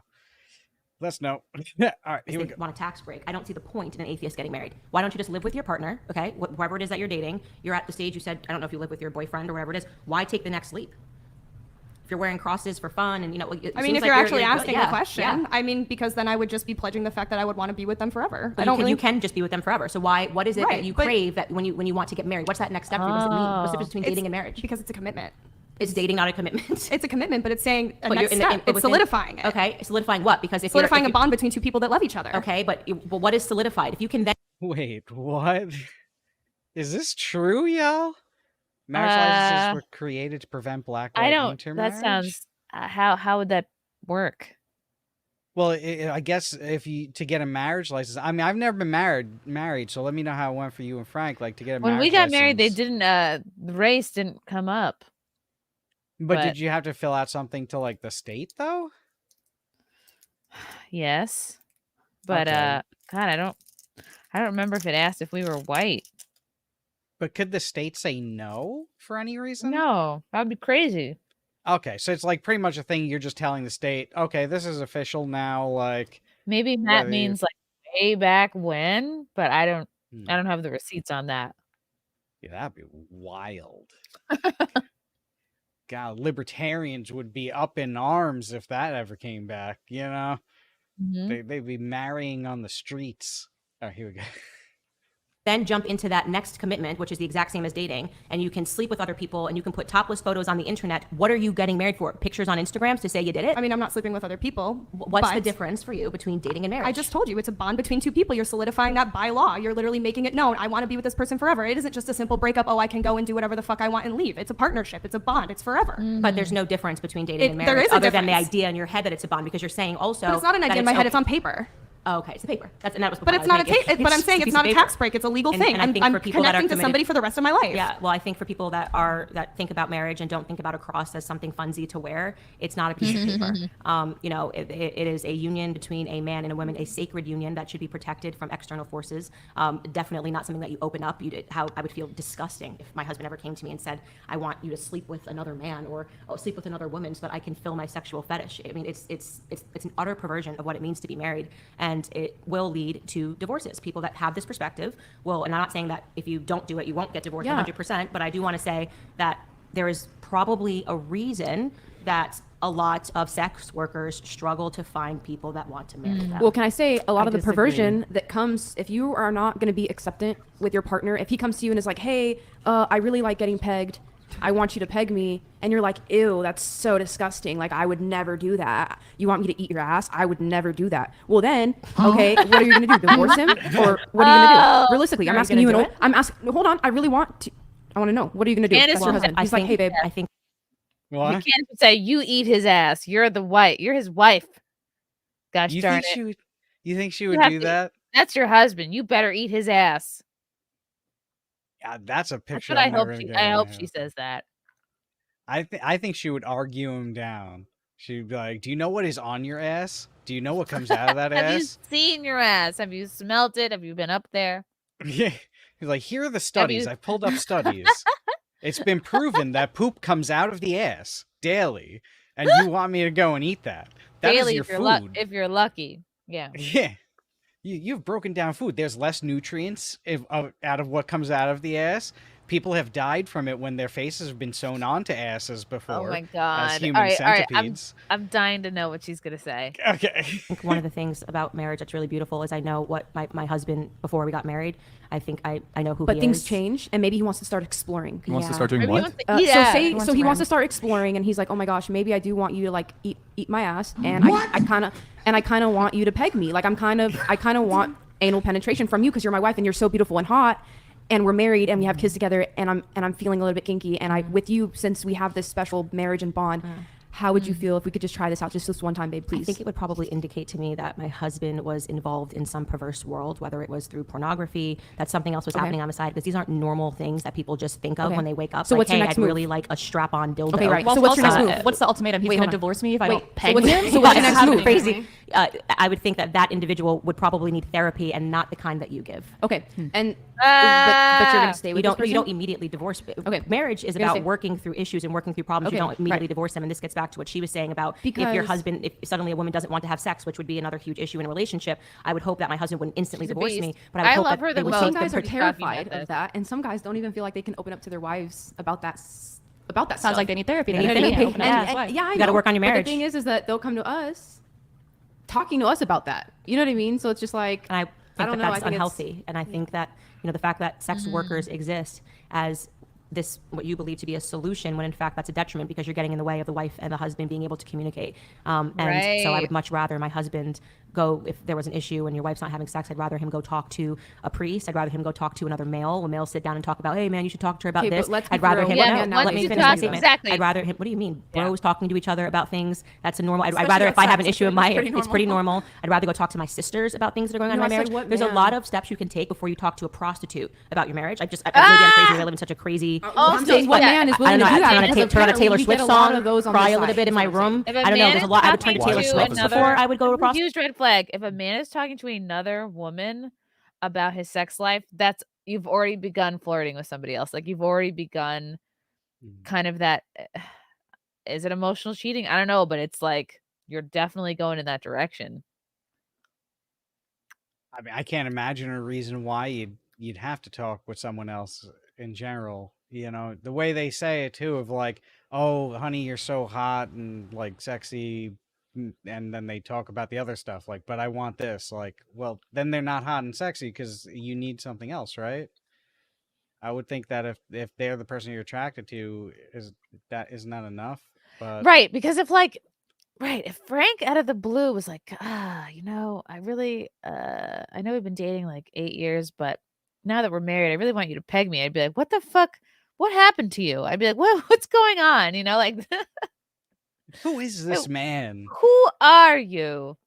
Let's know. All right, If here we they go. want a tax break. I don't see the point in an atheist getting married. Why don't you just live with your partner, okay? Whoever it is that you're dating, you're at the stage you said, I don't know if you live with your boyfriend or whatever it is. Why take the next leap? If you're wearing crosses for fun and, you know, it I mean, seems if like you're actually good. asking Yeah, the question, yeah. I mean, because then I would just be pledging the fact that I would want to be with them forever. But I don't you can just be with them forever. So what is it Right, that you but- crave that when you want to get married? What's that next step for you? What does it mean? What's the difference between It's- dating and marriage? Because it's a commitment. Is dating not a commitment? It's a commitment, but it's saying a But next you're step. but It's within- solidifying it. Okay, solidifying what? Because if Solidifying you're, a bond between two people that love each other. Okay, but what is solidified? If you can then Wait, what? Is this true, y'all? Marriage licenses were created to prevent black-white I don't. intermarriage? That sounds. How would that work? Well, I guess to get a marriage license. I mean, I've never been married, so let me know how it went for you and Frank. Like to get a When marriage we got married, they license. didn't. The race didn't come up. But did you have to fill out something to like the state though? Yes, but Okay. God, I don't remember if it asked if we were white. But could the state say no for any reason? No, that would be crazy. Okay, so it's like pretty much a thing you're just telling the state, okay, this is official now, like Maybe that whether you- means like way back when, but I don't Hmm. have the receipts on that. Yeah, that'd be wild. God, libertarians would be up in arms if that ever came back, you know? Mhm. They'd be marrying on the streets. Oh, here we go. then jump into that next commitment, which is the exact same as dating, and you can sleep with other people and you can put topless photos on the internet, what are you getting married for? Pictures on Instagrams to say you did it? I mean, I'm not sleeping with other people. What's the but difference for you between dating and marriage? I just told you it's a bond between two people. You're solidifying that by law. You're literally making it known. I want to be with this person forever. It isn't just a simple breakup. Oh, I can go and do whatever the fuck I want and leave. It's a partnership. It's a bond. It's forever. But there's no difference between dating and There marriage is a other than the difference. idea in your head that it's a bond, because you're saying also But it's not an that idea in my head. okay. It's on paper. Oh, okay, it's a paper. That was the But point it's I not was a making. but I'm saying a it's piece not of a paper. tax break. It's a legal And thing. I think I'm for people that are connecting to committed- somebody for the rest of my life. Yeah, well, I think for people that think about marriage and don't think about a cross as something funsy to wear, it's not a piece of paper. You know, it is a union between a man and a woman, a sacred union that should be protected from external forces. Definitely not something that you open up. How I would feel disgusting if my husband ever came to me and said, "I want you to sleep with another man or sleep with another woman so that I can fill my sexual fetish." I mean, it's an utter perversion of what it means to be married, and it will lead to divorces. People that have this perspective will, and I'm not saying that if you don't do it, you won't get divorced 100%, but I do want to say that there is probably a reason that a lot of sex workers struggle to find people that want to marry them. Well, can I say a lot I of the disagree. perversion that comes if you are not going to be acceptant with your partner, if he comes to you and is like, hey, I really like getting pegged, I want you to peg me, and you're like, ew, that's so disgusting. Like, I would never do that. You want me to eat your ass? I would never do that. Well, then, okay, what are you going to do? Divorce him? Or what are you going to do? Realistically, I'm Are you asking you, gonna do it? I'm asking, hold on, I really want to, I want to know. What are you going to do? And it's That's your from- husband. I He's like, think- hey, babe. I think You What? can't say you eat his ass. You're the wife. You're his wife. Gosh You darn think it. she would? You think she You would have do to- that? That's your husband. You better eat his ass. Yeah, that's a That's picture what I I'm hope never gonna she. get I in hope my she head. says that. I think she would argue him down. She'd be like, "Do you know what is on your ass? Do you know what comes out of that Have you ass?" seen your ass? Have you smelt it? Have you been up there? Yeah. He's like, "Here are the studies. you- I pulled up studies. It's been proven that poop comes out of the ass daily, and you want me to go and eat that? That is Daily, your if you're food." if you're lucky. Yeah. Yeah. You've broken down food. There's less nutrients out of what comes out of the ass. People have died from it when their faces have been sewn onto asses before. Oh my god. As human all right. centipedes. I'm dying to know what she's gonna say. Okay. I think one of the things about marriage that's really beautiful is I know what my husband, before we got married, I think I know who But he things is. change, and maybe he wants to start exploring. He wants to start doing what? So he wants to start exploring, and he's like, "Oh my gosh, maybe I do want you to like eat my ass, and I kind of want you to peg me. Like I kind of want anal penetration from you because you're my wife and you're so beautiful and hot, and we're married and we have kids together, and I'm feeling a little bit kinky, and I with you since we have this special marriage and bond." How would you feel if we could just try this out just this one time, babe, please? I think it would probably indicate to me that my husband was involved in some perverse world, whether it was through pornography, that something else was happening on the side, because these aren't normal things that people just think of when they wake up. So like, what's your hey, next I'd move? really like a strap-on dildo. Okay, right. Well, So what's your next also, move? What's the ultimatum? He's Wait, going hold to on. divorce me if I Wait, don't so peg what's- him? so what's your That's next move? Crazy. I would think that individual would probably need therapy and not the kind that you give. Okay, and but you're gonna stay You with don't this you don't person? immediately divorce. Okay. Marriage is You're gonna about stay. working through issues and working through problems. Okay, You don't immediately right. divorce them, and this gets back to what she was saying about if your Because- husband, if suddenly a woman doesn't want to have sex, which would be another huge issue in a relationship. I would hope that my husband wouldn't instantly She's a divorce beast. me, but I would I hope love that her they the would most. take Some the guys are pretty talking about terrified this. of that, and some guys don't even feel like they can open up to their wives about that. Sounds stuff. like they need therapy. They then. need They therapy. can't open up. Yeah. That's why. Yeah, I You gotta know. work on your But marriage. the thing is that they'll come to us, talking to us about that. You know what I mean? So it's just like And I think don't that know. that's I think unhealthy. And I think that, the fact that sex workers exist as this, what you believe to be a solution, when in fact that's a detriment, because you're getting in the way of the wife and the husband being able to communicate. And so I Right. would much rather my husband go, if there was an issue and your wife's not having sex, I'd rather him go talk to a priest. I'd rather him go talk to another male. When males sit down and talk about, hey man, you should talk to her about Okay, but this. let's be I'd rather for him, real. Yeah, no, but let once me you finish talk- my statement. exactly. I'd rather him, what do you mean? Yeah. Bros talking to each other about things. That's a normal, I'd Especially rather, if I about have an sex, issue in my, it's pretty it's pretty normal. I'd rather go talk to my sisters about things that are going on No, in my I said marriage. what There's a man? lot of steps you can take before you talk to a prostitute about your marriage. Maybe I'm crazy. I live in such a crazy. I'm saying what man is I willing don't to know. do I that? turn on a Because turn on a apparently Taylor we Swift get a lot song, of those on cry this a little side, bit in is my what I'm saying. room. If a I don't know. man There's a is lot. I would turn talking to Taylor to Swift another- before I would go to a prostitute. Huge red flag. If a man is talking to another woman about his sex life, that's you've already begun flirting with somebody else. Like you've already begun kind of that. Is it emotional cheating? I don't know, but it's like you're definitely going in that direction. I mean, I can't imagine a reason why you'd have to talk with someone else in general. The way they say it too, of like, oh, honey, you're so hot and like sexy, and then they talk about the other stuff, like, but I want this. Like, well, then they're not hot and sexy because you need something else, right? I would think that if they're the person you're attracted to, isn't that enough? But Right, because if Frank out of the blue was like, I really I know we've been dating like 8 years, but now that we're married, I really want you to peg me. I'd be like, what the fuck? What happened to you? I'd be like, what's going on? Like who is this man? who are you?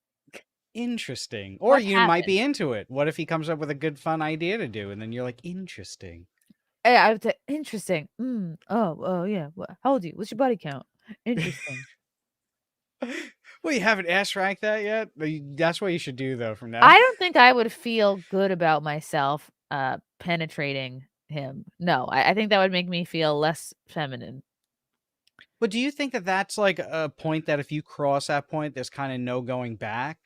Interesting. Or What you might happened? be into it. What if he comes up with a good, fun idea to do, and then you're like, interesting. I would say interesting. Oh yeah. How old are you? What's your body count? Interesting. Well, you haven't ass ranked that yet? That's what you should do, though, from now. I don't think I would feel good about myself penetrating him. No, I think that would make me feel less feminine. But do you think that that's like a point that if you cross that point, there's kind of no going back?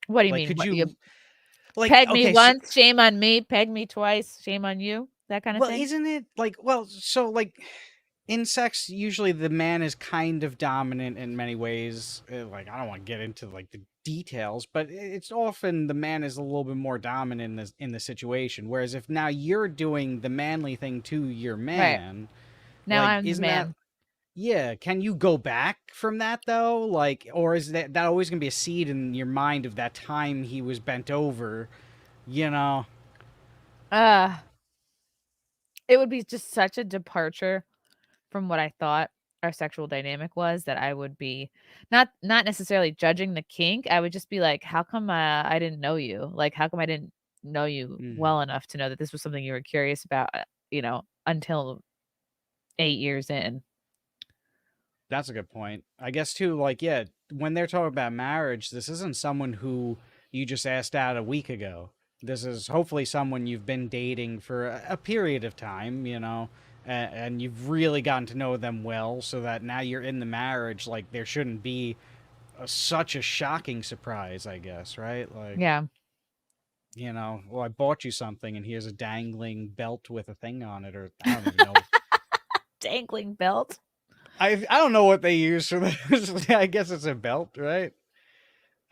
What do you Like, mean? could What, you like peg me okay, so- once, shame on me. Peg me twice, shame on you. That kind of well, thing. isn't it like so like in sex, usually the man is kind of dominant in many ways. Like, I don't want to get into like the details, but it's often the man is a little bit more dominant in the situation. Whereas if now you're doing the manly thing to your man, Now like, I'm the isn't man. that yeah? Can you go back from that though? Like, or is that always gonna be a seed in your mind of that time he was bent over? It It would be just such a departure from what I thought our sexual dynamic was, that I would be not necessarily judging the kink. I would just be like, how come I didn't know you? Like, how come I didn't know you well enough to know that this was something you were curious about, until 8 years in. That's a good point. I guess too, like, yeah, when they're talking about marriage, this isn't someone who you just asked out a week ago. This is hopefully someone you've been dating for a period of time, and you've really gotten to know them well, so that now you're in the marriage, like, there shouldn't be such a shocking surprise, I guess, right? Like, yeah. Well, I bought you something, and here's a dangling belt with a thing on it, or I don't even know. Dangling belt? I don't know what they use for this. I guess it's a belt, right?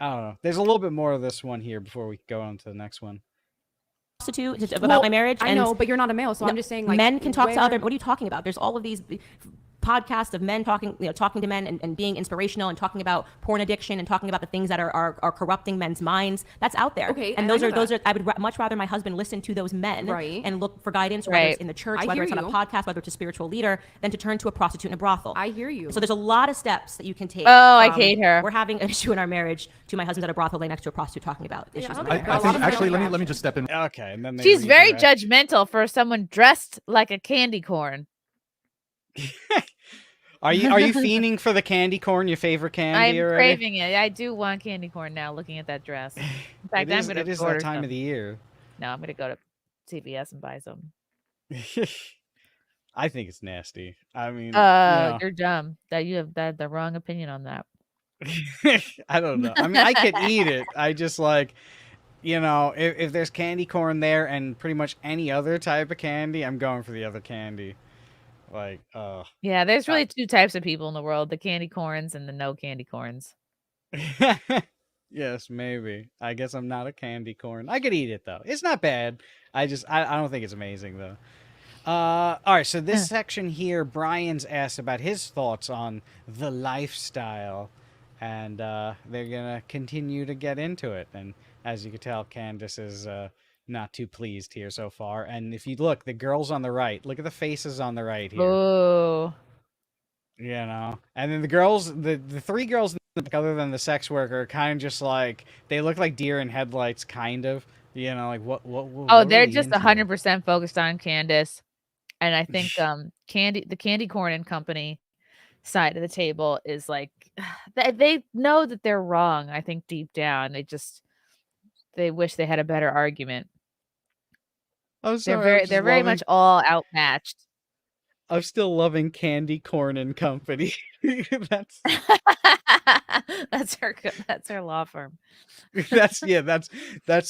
I don't know. There's a little bit more of this one here before we go on to the next one. About my marriage. I know, but you're not a male, so I'm just saying, like, men can talk to other. What are you talking about? There's all of these podcasts of men talking to men and being inspirational and talking about porn addiction and talking about the things that are corrupting men's minds. That's out there. Okay, and those are. I would much rather my husband listen to those men and look for guidance, whether it's in the church, whether it's on a podcast, whether it's a spiritual leader, than to turn to a prostitute in a brothel. I hear you. So there's a lot of steps that you can take. Oh, I hate her. We're having an issue in our marriage to my husband's at a brothel laying next to a prostitute talking about issues. I think actually, let me just step in. Okay, and then she's very judgmental for someone dressed like a candy corn. Are you fiending for the candy corn, your favorite candy? I'm already? craving it. I do want candy corn now. Looking at that dress. In fact, I'm going to. It is that time of the year. No, I'm going to go to CVS and buy some. I think it's nasty. I mean, you're dumb. That you have the wrong opinion on that. I don't know. I mean, I could eat it. I just like, if there's candy corn there and pretty much any other type of candy, I'm going for the other candy. Like, yeah, there's really two types of people in the world: the candy corns and the no candy corns. Yes, maybe. I guess I'm not a candy corn. I could eat it though. It's not bad. I don't think it's amazing though. All right, so this section here, Brian's asked about his thoughts on the lifestyle, and they're gonna continue to get into it. And as you can tell, Candace is not too pleased here so far. And if you look, the girls on the right, look at the faces on the right here. Oh. And then the girls, the three girls, other than the sex worker, kind of just like, they look like deer in headlights, kind of. Like what oh, they're just 100% focused on Candace. And I think the candy corn and company side of the table is like, they know that they're wrong. I think deep down, they wish they had a better argument. I'm sorry, They're very much all outmatched. I'm still loving Candy Corn and Company. That's her law firm. That's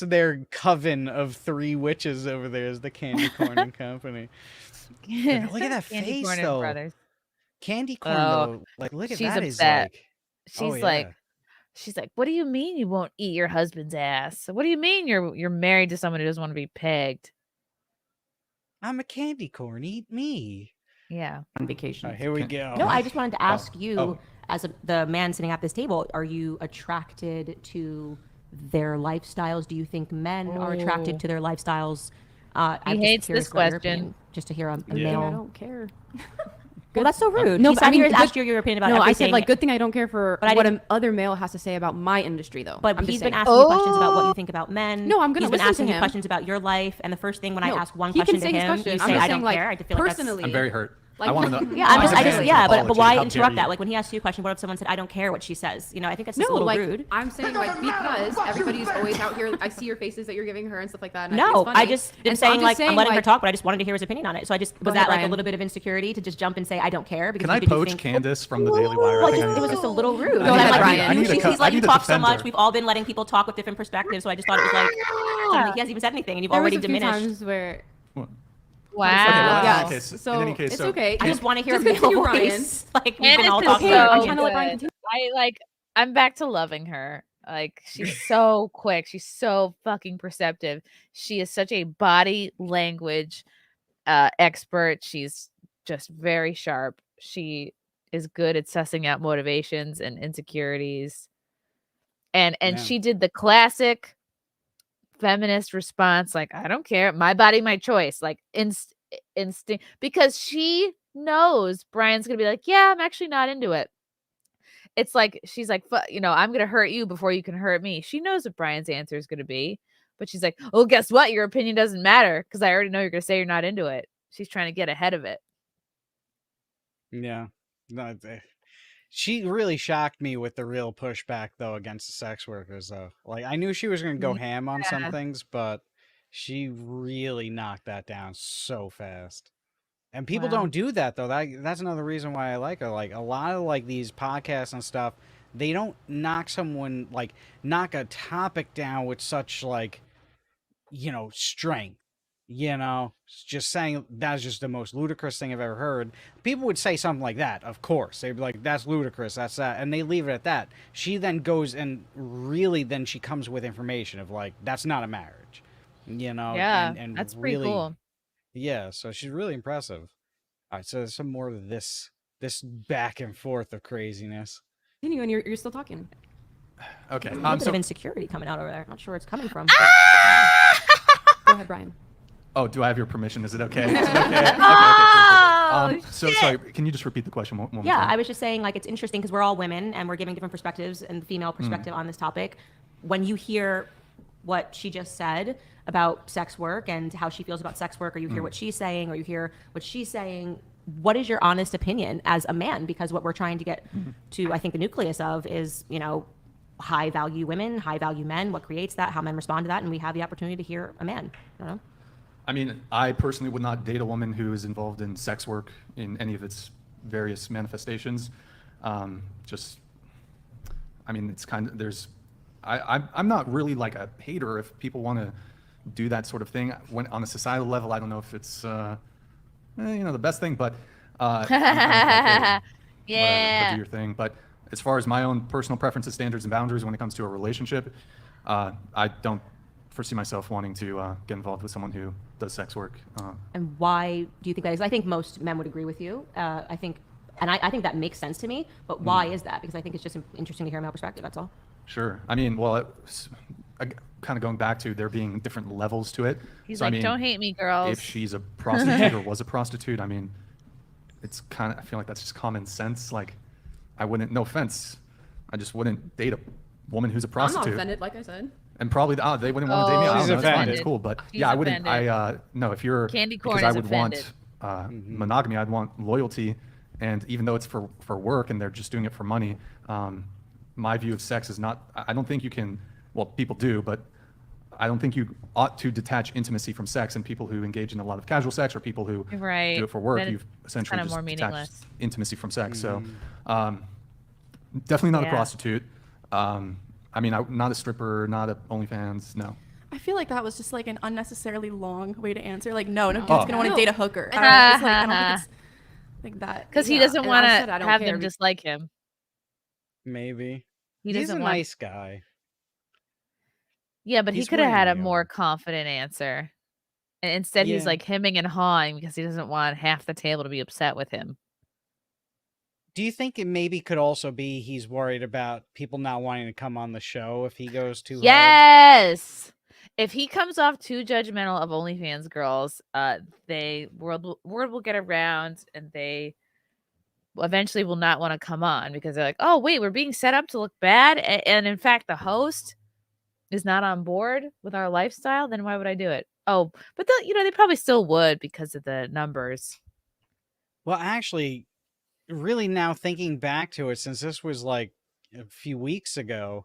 their coven of three witches over there, is the Candy Corn and Company. Look at that Candy face Corn though. Brothers. Candy Corn though, like look at she's that. Upset. Is She's like, what do you mean you won't eat your husband's ass? What do you mean you're married to someone who doesn't want to be pegged? I'm a candy corn. Eat me. Yeah. On vacation. Right, here we go. No, I just wanted to ask you, as the man sitting at this table, are you attracted to their lifestyles? Do you think men are attracted to their lifestyles? He hates this question. Just to hear a male. I don't care. Well, that's so rude. No, I mean, asked you your opinion about everything. I said, like, good thing I don't care for what other male has to say about my industry, though. But he's been asking you questions about what you think about men. No, I'm going to listen to him. He's been asking you questions about your life, and the first thing when I ask one question to him, you say, I don't care. I feel like personally. I'm very hurt. Like, I want to know. Yeah, but why interrupt that? Like when he asks you a question, what if someone said, I don't care what she says? I think that's just a little rude. I'm saying, like, because everybody's always out here. I see your faces that you're giving her and stuff like that. And no, I just am saying, like, I'm letting her talk, but I just wanted to hear his opinion on it. So was that like a little bit of insecurity to just jump and say, I don't care? Can I poach Candace from the Daily Wire? It was just a little rude. He's letting you talk so much. We've all been letting people talk with different perspectives. So I just thought it was like, he hasn't even said anything, and you've already diminished. Times where. Wow. Okay, well, so in any case, it's okay. I just want to hear a male voice. Like we can all talk. I'm back to loving her. Like she's so quick. She's so fucking perceptive. She is such a body language expert. She's just very sharp. She is good at sussing out motivations and insecurities. And she did the classic feminist response, like, I don't care, my body, my choice, like instinct, because she knows Brian's gonna be like, yeah, I'm actually not into it. It's like she's like, I'm gonna hurt you before you can hurt me. She knows what Brian's answer is gonna be, but she's like, oh, guess what? Your opinion doesn't matter because I already know you're gonna say you're not into it. She's trying to get ahead of it. Yeah. No, she really shocked me with the real pushback though against the sex workers though. Like I knew she was gonna go ham on some things, but she really knocked that down so fast. And people Wow. don't do that though. That's another reason why I like her. Like a lot of like these podcasts and stuff, they don't knock a topic down with such like, strength. Just saying that's just the most ludicrous thing I've ever heard. People would say something like that, of course. They'd be like, that's ludicrous, that's that, and they leave it at that. She then goes and really then she comes with information of like, that's not a marriage. Yeah, and that's really, pretty cool. Yeah, so she's really impressive. All right, so there's some more of this back and forth of craziness. Continue, and you're still talking. Okay. A little bit of insecurity coming out over there. Not sure where it's coming from. Go ahead, Brian. Oh, do I have your permission? Is it okay? Is it okay? Okay, so sorry, can you just repeat the question one more Yeah, time? I was just saying, like, it's interesting because we're all women and we're giving different perspectives and the female perspective on this topic. When you hear what she just said about sex work and how she feels about sex work, or you hear what she's saying, or you hear what she's saying, what is your honest opinion as a man? Because what we're trying to get to, I think, the nucleus of is, high value women, high value men, what creates that, how men respond to that, and we have the opportunity to hear a man. I don't know. I mean, I personally would not date a woman who is involved in sex work in any of its various manifestations. It's kind of, I'm not really like a hater if people want to do that sort of thing. When on a societal level, I don't know if it's, the best thing, but I'm kind of like, hey, whatever, do your thing. But as far as my own personal preferences, standards, and boundaries when it comes to a relationship, I don't foresee myself wanting to get involved with someone who does sex work. And why do you think that is? I think most men would agree with you. I think that makes sense to me. But why is that? Because I think it's just interesting to hear a male perspective. That's all. Sure. I mean, well, kind of going back to there being different levels to it. He's so, like, I mean, don't hate me, girls. If she's a prostitute or was a prostitute, I mean, it's kind of, I feel like that's just common sense. Like, I wouldn't, no offense, I just wouldn't date a woman who's a prostitute. I'm not offended, like I said. And probably they wouldn't want to date me. I don't know, it's fine, it's cool. But He's I wouldn't. offended. No, if you're Candy corn because I is would offended. want monogamy. I'd want loyalty, and even though it's for work and they're just doing it for money, my view of sex is not. I don't think you can. Well, people do, but I don't think you ought to detach intimacy from sex. And people who engage in a lot of casual sex or people who do it for work, you've essentially kinda just more detached meaningless. intimacy from sex. So, definitely not a prostitute. I mean, not a stripper, not a OnlyFans, no. I feel like that was just like an unnecessarily long way to answer. Like, no kid's gonna want to date a hooker. I don't think it's like that. Because he doesn't want to have them dislike him. Maybe. He He's doesn't a want. nice guy. Yeah, but he He's could have had a winning, more confident answer. And instead, he's Yeah. like hemming and hawing because he doesn't want half the table to be upset with him. Do you think it maybe could also be he's worried about people not wanting to come on the show if he goes too hard? Yes. If he comes off too judgmental of OnlyFans girls, word will get around, and they eventually will not want to come on because they're like, oh wait, we're being set up to look bad, and in fact, the host is not on board with our lifestyle. Then why would I do it? Oh, but they probably still would because of the numbers. Well, actually, really now thinking back to it, since this was like a few weeks ago,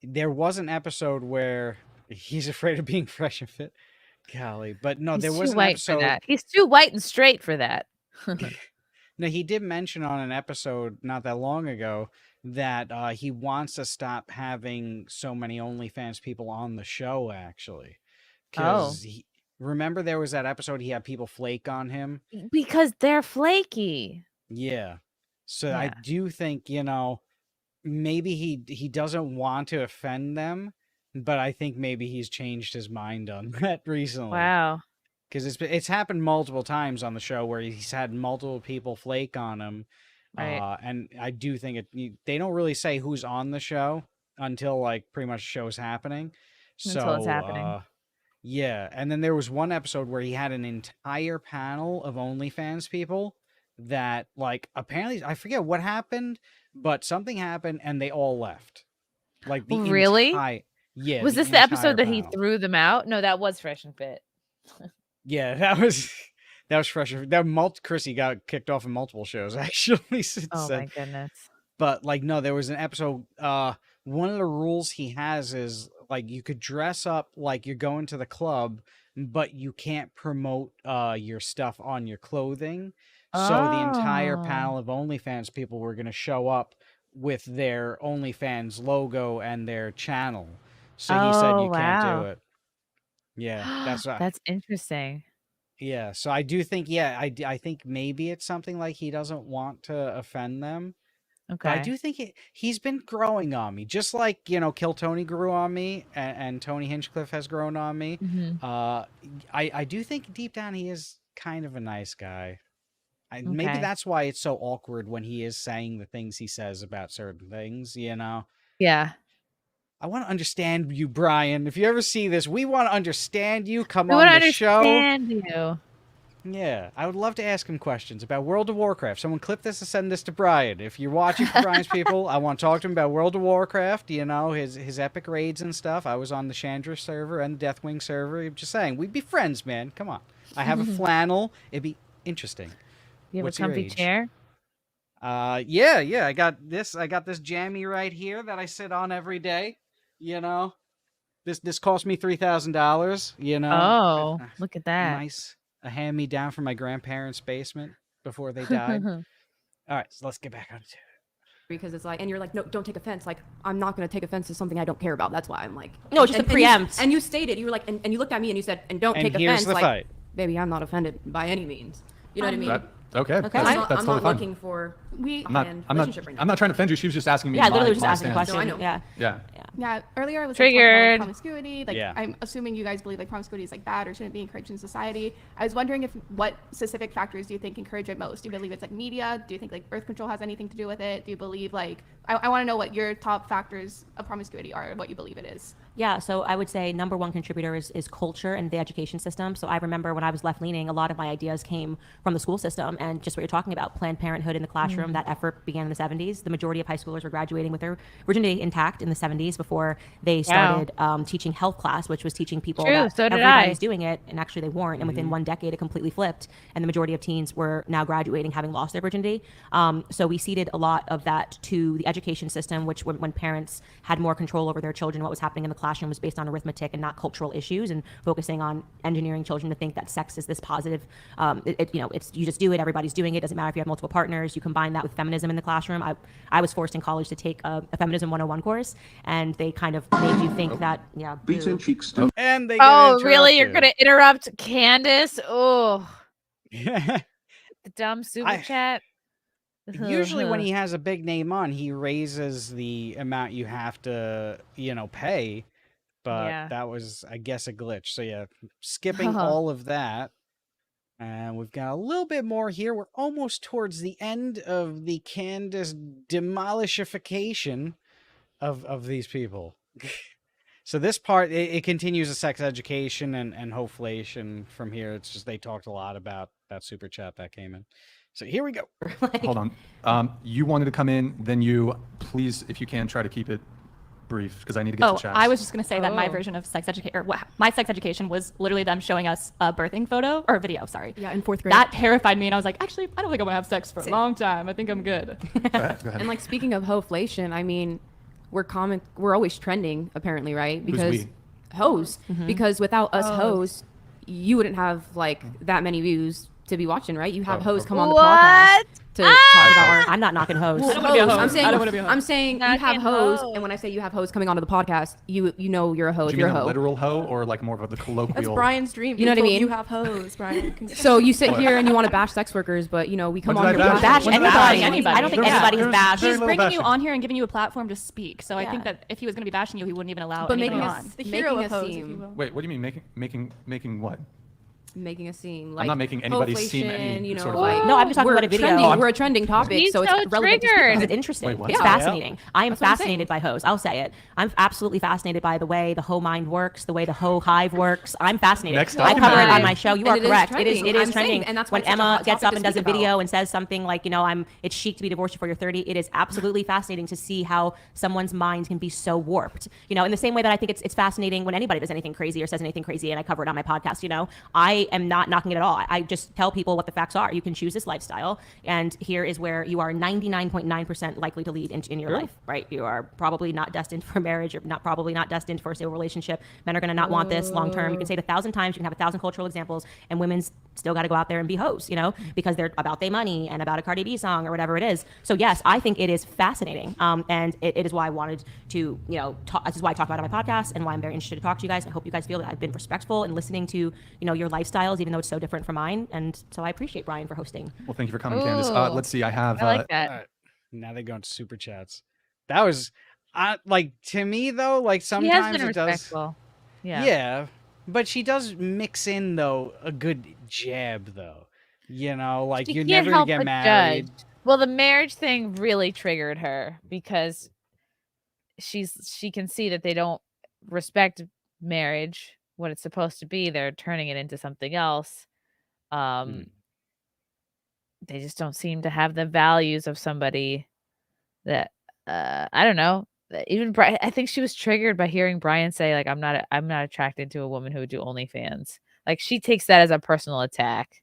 there was an episode where he's afraid of being fresh and fit. Golly, but no, there was an episode. For that. He's too white and straight for that. No, he did mention on an episode not that long ago that he wants to stop having so many OnlyFans people on the show, actually. Because remember there was that episode he had people flake on him? Because they're flaky. Yeah. So I do think, maybe he doesn't want to offend them, but I think maybe he's changed his mind on that recently. Wow. Because it's happened multiple times on the show where he's had multiple people flake on him. Right. And I do think they don't really say who's on the show until like pretty much the show's happening. Until it's happening. Yeah. And then there was one episode where he had an entire panel of OnlyFans people that like apparently I forget what happened, but something happened and they all left. Like the Really? yeah. Was this the episode that he threw them out? No, that was Fresh and Fit. Yeah, that was fresh. Chrissie got kicked off of multiple shows actually. Oh my goodness. But like no, there was an episode. One of the rules he has is like you could dress up like you're going to the club, but you can't promote your stuff on your clothing. So the entire panel of OnlyFans people were going to show up with their OnlyFans logo and their channel. So he said you can't do it. Yeah, that's interesting. Yeah, so I do think I think maybe it's something like he doesn't want to offend them. Okay. But I do think he's been growing on me, just like Kill Tony grew on me, and Tony Hinchcliffe has grown on me. I do think deep down he is kind of a nice guy. Maybe that's why it's so awkward when he is saying the things he says about certain things. Yeah. I want to understand you, Brian. If you ever see this, we want to understand you. Come We on want to the show. understand you. Yeah, I would love to ask him questions about World of Warcraft. Someone clip this and send this to Brian. If you're watching for Brian's people, I want to talk to him about World of Warcraft, his epic raids and stuff. I was on the Chandra server and the Deathwing server. I'm just saying, we'd be friends, man. Come on. I have a flannel. It'd be interesting. You have What's a your comfy age? chair? Yeah. I got this jammy right here that I sit on every day. This cost me $3,000. Oh, look at that. Nice. A hand-me-down from my grandparents' basement before they died. All right, so let's get back on to it. Because it's like, and you're like, no, don't take offense. Like, I'm not going to take offense to something I don't care about. That's why I'm like, no, just to preempt. And you stated, you were like, and you looked at me and you said, and don't take here's offense. The like, fight. baby, I'm not offended by any means. You know what I mean? Okay. I'm That's not totally fine. looking for I'm not trying to offend you. She was just asking me. Yeah, literally just my asking stance. questions. No, I know. Yeah. Yeah, earlier I was Triggered. Like, promiscuity. Like, Yeah. I'm assuming you guys believe like promiscuity is like bad or shouldn't be encouraged in society. I was wondering what specific factors do you think encourage it most? Do you believe it's like media? Do you think like birth control has anything to do with it? Do you believe like I want to know what your top factors of promiscuity are and what you believe it is. Yeah, so I would say number one contributor is culture and the education system. So I remember when I was left-leaning, a lot of my ideas came from the school system and just what you're talking about, Planned Parenthood in the classroom. That effort began in the 70s. The majority of high schoolers were graduating with their virginity intact in the 70s before they started teaching health class, which was teaching people that everybody's doing it, and actually they weren't. And within one decade, it completely flipped, and the majority of teens were now graduating having lost their virginity. So we ceded a lot of that to the education system, which when parents had more control over their children, what was happening in the classroom was based on arithmetic and not cultural issues, and focusing on engineering children to think that sex is this positive. It's you just do it. Everybody's doing it. Doesn't matter if you have multiple partners. You combine that with feminism in the classroom. I was forced in college to take a feminism 101 course, and they kind of made you think that And they really? You're gonna interrupt Candace? Oh, the dumb super chat. Usually when he has a big name on, he raises the amount you have to, pay. But that was, I guess, a glitch. So yeah, skipping all of that. And we've got a little bit more here. We're almost towards the end of the Candace demolishification of these people. So this part, it continues the sex education and hoflation from here. It's just they talked a lot about that super chat that came in. So here we go. Hold on. You wanted to come in, then you, please, if you can, try to keep it brief because I need to get to chat. I was just going to say that my version of sex education, or my sex education was literally them showing us a birthing photo or video, sorry. Yeah, in 4th grade. That terrified me, and I was like, actually, I don't think I'm going to have sex for a long time. I think I'm good. Go ahead. And like speaking of hoflation, I mean, we're always trending apparently, right? Because hoes. Because without us hoes, you wouldn't have like that many views to be watching, right? You have hoes come on the podcast to talk about our... I'm not knocking hoes. I don't want to be a hoe. I don't want to be a hoe. I'm saying you have hoes, and when I say you have hoes coming onto the podcast, you know you're a hoe. Do you mean a literal hoe or like more of the colloquial? That's Brian's dream. You know what I mean? You have hoes, Brian. So you sit here and you want to bash sex workers, but we come on here. Bash anybody. I don't think anybody's bashed. He's bringing you on here and giving you a platform to speak. So I think that if he was going to be bashing you, he wouldn't even allow anybody on. The hero of hoes, if you will. Wait, what do you mean making what? making a scene. Like, I'm not making anybody seem any you know, sort of like, No, I'm just talking we're about a video. Trending, Oh, we're a trending topic, He's so it's so relevant to speak triggered. about. It's interesting. Wait, what? It's Yeah. fascinating. I am That's what I'm fascinated saying. by hoes. I'll say it. I'm absolutely fascinated by the way the hoe mind works, the way the hoe hive works. I'm fascinated. Next I cover it on documentary. my show. You And are it is correct. trending. It is I'm trending. saying, and that's why When it's such a Emma hot gets topic up to and does a speak about. video and says something like, it's chic to be divorced before you're 30. It is absolutely fascinating to see how someone's mind can be so warped. In the same way that I think it's fascinating when anybody does anything crazy or says anything crazy, and I cover it on my podcast. I am not knocking it at all. I just tell people what the facts are. You can choose this lifestyle, and here is where you are 99.9% likely to lead in your life, right? You are probably not destined for marriage. You're probably not destined for a stable relationship. Men are going to not want this long term. You can say it 1,000 times. You can have 1,000 cultural examples, and women's still got to go out there and be hoes, because they're about their money and about a Cardi B song or whatever it is. So yes, I think it is fascinating, and it is why I wanted to, this is why I talk about it on my podcast, and why I'm very interested to talk to you guys. I hope you guys feel that I've been respectful in listening to, your lifestyles, even though it's so different from mine. And so I appreciate Brian for hosting. Well, thank you for coming, Candace. Let's see. I have. I like that. Now they go into super chats. That was, to me though, like He has sometimes been it does. respectful. Yeah. Yeah, but she does mix in though a good jab though. Like She you're can't never gonna help get but married. judge. Well, the marriage thing really triggered her because she can see that they don't respect marriage, what it's supposed to be. They're turning it into something else. They just don't seem to have the values of somebody that I don't know. Even Brian, I think she was triggered by hearing Brian say, like, I'm not attracted to a woman who would do OnlyFans. Like, she takes that as a personal attack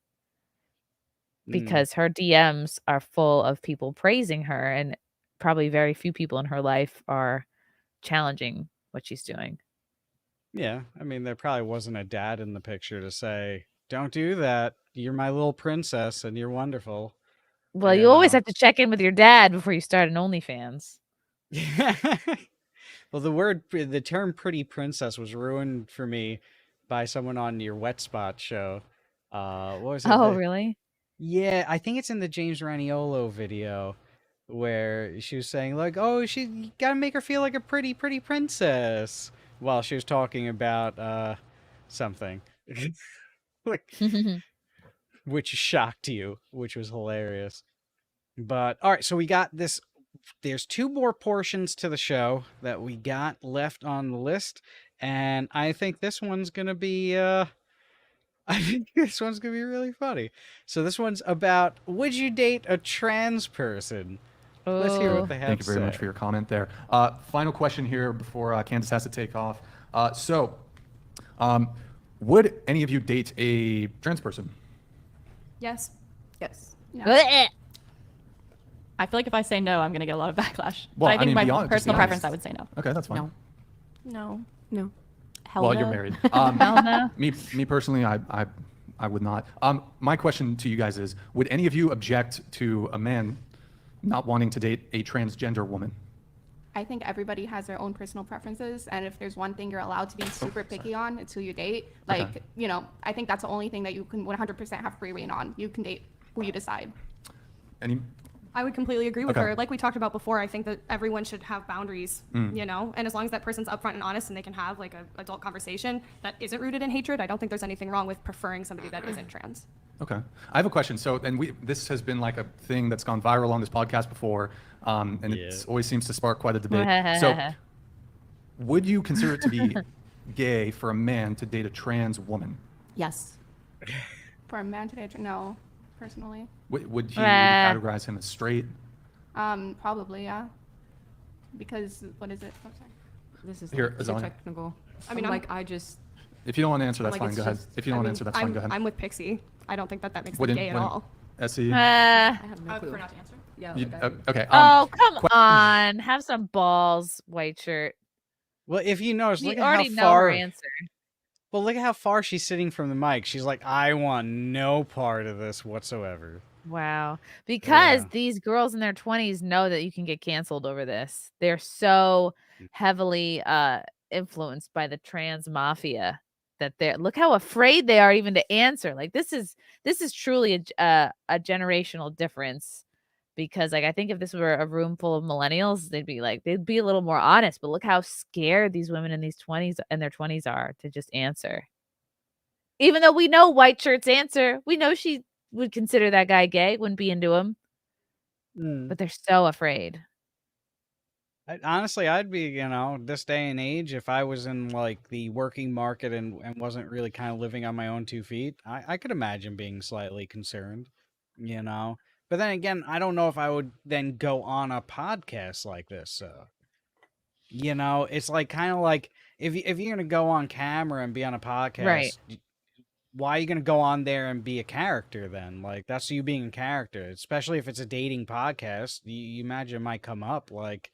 because her DMs are full of people praising her, and probably very few people in her life are challenging what she's doing. Yeah, I mean, there probably wasn't a dad in the picture to say, "Don't do that. You're my little princess, and you're wonderful." Well, you always have to check in with your dad before you start an OnlyFans. Well, the term "pretty princess" was ruined for me by someone on your Wet Spot show. What was it? Oh, really? Yeah, I think it's in the James Raniolo video where she was saying like, "Oh, you gotta make her feel like a pretty princess," while she was talking about something, like, which shocked you, which was hilarious. But all right, so we got this. There's 2 more portions to the show that we got left on the list, and I think this one's gonna be really funny. So this one's about, would you date a trans person? Let's hear what they have Thank you to very say. much for your comment there. Final question here before Candace has to take off. Would any of you date a trans person? Yes. Yes. I feel like if I say no, I'm going to get a lot of backlash. Well, But I think be my honest, personal be preference, honest. I would say no. Okay, that's fine. No. No. Hell Well, no. you're married. Hell no. Me personally, I would not. My question to you guys is: would any of you object to a man not wanting to date a transgender woman? I think everybody has their own personal preferences, and if there's one thing you're allowed to be super picky on, it's who you date. Like, Okay. I think that's the only thing that you can 100% have free reign on. You can date who you decide. Any? I would completely agree with Okay. her. Like we talked about before, I think that everyone should have boundaries, Mm. and as long as that person's upfront and honest and they can have like an adult conversation that isn't rooted in hatred, I don't think there's anything wrong with preferring somebody that isn't trans. Okay. I have a question. So, this has been like a thing that's gone viral on this podcast before, and it always seems to spark quite a debate. So, would you consider it to be gay for a man to date a trans woman? Yes. For a man today, no, personally. Would you categorize him as straight? Probably, yeah. Because what is it? Oh, sorry. This is Here, like, so Azania. technical. I mean, I just. If you don't want to answer, that's Like, fine. it's Go ahead. just- If you don't want to answer, that's fine. Go ahead. I'm with Pixie. I don't think that makes them Wouldn't- gay at wouldn't- all. SE? I have no clue. prefer not to answer. Yeah. You- Okay. okay. Oh, come on. Have some balls, white shirt. Well, if you notice, We look at already how know far. her answer. Well, look at how far she's sitting from the mic. She's like, I want no part of this whatsoever. Wow. Because Yeah. these girls in their 20s know that you can get canceled over this. They're so heavily influenced by the trans mafia that look how afraid they are even to answer. Like this is truly a generational difference, because like I think if this were a room full of millennials, they'd be a little more honest, but look how scared these women in their 20s are to just answer. Even though we know White Shirt's answer, we know she would consider that guy gay, wouldn't be into him. But they're so afraid. Honestly, I'd be, this day and age, if I was in like the working market and wasn't really kind of living on my own 2 feet, I could imagine being slightly concerned, But then again, I don't know if I would then go on a podcast like this. It's like kind of like if you're gonna go on camera and be on a podcast, Right. why are you gonna go on there and be a character then? Like that's you being a character, especially if it's a dating podcast. You imagine it might come up like.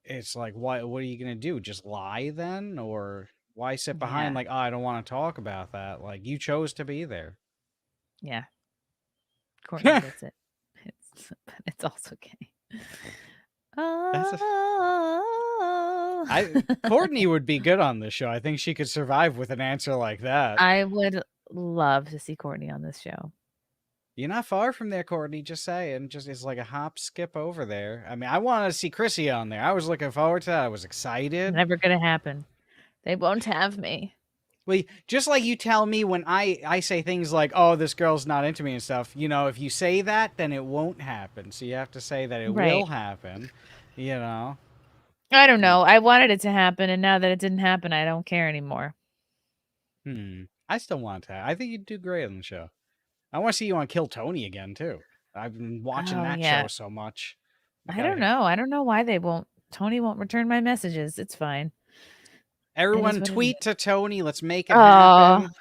It's like, what are you going to do? Just lie then? Or why sit behind like, oh, I don't want to talk about that? Like, you chose to be there. Yeah. Courtney gets it. It's also gay. Courtney would be good on this show. I think she could survive with an answer like that. I would love to see Courtney on this show. You're not far from there, Courtney. Just saying. It's like a hop, skip over there. I mean, I wanted to see Chrissie on there. I was looking forward to that. I was excited. Never gonna happen. They won't have me. Well, just like you tell me when I say things like, oh, this girl's not into me and stuff, if you say that, then it won't happen. So you have to say that it will happen, I don't know. I wanted it to happen, and now that it didn't happen, I don't care anymore. I still want to. I think you'd do great on the show. I want to see you on Kill Tony again, too. I've been watching that show so much. I don't know. I don't know why Tony won't return my messages. It's fine. Everyone tweet to Tony. Let's make it happen.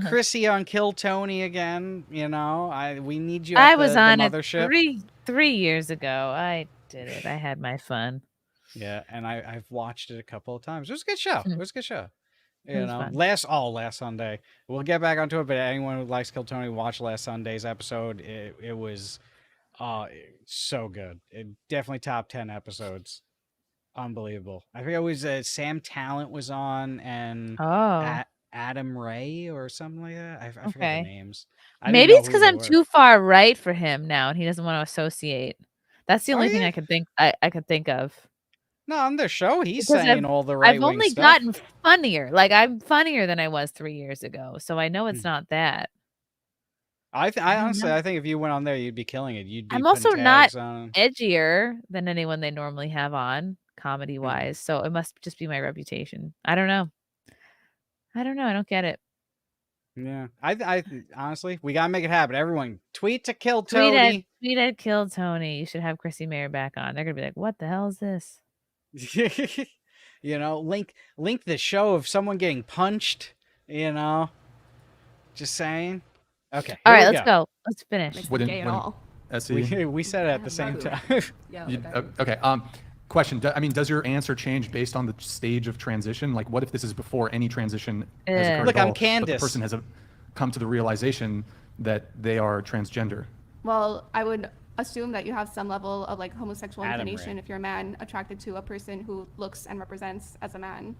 Chrissie on Kill Tony again. We need you at I was on the it mothership. 3 years ago. I did it. I had my fun. Yeah, and I've watched it a couple of times. It was a good show. It was a good show. Fun. Last Sunday. We'll get back onto it, but anyone who likes Kill Tony, watch last Sunday's episode. It was so good. It definitely top 10 episodes. Unbelievable. I think it was Sam Talent was on and Adam Ray or something like that. I forget the names. Maybe it's because I'm too far right for him now, and he doesn't want to associate. That's the only thing I could think. I could think of. No, on the show, he's saying all the right. I've only gotten funnier. Like I'm funnier than I was 3 years ago, so I know it's not that. I honestly, I think if you went on there, you'd be killing it. You'd be I'm also not on. edgier than anyone they normally have on comedy wise, so it must just be my reputation. I don't know. I don't get it. Yeah, I honestly, we gotta make it happen. Everyone, tweet to Kill Tony. Tweet at Kill Tony. You should have Chrissie Mayr back on. They're gonna be like, "What the hell is this?" Link the show of someone getting punched. Just saying. Okay. All right, let's go. Let's finish. Gay at all. We said it at the same time. Yeah. Okay. Question. Does your answer change based on the stage of transition? Like, what if this is before any transition has occurred Look, at all, I'm Candace. but the person has come to the realization that they are transgender? Well, I would assume that you have some level of like homosexual Adam inclination Ray. if you're a man attracted to a person who looks and represents as a man,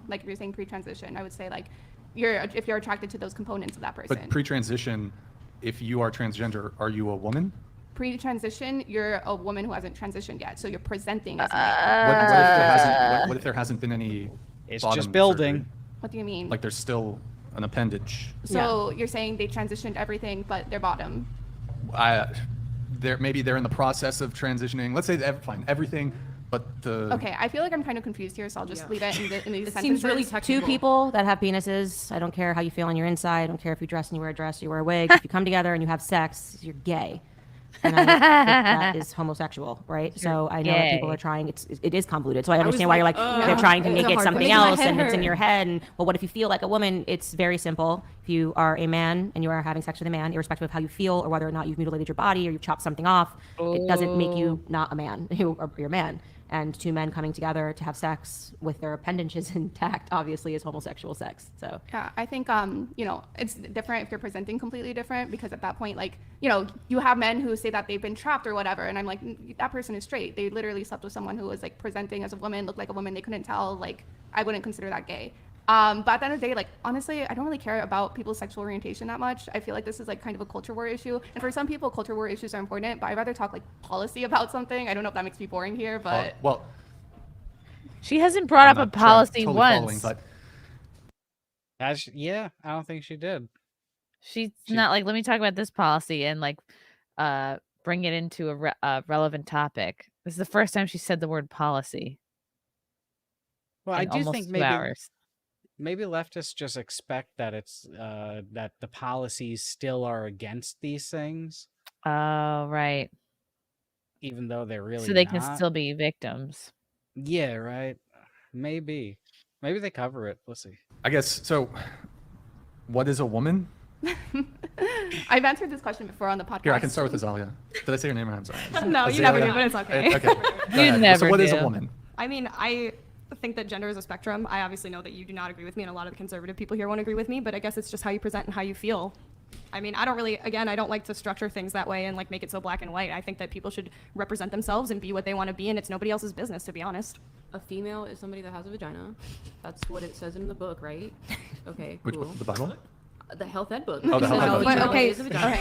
like if you're saying pre-transition. I would say like if you're attracted to those components of that person. But pre-transition, if you are transgender, are you a woman? Pre-transition, you're a woman who hasn't transitioned yet, so you're presenting as a What if there hasn't been any It's bottom just building. surgery? What do you mean? Like there's still an appendage. So you're saying they transitioned everything but their bottom. Maybe they're in the process of transitioning. Let's say fine, everything, but the. Okay, I feel like I'm kind of confused here, so I'll just leave it in these It sentences. seems really two people that have penises. I don't care how you feel on your inside. I don't care if you dress and you wear a dress, you wear a wig. If you come together and you have sex, you're gay. And I think that is homosexual, right? So I know that people are trying. It is convoluted. So I understand why you're like they're trying to make it something else, and it's in your head. And well, what if you feel like a woman? It's very simple. If you are a man and you are having sex with a man, irrespective of how you feel or whether or not you've mutilated your body or you've chopped something off, it doesn't make you not a man. You're a man. And two men coming together to have sex with their appendages intact, obviously, is homosexual sex. So yeah, I think it's different if you're presenting completely different, because at that point, like, you have men who say that they've been trapped or whatever, and I'm like, that person is straight. They literally slept with someone who was like presenting as a woman, looked like a woman. They couldn't tell. Like, I wouldn't consider that gay. But at the end of the day, like, honestly, I don't really care about people's sexual orientation that much. I feel like this is like kind of a culture war issue. And for some people, culture war issues are important, but I'd rather talk like policy about something. I don't know if that makes me boring here, but. Well, she hasn't brought up a policy once. Yeah, I don't think she did. She's not like, let me talk about this policy and like bring it into a relevant topic. This is the first time she said the word policy. Well, I in do almost think 2 maybe hours. maybe leftists just expect that it's that the policies still are against these things, Oh, right. even though they're really So they can not. still be victims. Yeah, right. Maybe they cover it. Let's see. I guess so. What is a woman? I've answered this question before on the podcast. Here, I can start with Azalea. Did I say your name right? I'm sorry. No, you never do, but it's okay. Okay. Go ahead. So what is a woman? I mean, I think that gender is a spectrum. I obviously know that you do not agree with me, and a lot of the conservative people here won't agree with me, but I guess it's just how you present and how you feel. I mean, I don't like to structure things that way and like make it so black and white. I think that people should represent themselves and be what they want to be, and it's nobody else's business, to be honest. A female is somebody that has a vagina. That's what it says in the book, right? Okay, Which cool. book? The Bible? The health ed book. Oh, the health ed book. But, okay,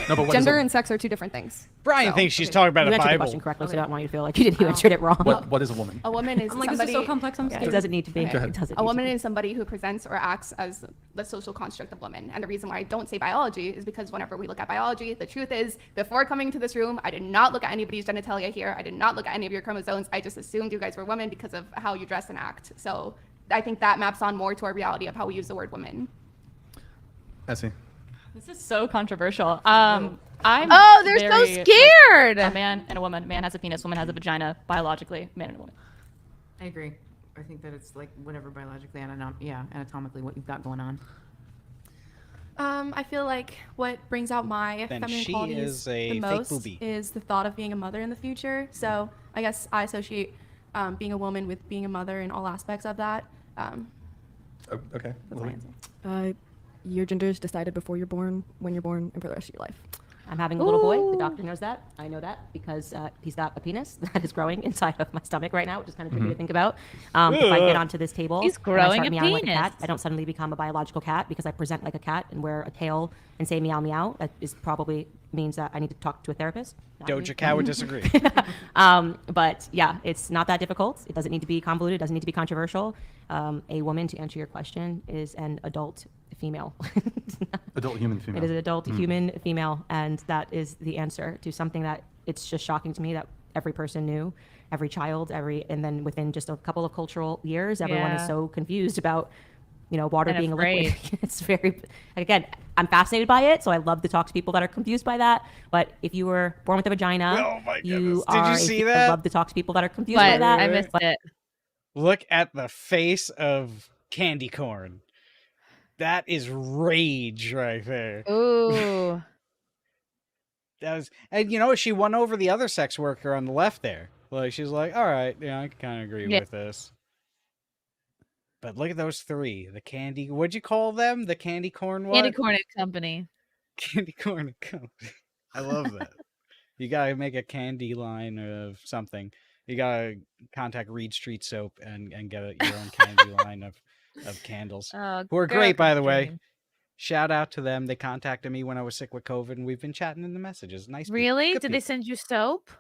No, but what is gender a- and sex are two different things. Brian thinks she's talking about You a answered the Bible. question correctly, so I don't want you to feel like you answered it wrong. What is a woman? A woman is I'm like, this somebody. is so complex. I'm Yeah, scared. it doesn't need to be. Go ahead. It doesn't A need woman to be. is somebody who presents or acts as the social construct of woman. And the reason why I don't say biology is because whenever we look at biology, the truth is, before coming to this room, I did not look at anybody's genitalia here. I did not look at any of your chromosomes. I just assumed you guys were women because of how you dress and act. So I think that maps on more to our reality of how we use the word woman. Essie. This is so controversial. I'm Oh, they're so very, scared. a man and a woman. Man has a penis, woman has a vagina. Biologically, man and a woman. I agree. I think that it's like whatever biologically, anatomically, what you've got going on. I feel like what brings out my Then feminine she qualities is a the fake most booby. is the thought of being a mother in the future. So I guess I associate being a woman with being a mother in all aspects of that. Okay. That's my answer. Your gender is decided before you're born, when you're born, and for the rest of your life. I'm having a little boy. The doctor knows that. I know that because he's got a penis that is growing inside of my stomach right now, which is kind of tricky to think about. If I get onto this table, He's and I growing start a meowing like a penis. cat, I don't suddenly become a biological cat because I present like a cat and wear a tail and say meow meow. That is probably means that I need to talk to a therapist. Not me. Doja Cat would disagree. But yeah, it's not that difficult. It doesn't need to be convoluted. It doesn't need to be controversial. A woman, to answer your question, is an adult female. Adult human female. It is an adult human female, and that is the answer to something that it's just shocking to me that every person knew, every child, and then within just a couple of cultural years, everyone is Yeah. so confused about, water And being afraid. a liquid. It's very, again, I'm fascinated by it, so I love to talk to people that are confused by that. But if you were born with a vagina, Oh my you goodness. Did are. you see I that? love to talk to people that are confused by But that. I missed it. Look at the face of candy corn. That is rage right there. Ooh. And she won over the other sex worker on the left there. Like she's like, all right, I can kind of agree Yeah. with this. But look at those three. The candy. What'd you call them? The candy corn. What? Candy Corn and Company. Candy corn company. I love that. You gotta make a candy line of something. You gotta contact Reed Street Soap and get your own candy line of candles. Oh, Who are girl great, by the dream. way. Shout out to them. They contacted me when I was sick with COVID, and we've been chatting in the messages. Nice. people. Really? Good Did they people. send you soap?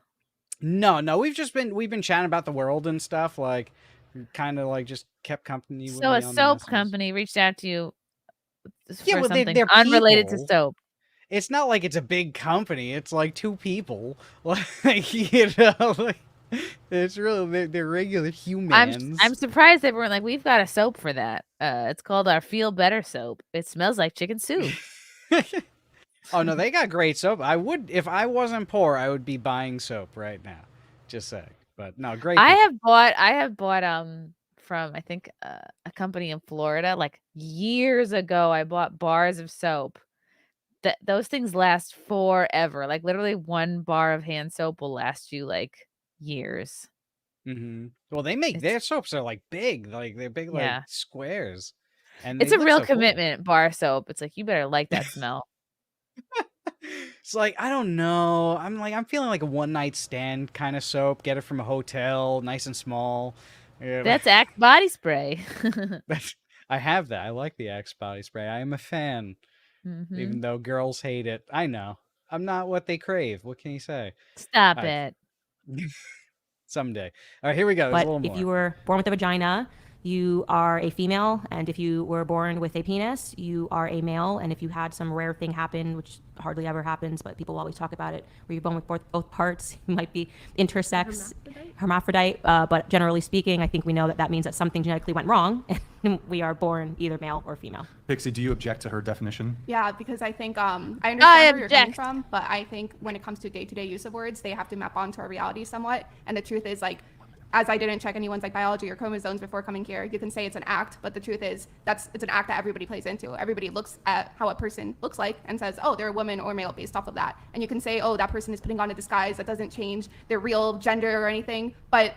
No. We've been chatting about the world and stuff. Like, kind of like just kept company. with So me a on the soap messages. company reached out to you Yeah, for well, something they're unrelated to people. soap. It's not like it's a big company. It's like two people. Like like it's really they're regular humans. I'm surprised they weren't like, we've got a soap for that. It's called our Feel Better soap. It smells like chicken soup. Oh no, they got great soap. I would if I wasn't poor, I would be buying soap right now. Just saying. But no, great. I people. have bought from I think a company in Florida like years ago. I bought bars of soap. Those things last forever. Like literally one bar of hand soap will last you like years. Well, they make their soaps are like big, like they're big like Yeah. squares. And It's they a look real so cool. commitment, bar soap. It's like you better like that smell. It's like I don't know. I'm feeling like a one night stand kind of soap. Get it from a hotel, nice and small. Yeah, That's Axe body spray. I have that. I like the Axe body spray. I am a fan, Mhm. even though girls hate it. I know. I'm not what they crave. What can you say? Stop All right. it. Someday. All right, here we go. There's a But little if more. you were born with a vagina, you are a female, and if you were born with a penis, you are a male. And if you had some rare thing happen, which hardly ever happens, but people always talk about it, where you're born with both parts, you might be intersex, hermaphrodite. But generally speaking, I think we know that that means that something genetically went wrong, and we are born either male or female. Pixie, do you object to her definition? Yeah, because I think I understand where you're coming from, but I think when it comes to day-to-day use of words, they have to map onto our reality somewhat. And the truth is, like, as I didn't check anyone's like biology or chromosomes before coming here, you can say it's an act, but the truth is it's an act that everybody plays into. Everybody looks at how a person looks like and says, oh, they're a woman or male based off of that. And you can say, oh, that person is putting on a disguise. That doesn't change their real gender or anything, but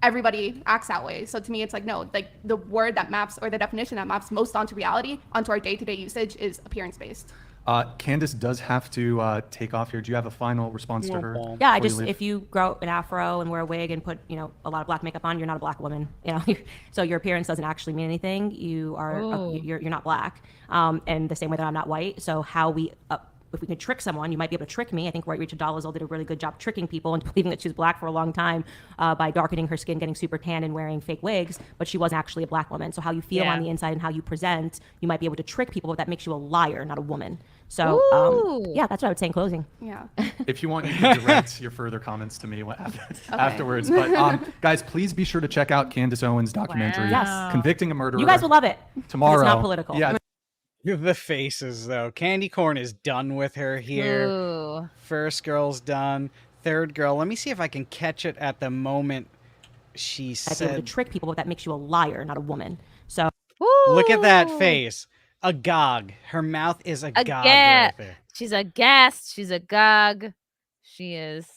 everybody acts that way. So to me, it's like, no, like the word that maps, or the definition that maps most onto reality, onto our day-to-day usage, is appearance based. Candace does have to take off here. Do you have a final response to her? Yeah, if you grow an afro and wear a wig and put, a lot of black makeup on, you're not a black woman. So your appearance doesn't actually mean anything. You are you're not black. And the same way that I'm not white. So how we if we could trick someone, you might be able to trick me. I think White Rachel Dolezal did a really good job tricking people into believing that she was black for a long time by darkening her skin, getting super tan, and wearing fake wigs, but she wasn't actually a black woman. So how you feel on the inside and how you present, you might be able to trick people, but that makes you a liar, not a woman. So yeah, that's what I would say in closing. Yeah. If you want, you can direct your further comments to me afterwards. But guys, please be sure to check out Candace Owens' documentary, Convicting a Murderer. You guys will love it. Tomorrow. It's not political. Yeah. The faces, though. Candy Corn is done with her here. Ooh. First girl's done. Third girl. Let me see if I can catch it at the moment she I'd be able to said. trick people, but that makes you a liar, not a woman. So Look at that face. Agog. Her mouth is agog right there. She's a gas. She's agog. She is.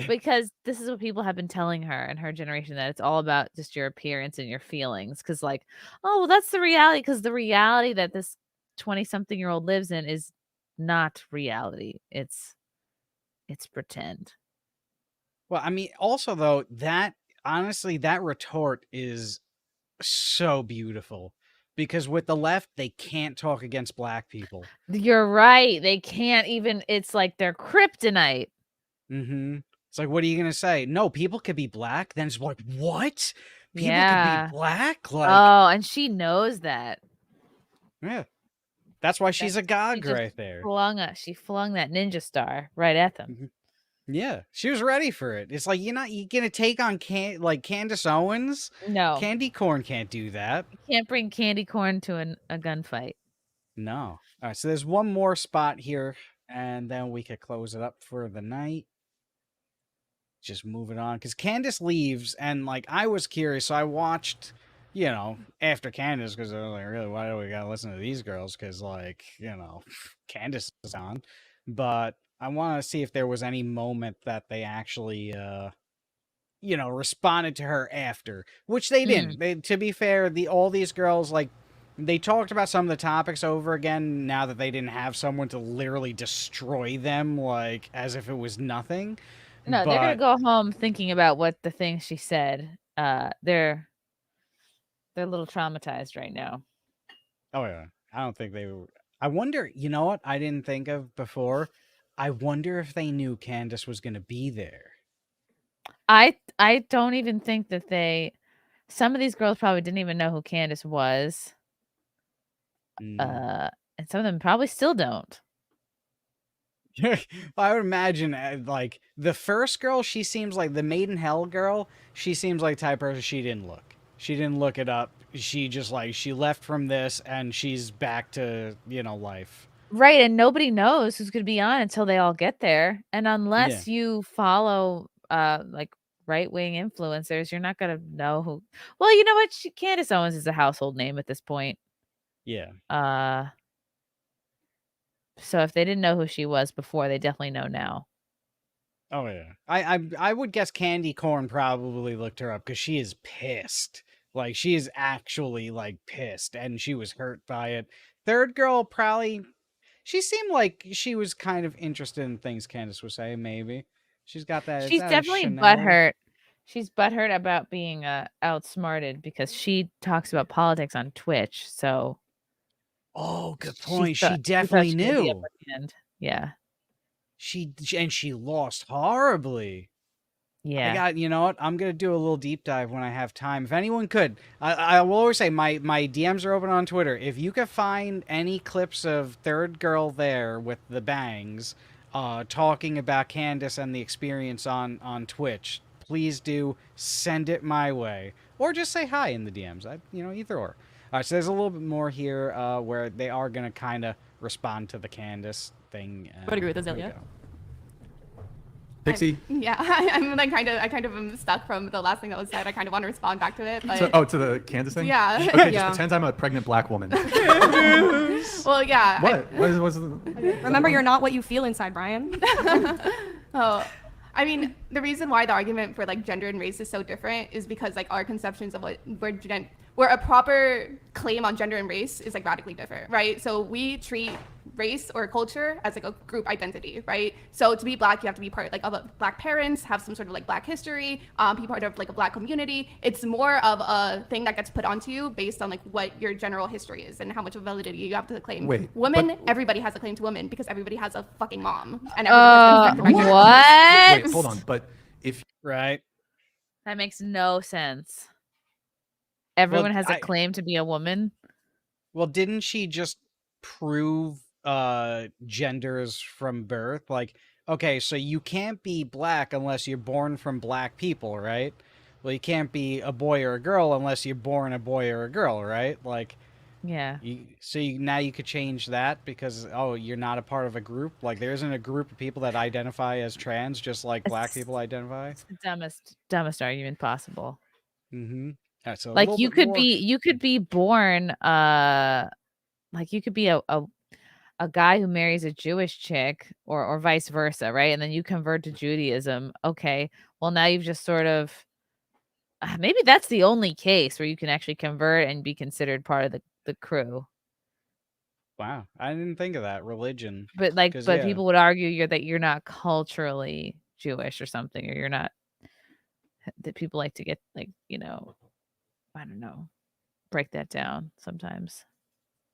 Because this is what people have been telling her in her generation, that it's all about just your appearance and your feelings. Because like, oh, well, that's the reality. Because the reality that this 20-something-year-old lives in is not reality. It's pretend. Well, I mean, also, though, honestly, that retort is so beautiful. Because with the left, they can't talk against black people. You're right. They can't even. It's like they're kryptonite. Mm-hmm. It's like, what are you gonna say? No, people could be black. Then it's like, what? People Yeah. could be black? Like, Oh, and she knows that. yeah. That's why she's a She gog just right there. She flung that ninja star right at them. Mm-hmm. Yeah, she was ready for it. It's like, you gonna take on Candace Owens? No. Candy Corn can't do that. You can't bring Candy Corn to a gunfight. No. All right, so there's one more spot here, and then we could close it up for the night. Just move it on, because Candace leaves, and like I was curious, so I watched, after Candace, because I was like, really, why do we gotta listen to these girls? Because like, Candace is on, but I want to see if there was any moment that they actually, responded to her after, which they didn't. To be fair, all these girls, like, they talked about some of the topics over again now that they didn't have someone to literally destroy them, like, as if it was nothing. No, they're gonna go home thinking about what the thing she said. They're a little traumatized right now. Oh yeah, I don't think they were. I wonder. You know what? I didn't think of before. I wonder if they knew Candace was gonna be there. I don't even think that some of these girls probably didn't even know who Candace was. And some of them probably still don't. I would imagine, like, the first girl, she seems like the Made in Hell girl. She seems like the type of person she didn't look. She didn't look it up. She just, like, she left from this, and she's back to, life. Right, and nobody knows who's going to be on until they all get there. And unless you follow, like, right-wing influencers, you're not going to know who. Well, you know what? Candace Owens is a household name at this point. Yeah. So if they didn't know who she was before, they definitely know now. Oh yeah, I would guess Candy Corn probably looked her up because she is pissed. Like, she is actually like pissed, and she was hurt by it. Third girl probably, she seemed like she was kind of interested in things Candace was saying. Maybe she's got that. She's definitely butthurt. She's butthurt about being outsmarted because she talks about politics on Twitch. So. Oh, good point. She definitely knew. Yeah. She lost horribly. Yeah. You know what? I'm going to do a little deep dive when I have time. If anyone could, I will always say my DMs are open on Twitter. If you could find any clips of third girl there with the bangs talking about Candace and the experience on Twitch, please do send it my way. Or just say hi in the DMs. Either or. All right, so there's a little bit more here where they are going to kind of respond to the Candace thing. I would agree with Azalea. Pixie? Yeah, I'm like I kind of am stuck from the last thing that was said. I kind of want to respond back to it. But... to the Candace thing? Yeah. Okay, Yeah. just pretend I'm a pregnant black woman. Well, yeah. What? Remember, you're not what you feel inside, Brian. Oh, I mean, the reason why the argument for like gender and race is so different is because like our conceptions of where a proper claim on gender and race is like radically different, right? So we treat race or culture as like a group identity, right? So to be black, you have to be part like of black parents, have some sort of like black history, be part of like a black community. It's more of a thing that gets put onto you based on like what your general history is and how much of validity you have to claim. Wait, women, everybody has a claim to women because everybody has a fucking mom and everybody has been affected by what? Wait, hold on. But if right, that makes no sense. Everyone has a claim to be a woman. Well, didn't she just prove genders from birth? Like, okay, so you can't be black unless you're born from black people, right? Well, you can't be a boy or a girl unless you're born a boy or a girl, right? Like, yeah. Now you could change that because you're not a part of a group. Like, there isn't a group of people that identify as trans, just like black people identify. It's the dumbest argument possible. Mm-hmm. So like you could be born like you could be a guy who marries a Jewish chick or vice versa, right? And then you convert to Judaism. Okay, well now you've just sort of maybe that's the only case where you can actually convert and be considered part of the crew. Wow, I didn't think of that. Religion, but people would argue that you're not culturally Jewish or something, or you're not. That people like to get like I don't know, break that down sometimes.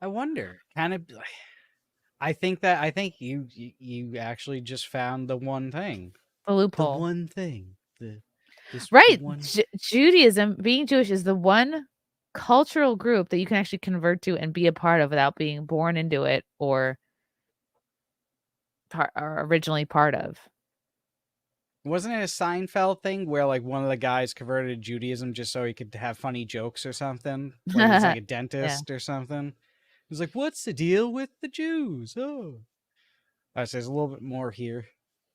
I wonder, I think you actually just found the one thing, the loophole, the one thing, right? Judaism, being Jewish, is the one cultural group that you can actually convert to and be a part of without being born into it or originally part of. Wasn't it a Seinfeld thing where like one of the guys converted to Judaism just so he could have funny jokes or something? Like he's like a dentist or something. He's like, "What's the deal with the Jews?" Oh, all right, so there's a little bit more here.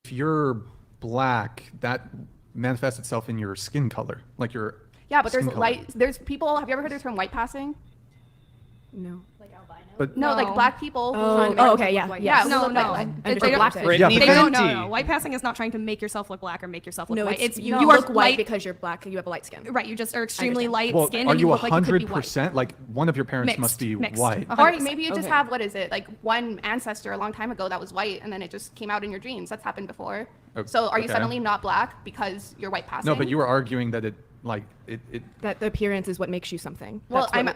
If you're black, that manifests itself in your skin color, like your but there's people. Have you ever heard of the term white passing? No. Like albino? But no, like black people. Okay, yeah. Yeah, no. They don't. No. White passing is not trying to make yourself look black or make yourself look white. It's you look white because you're black. You have a light skin. Right. You just are extremely light skinned. Are and you look like you could be 100%? Like one of your parents must be white. Or maybe you just have like one ancestor a long time ago that was white, and then it just came out in your dreams. That's happened before. So are you suddenly not black because you're white passing? No, but you were arguing that that the appearance is what makes you something. Well, I'm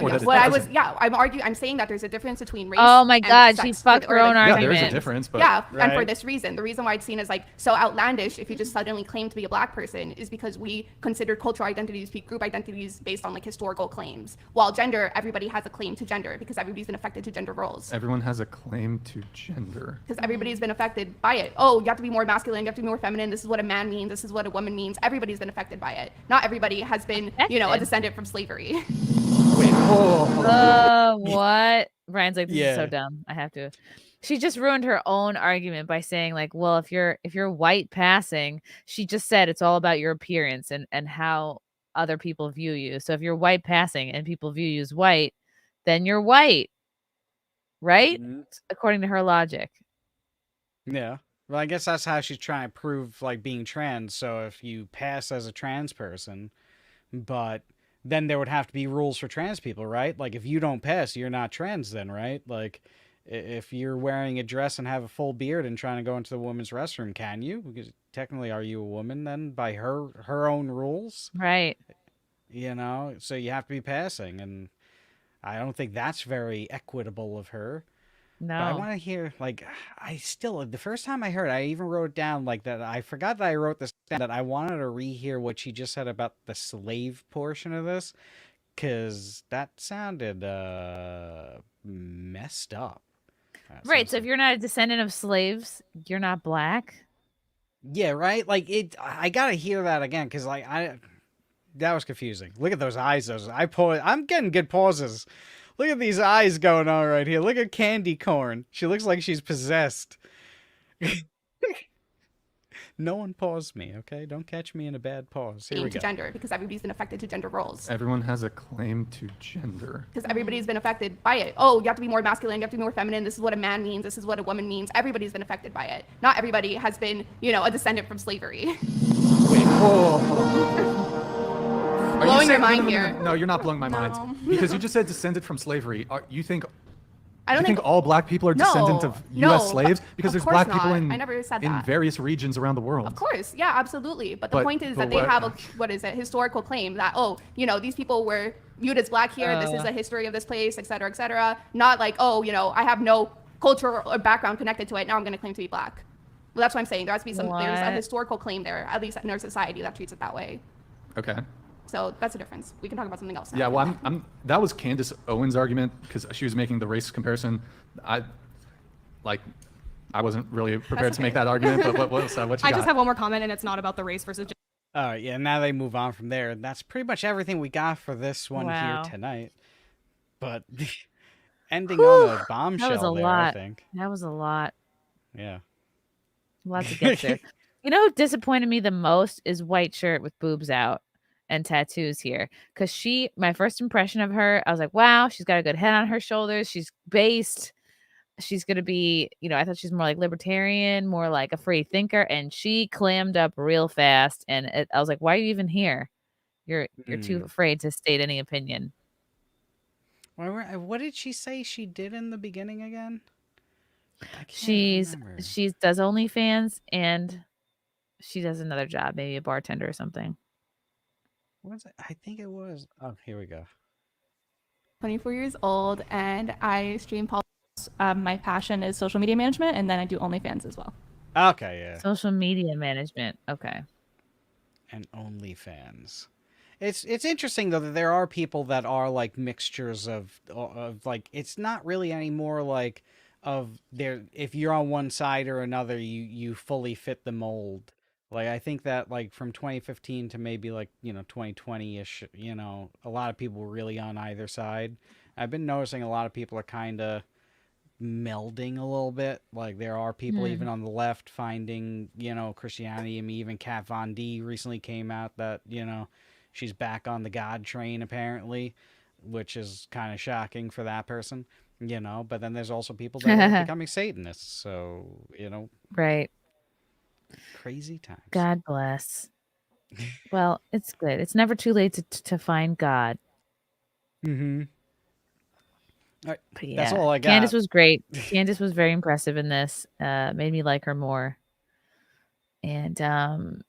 saying that there's a difference between race. Oh my God, and she fucked her own argument. Yeah, there's a difference. But and for this reason, the reason why it's seen as like so outlandish if you just suddenly claim to be a black person is because we consider cultural identities to be group identities based on like historical claims. While gender, everybody has a claim to gender because everybody's been affected to gender roles. Everyone has a claim to gender. Because everybody's been affected by it. Oh, you have to be more masculine, you have to be more feminine. This is what a man means. This is what a woman means. Everybody's been affected by it. Not everybody has been, a descendant from slavery. Wait, what? Brian's like, this is so dumb. I have to. She just ruined her own argument by saying like, well, if you're white passing, she just said it's all about your appearance and how other people view you. So if you're white passing and people view you as white, then you're white, right? Mm-hmm. According to her logic. Yeah. Well, I guess that's how she's trying to prove like being trans. So if you pass as a trans person, but then there would have to be rules for trans people, right? Like if you don't pass, you're not trans then, right? Like if you're wearing a dress and have a full beard and trying to go into the women's restroom, can you? Because technically, are you a woman then by her own rules? Right. So you have to be passing, and I don't think that's very equitable of her. No. But I want to hear, like, the first time I heard, I even wrote down, like, that I forgot that I wrote this down, that I wanted to rehear what she just said about the slave portion of this, because that sounded, messed up. Right. So if you're not a descendant of slaves, you're not black. Yeah, right? Like, I gotta hear that again, because, like, that was confusing. Look at those eyes, I'm getting good pauses. Look at these eyes going on right here. Look at Candy Corn. She looks like she's possessed. No one pause me, okay? Don't catch me in a bad pause. Here we to go. gender, because everybody's been affected to gender roles. Everyone has a claim to gender. Because everybody's been affected by it. Oh, you have to be more masculine, you have to be more feminine, this is what a man means, this is what a woman means. Everybody's been affected by it. Not everybody has been, a descendant from slavery. Wait, whoa. Blowing your mind here. No, you're not blowing my mind. Because you just said descended from slavery. You think I don't think all black people are descendants of U.S. slaves? Because there's black people in various regions around the world. Of course, yeah, absolutely. But the point is that they have a historical claim that, these people were viewed as black here, this is the history of this place, et cetera, et cetera. Not like, I have no culture or background connected to it, now I'm going to claim to be black. Well, that's what I'm saying. There has to be there's a historical claim there, at least in our society, that treats it that way. Okay. So that's the difference. We can talk about something else now. Yeah, well, that was Candace Owens' argument because she was making the race comparison. I wasn't really prepared to make that argument, but what you got? I just have one more comment, and it's not about the race versus gender. All right, yeah, now they move on from there. That's pretty much everything we got for this one here tonight. But ending on a bombshell that was a there, lot. I think. That was a lot. Yeah. Lots to get there. You know what disappointed me the most is white shirt with boobs out and tattoos here. Because my first impression of her, I was like, wow, she's got a good head on her shoulders. She's based. She's going to be, I thought she's more like libertarian, more like a free thinker. And she clammed up real fast. And I was like, why are you even here? You're too afraid to state any opinion. What did she say she did in the beginning again? She does OnlyFans and she does another job, maybe a bartender or something. What was it? I think it was. Oh, here we go. 24 years old, and I stream politics. My passion is social media management, and then I do OnlyFans as well. Okay, yeah. Social media management. Okay. And OnlyFans. It's interesting though that there are people that are like mixtures of like it's not really anymore like if you're on one side or another you fully fit the mold. Like I think that like from 2015 to maybe like 2020ish, a lot of people were really on either side. I've been noticing a lot of people are kind of melding a little bit. Like there are people even on the left finding Christianity. I mean even Kat Von D recently came out that she's back on the God train apparently, which is kind of shocking for that person, but then there's also people that are becoming Satanists. So, Right. Crazy times. God bless. Well, it's good. It's never too late to find God. Mm-hmm. All right. But yeah, That's all I got. Candace was great. Candace was very impressive in this. Made me like her more. And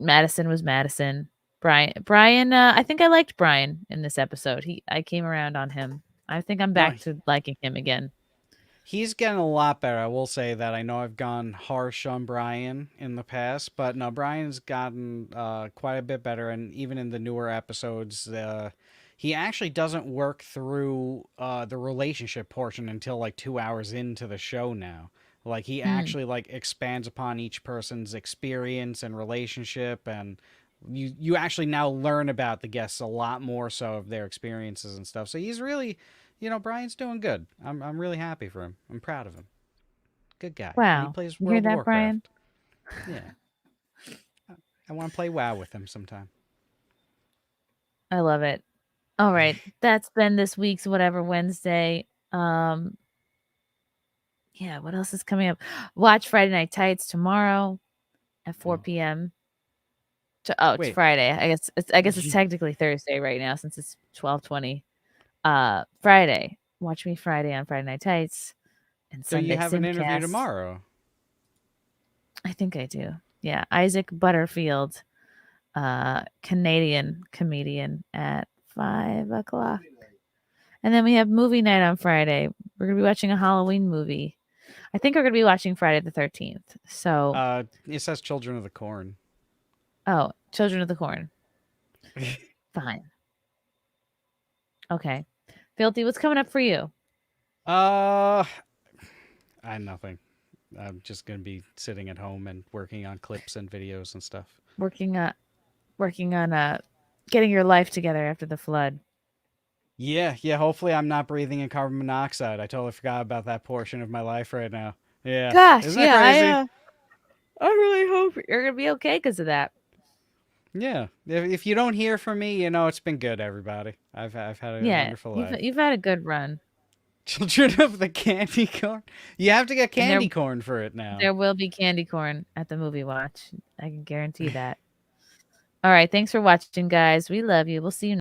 Madison was Madison. Brian, I think I liked Brian in this episode. I came around on him. I think I'm back to liking him again. He's getting a lot better. I will say that. I know I've gone harsh on Brian in the past, but no, Brian's gotten quite a bit better. And even in the newer episodes, he actually doesn't work through the relationship portion until like 2 hours into the show now. Like he actually like expands upon each person's experience and relationship, and you actually now learn about the guests a lot more so of their experiences and stuff. So he's really, Brian's doing good. I'm really happy for him. I'm proud of him. Good guy. Wow. And he plays You World hear of that, Brian? Warcraft. Yeah. I want to play WoW with him sometime. I love it. All right. That's been this week's Whatever Wednesday. Yeah, what else is coming up? Watch Friday Night Tights tomorrow at 4 p.m. It's Wait. Friday. I guess it's technically Thursday right now since it's 12:20. Friday. Watch me Friday on Friday Night Tights. And So Sunday you have an interview Simcast. tomorrow. I think I do. Yeah, Isaac Butterfield, Canadian comedian at 5 o'clock. And then we have movie night on Friday. We're going to be watching a Halloween movie. I think we're going to be watching Friday the 13th. So, it says Children of the Corn. oh, Children of the Corn. Fine. Okay. Fealty, what's coming up for you? I nothing. I'm just gonna be sitting at home and working on clips and videos and stuff. Working on getting your life together after the flood. Yeah. Hopefully, I'm not breathing in carbon monoxide. I totally forgot about that portion of my life right now. Yeah. Gosh, Isn't that crazy? I really hope you're gonna be okay because of that. Yeah. If you don't hear from me, it's been good, everybody. I've had a wonderful life. You've had a good run. Children of the Candy Corn. You have to get candy corn for it now. There will be candy corn at the movie watch. I can guarantee that. All right. Thanks for watching, guys. We love you. We'll see you